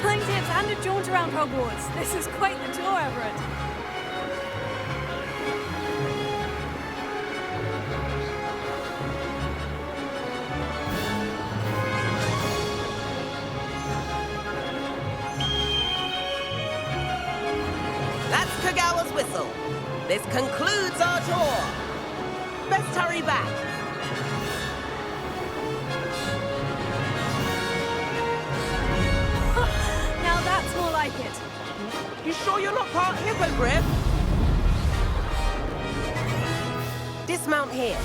Flying tips and a jaunt around Hogwarts. This is quite the tour, Everett. That's Kagawa's whistle. This concludes our tour. Best hurry back. Now that's more like it. You sure you're not part hippogriff? Dismount here.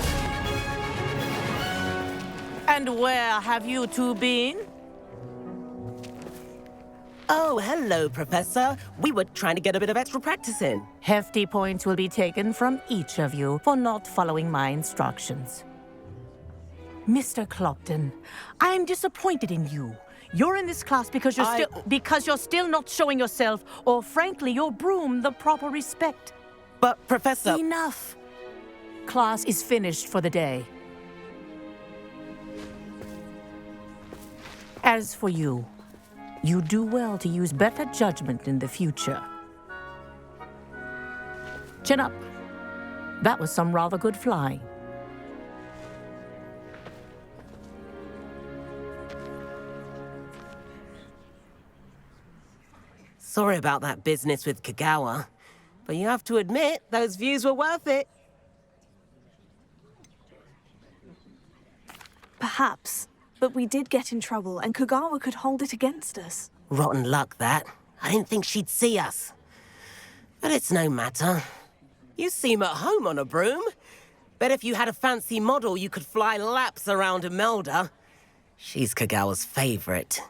And where have you two been? Oh, hello, Professor. We were trying to get a bit of extra practice in. Hefty points will be taken from each of you for not following my instructions. Mr. Clopton, I'm disappointed in you. You're in this class because you're still not showing yourself, or frankly, your broom the proper respect. But, Professor... Enough. Class is finished for the day. As for you, you do well to use better judgment in the future. Chin up. That was some rather good flying. Sorry about that business with Kagawa, but you have to admit, those views were worth it. Perhaps. But we did get in trouble, and Kagawa could hold it against us. Rotten luck, that. I didn't think she'd see us. But it's no matter. You seem at home on a broom. Bet if you had a fancy model, you could fly laps around Imelda. She's Kagawa's favorite.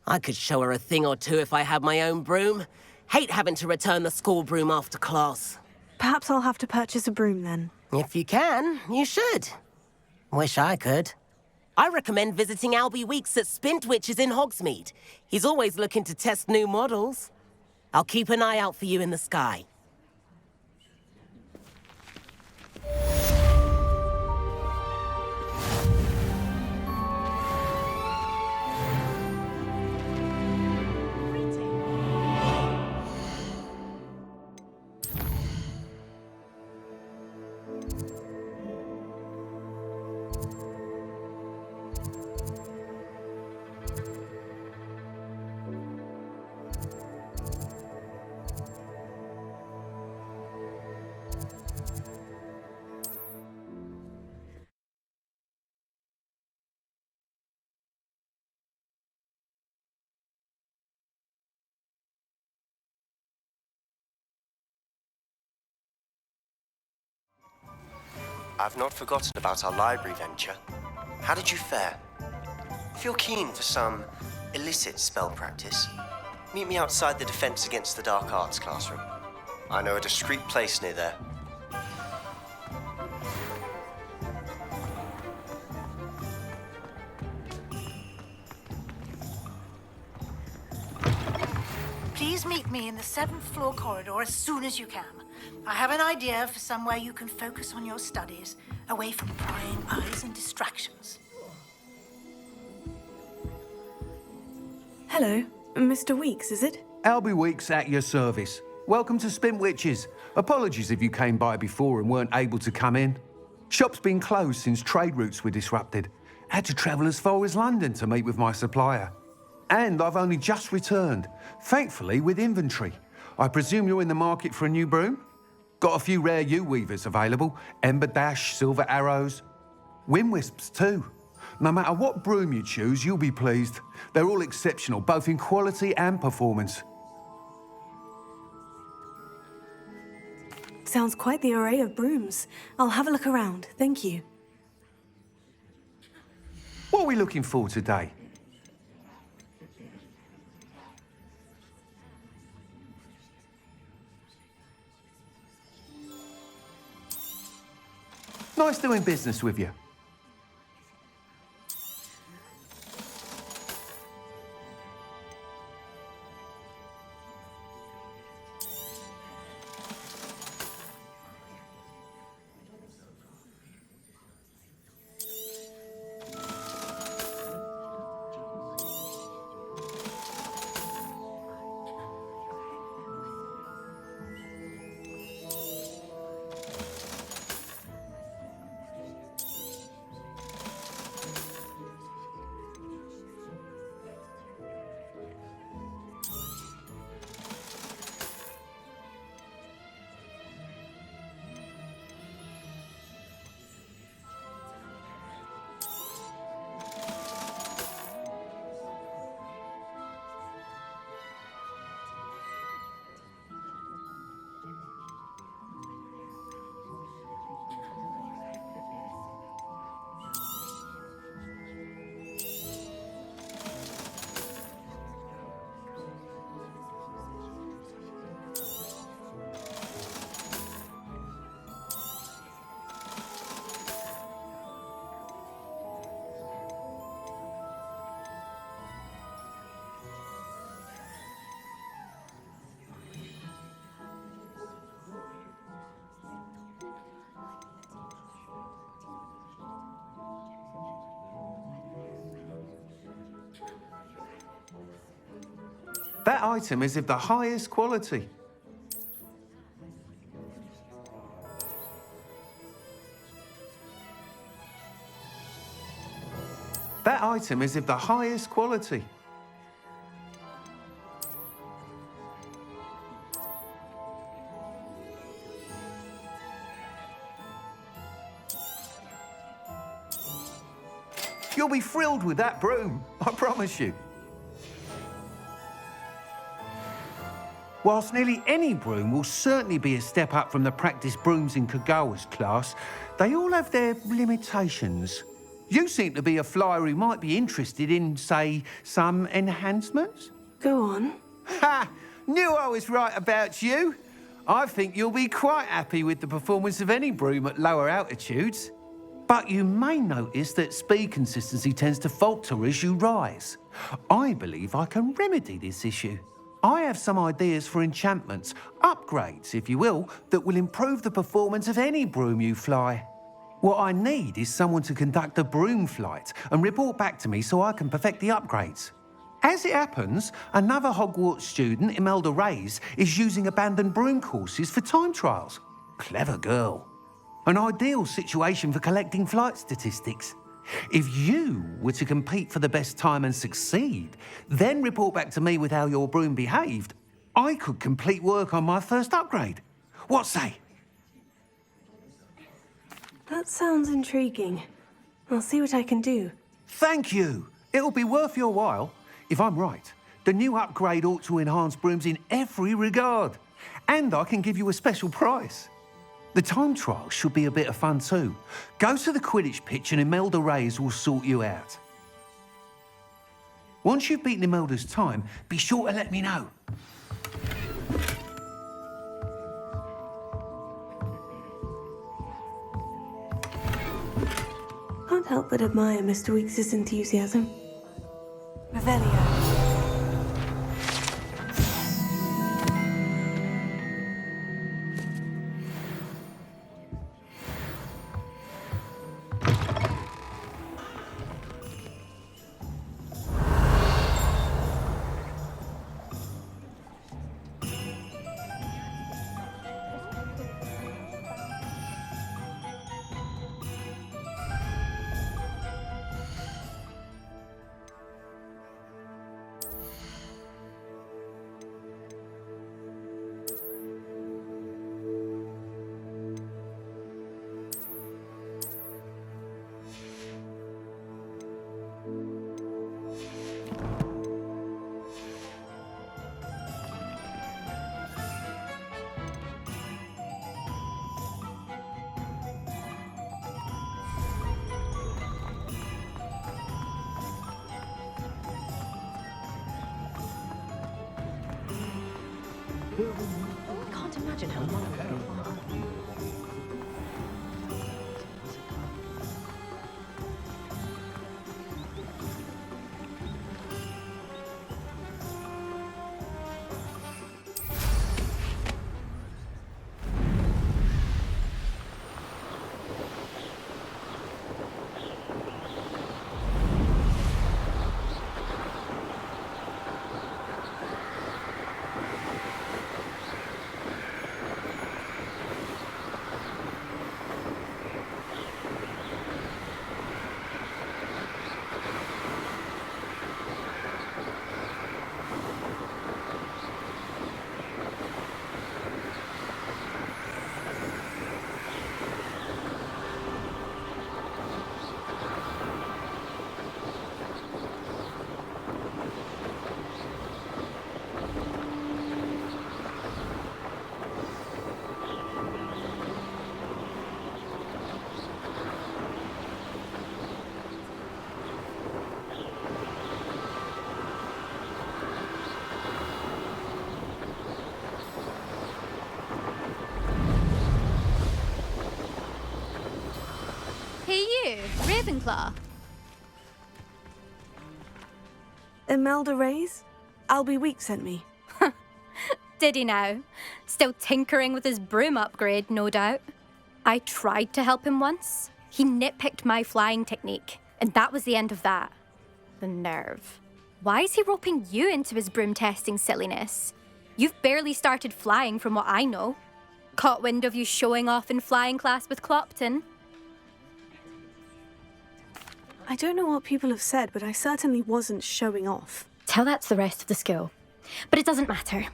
I could show her a thing or two if I had my own broom. Hate having to return the school broom after class. Perhaps I'll have to purchase a broom then. If you can, you should. Wish I could. I recommend visiting Albie Weeks at Spintwitches in Hogsmeade. He's always looking to test new models. I'll keep an eye out for you in the sky. I've not forgotten about our library venture. How did you fare? If you're keen for some illicit spell practice, meet me outside the Defense Against the Dark Arts classroom. I know a discreet place near there. Please meet me in the 7th floor corridor as soon as you can. I have an idea for somewhere you can focus on your studies, away from prying eyes and distractions. Hello, Mr. Weeks, is it? Albie Weeks at your service. Welcome to Spintwitches. Apologies if you came by before and weren't able to come in. Shop's been closed since trade routes were disrupted. Had to travel as far as London to meet with my supplier. And I've only just returned, thankfully with inventory. I presume you're in the market for a new broom? Got a few rare yew-weavers available. Ember Dash, Silver Arrows. Wind Wisps too. No matter what broom you choose, you'll be pleased. They're all exceptional, both in quality and performance. Sounds quite the array of brooms. I'll have a look around, thank you. What are we looking for today? Nice doing business with you. That item is of the highest quality. That item is of the highest quality. You'll be thrilled with that broom, I promise you. Whilst nearly any broom will certainly be a step up from the practice brooms in Kagawa's class, they all have their limitations. You seem to be a flyer who might be interested in, say, some enhancements? Go on. Ha! Knew I was right about you. I think you'll be quite happy with the performance of any broom at lower altitudes. But you may notice that speed consistency tends to falter as you rise. I believe I can remedy this issue. I have some ideas for enchantments, upgrades, if you will, that will improve the performance of any broom you fly. What I need is someone to conduct a broom flight and report back to me so I can perfect the upgrades. As it happens, another Hogwarts student, Imelda Reyes, is using abandoned broom courses for time trials. Clever girl. An ideal situation for collecting flight statistics. If you were to compete for the best time and succeed, then report back to me with how your broom behaved, I could complete work on my first upgrade. What say? That sounds intriguing. I'll see what I can do. Thank you. It'll be worth your while. If I'm right, the new upgrade ought to enhance brooms in every regard. And I can give you a special price. The time trial should be a bit of fun too. Go to the Quidditch pitch and Imelda Reyes will sort you out. Once you've beaten Imelda's time, be sure to let me know. Can't help but admire Mr. Weekes' enthusiasm. Revelio. I can't imagine how long ago. Hey you, Ravenclaw. Imelda Reyes? Albie Week sent me. Did he now? Still tinkering with his broom upgrade, no doubt. I tried to help him once. He nitpicked my flying technique, and that was the end of that. The nerve. Why is he roping you into his broom testing silliness? You've barely started flying from what I know. Caught wind of you showing off in flying class with Clopton. I don't know what people have said, but I certainly wasn't showing off. Tell that to the rest of the school. But it doesn't matter.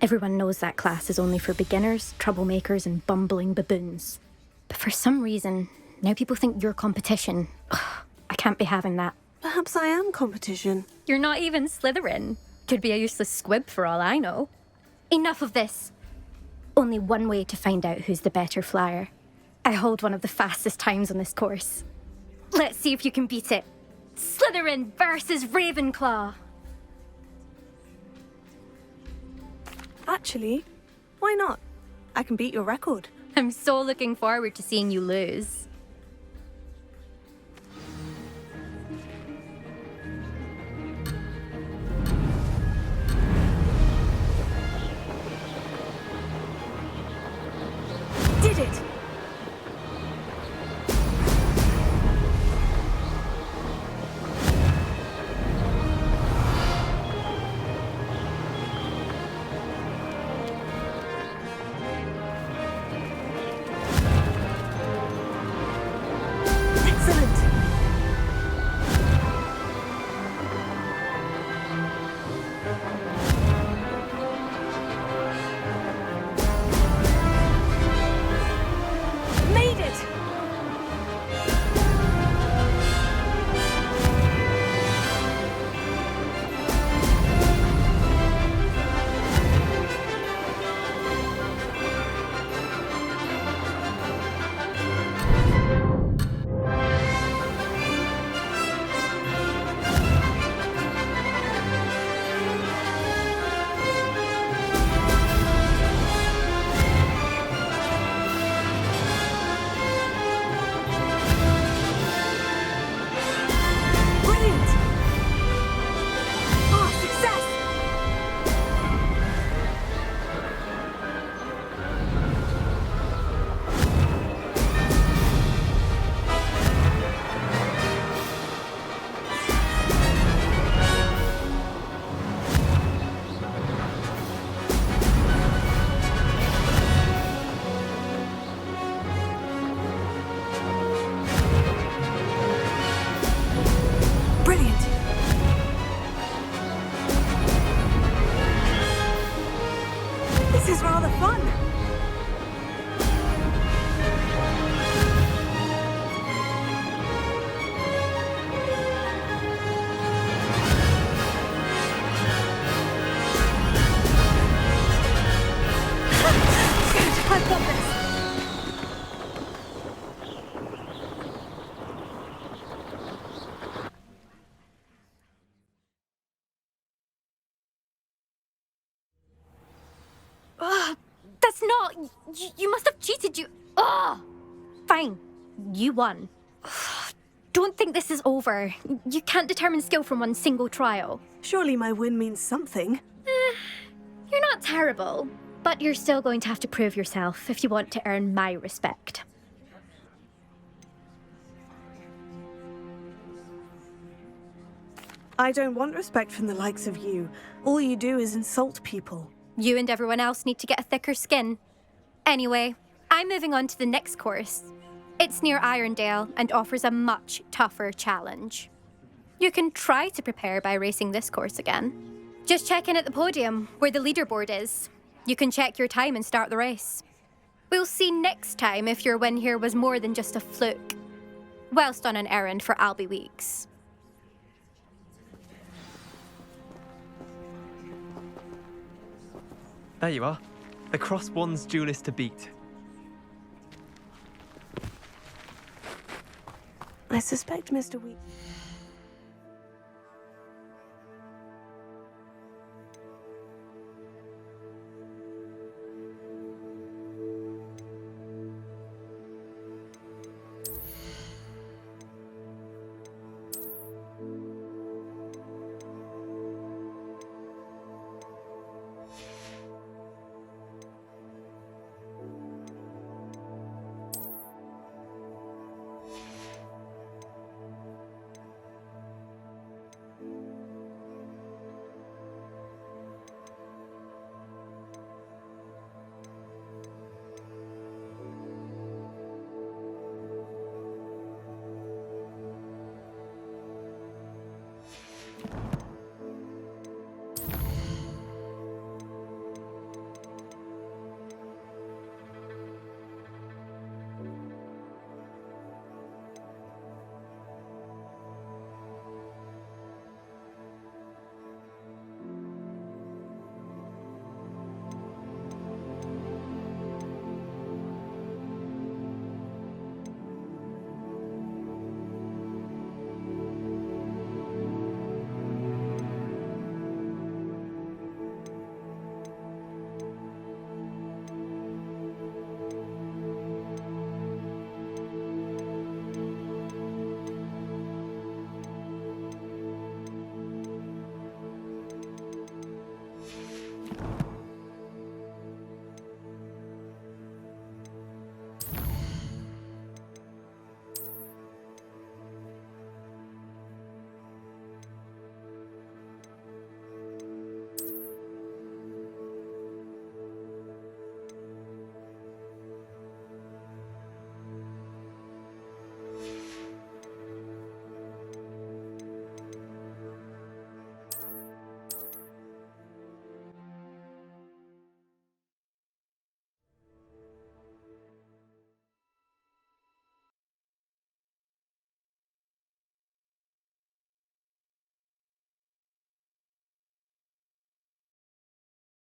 Everyone knows that class is only for beginners, troublemakers, and bumbling baboons. But for some reason, now people think you're competition. Ugh, I can't be having that. Perhaps I am competition. You're not even Slytherin. Could be a useless squib for all I know. Enough of this. Only one way to find out who's the better flyer. I hold one of the fastest times on this course. Let's see if you can beat it. Slytherin versus Ravenclaw. Actually, why not? I can beat your record. I'm so looking forward to seeing you lose. Did it! Oh, you must have cheated, you... Oh! Fine. You won. Don't think this is over. You can't determine skill from one single trial. Surely my win means something. You're not terrible, but you're still going to have to prove yourself if you want to earn my respect. I don't want respect from the likes of you. All you do is insult people. You and everyone else need to get a thicker skin. Anyway, I'm moving on to the next course. It's near Irondale and offers a much tougher challenge. You can try to prepare by racing this course again. Just check in at the podium, where the leaderboard is. You can check your time and start the race. We'll see next time if your win here was more than just a fluke. Whilst on an errand for Albie Weeks. There you are. The Cross Wands duelist to beat. I suspect Mr. Weeks...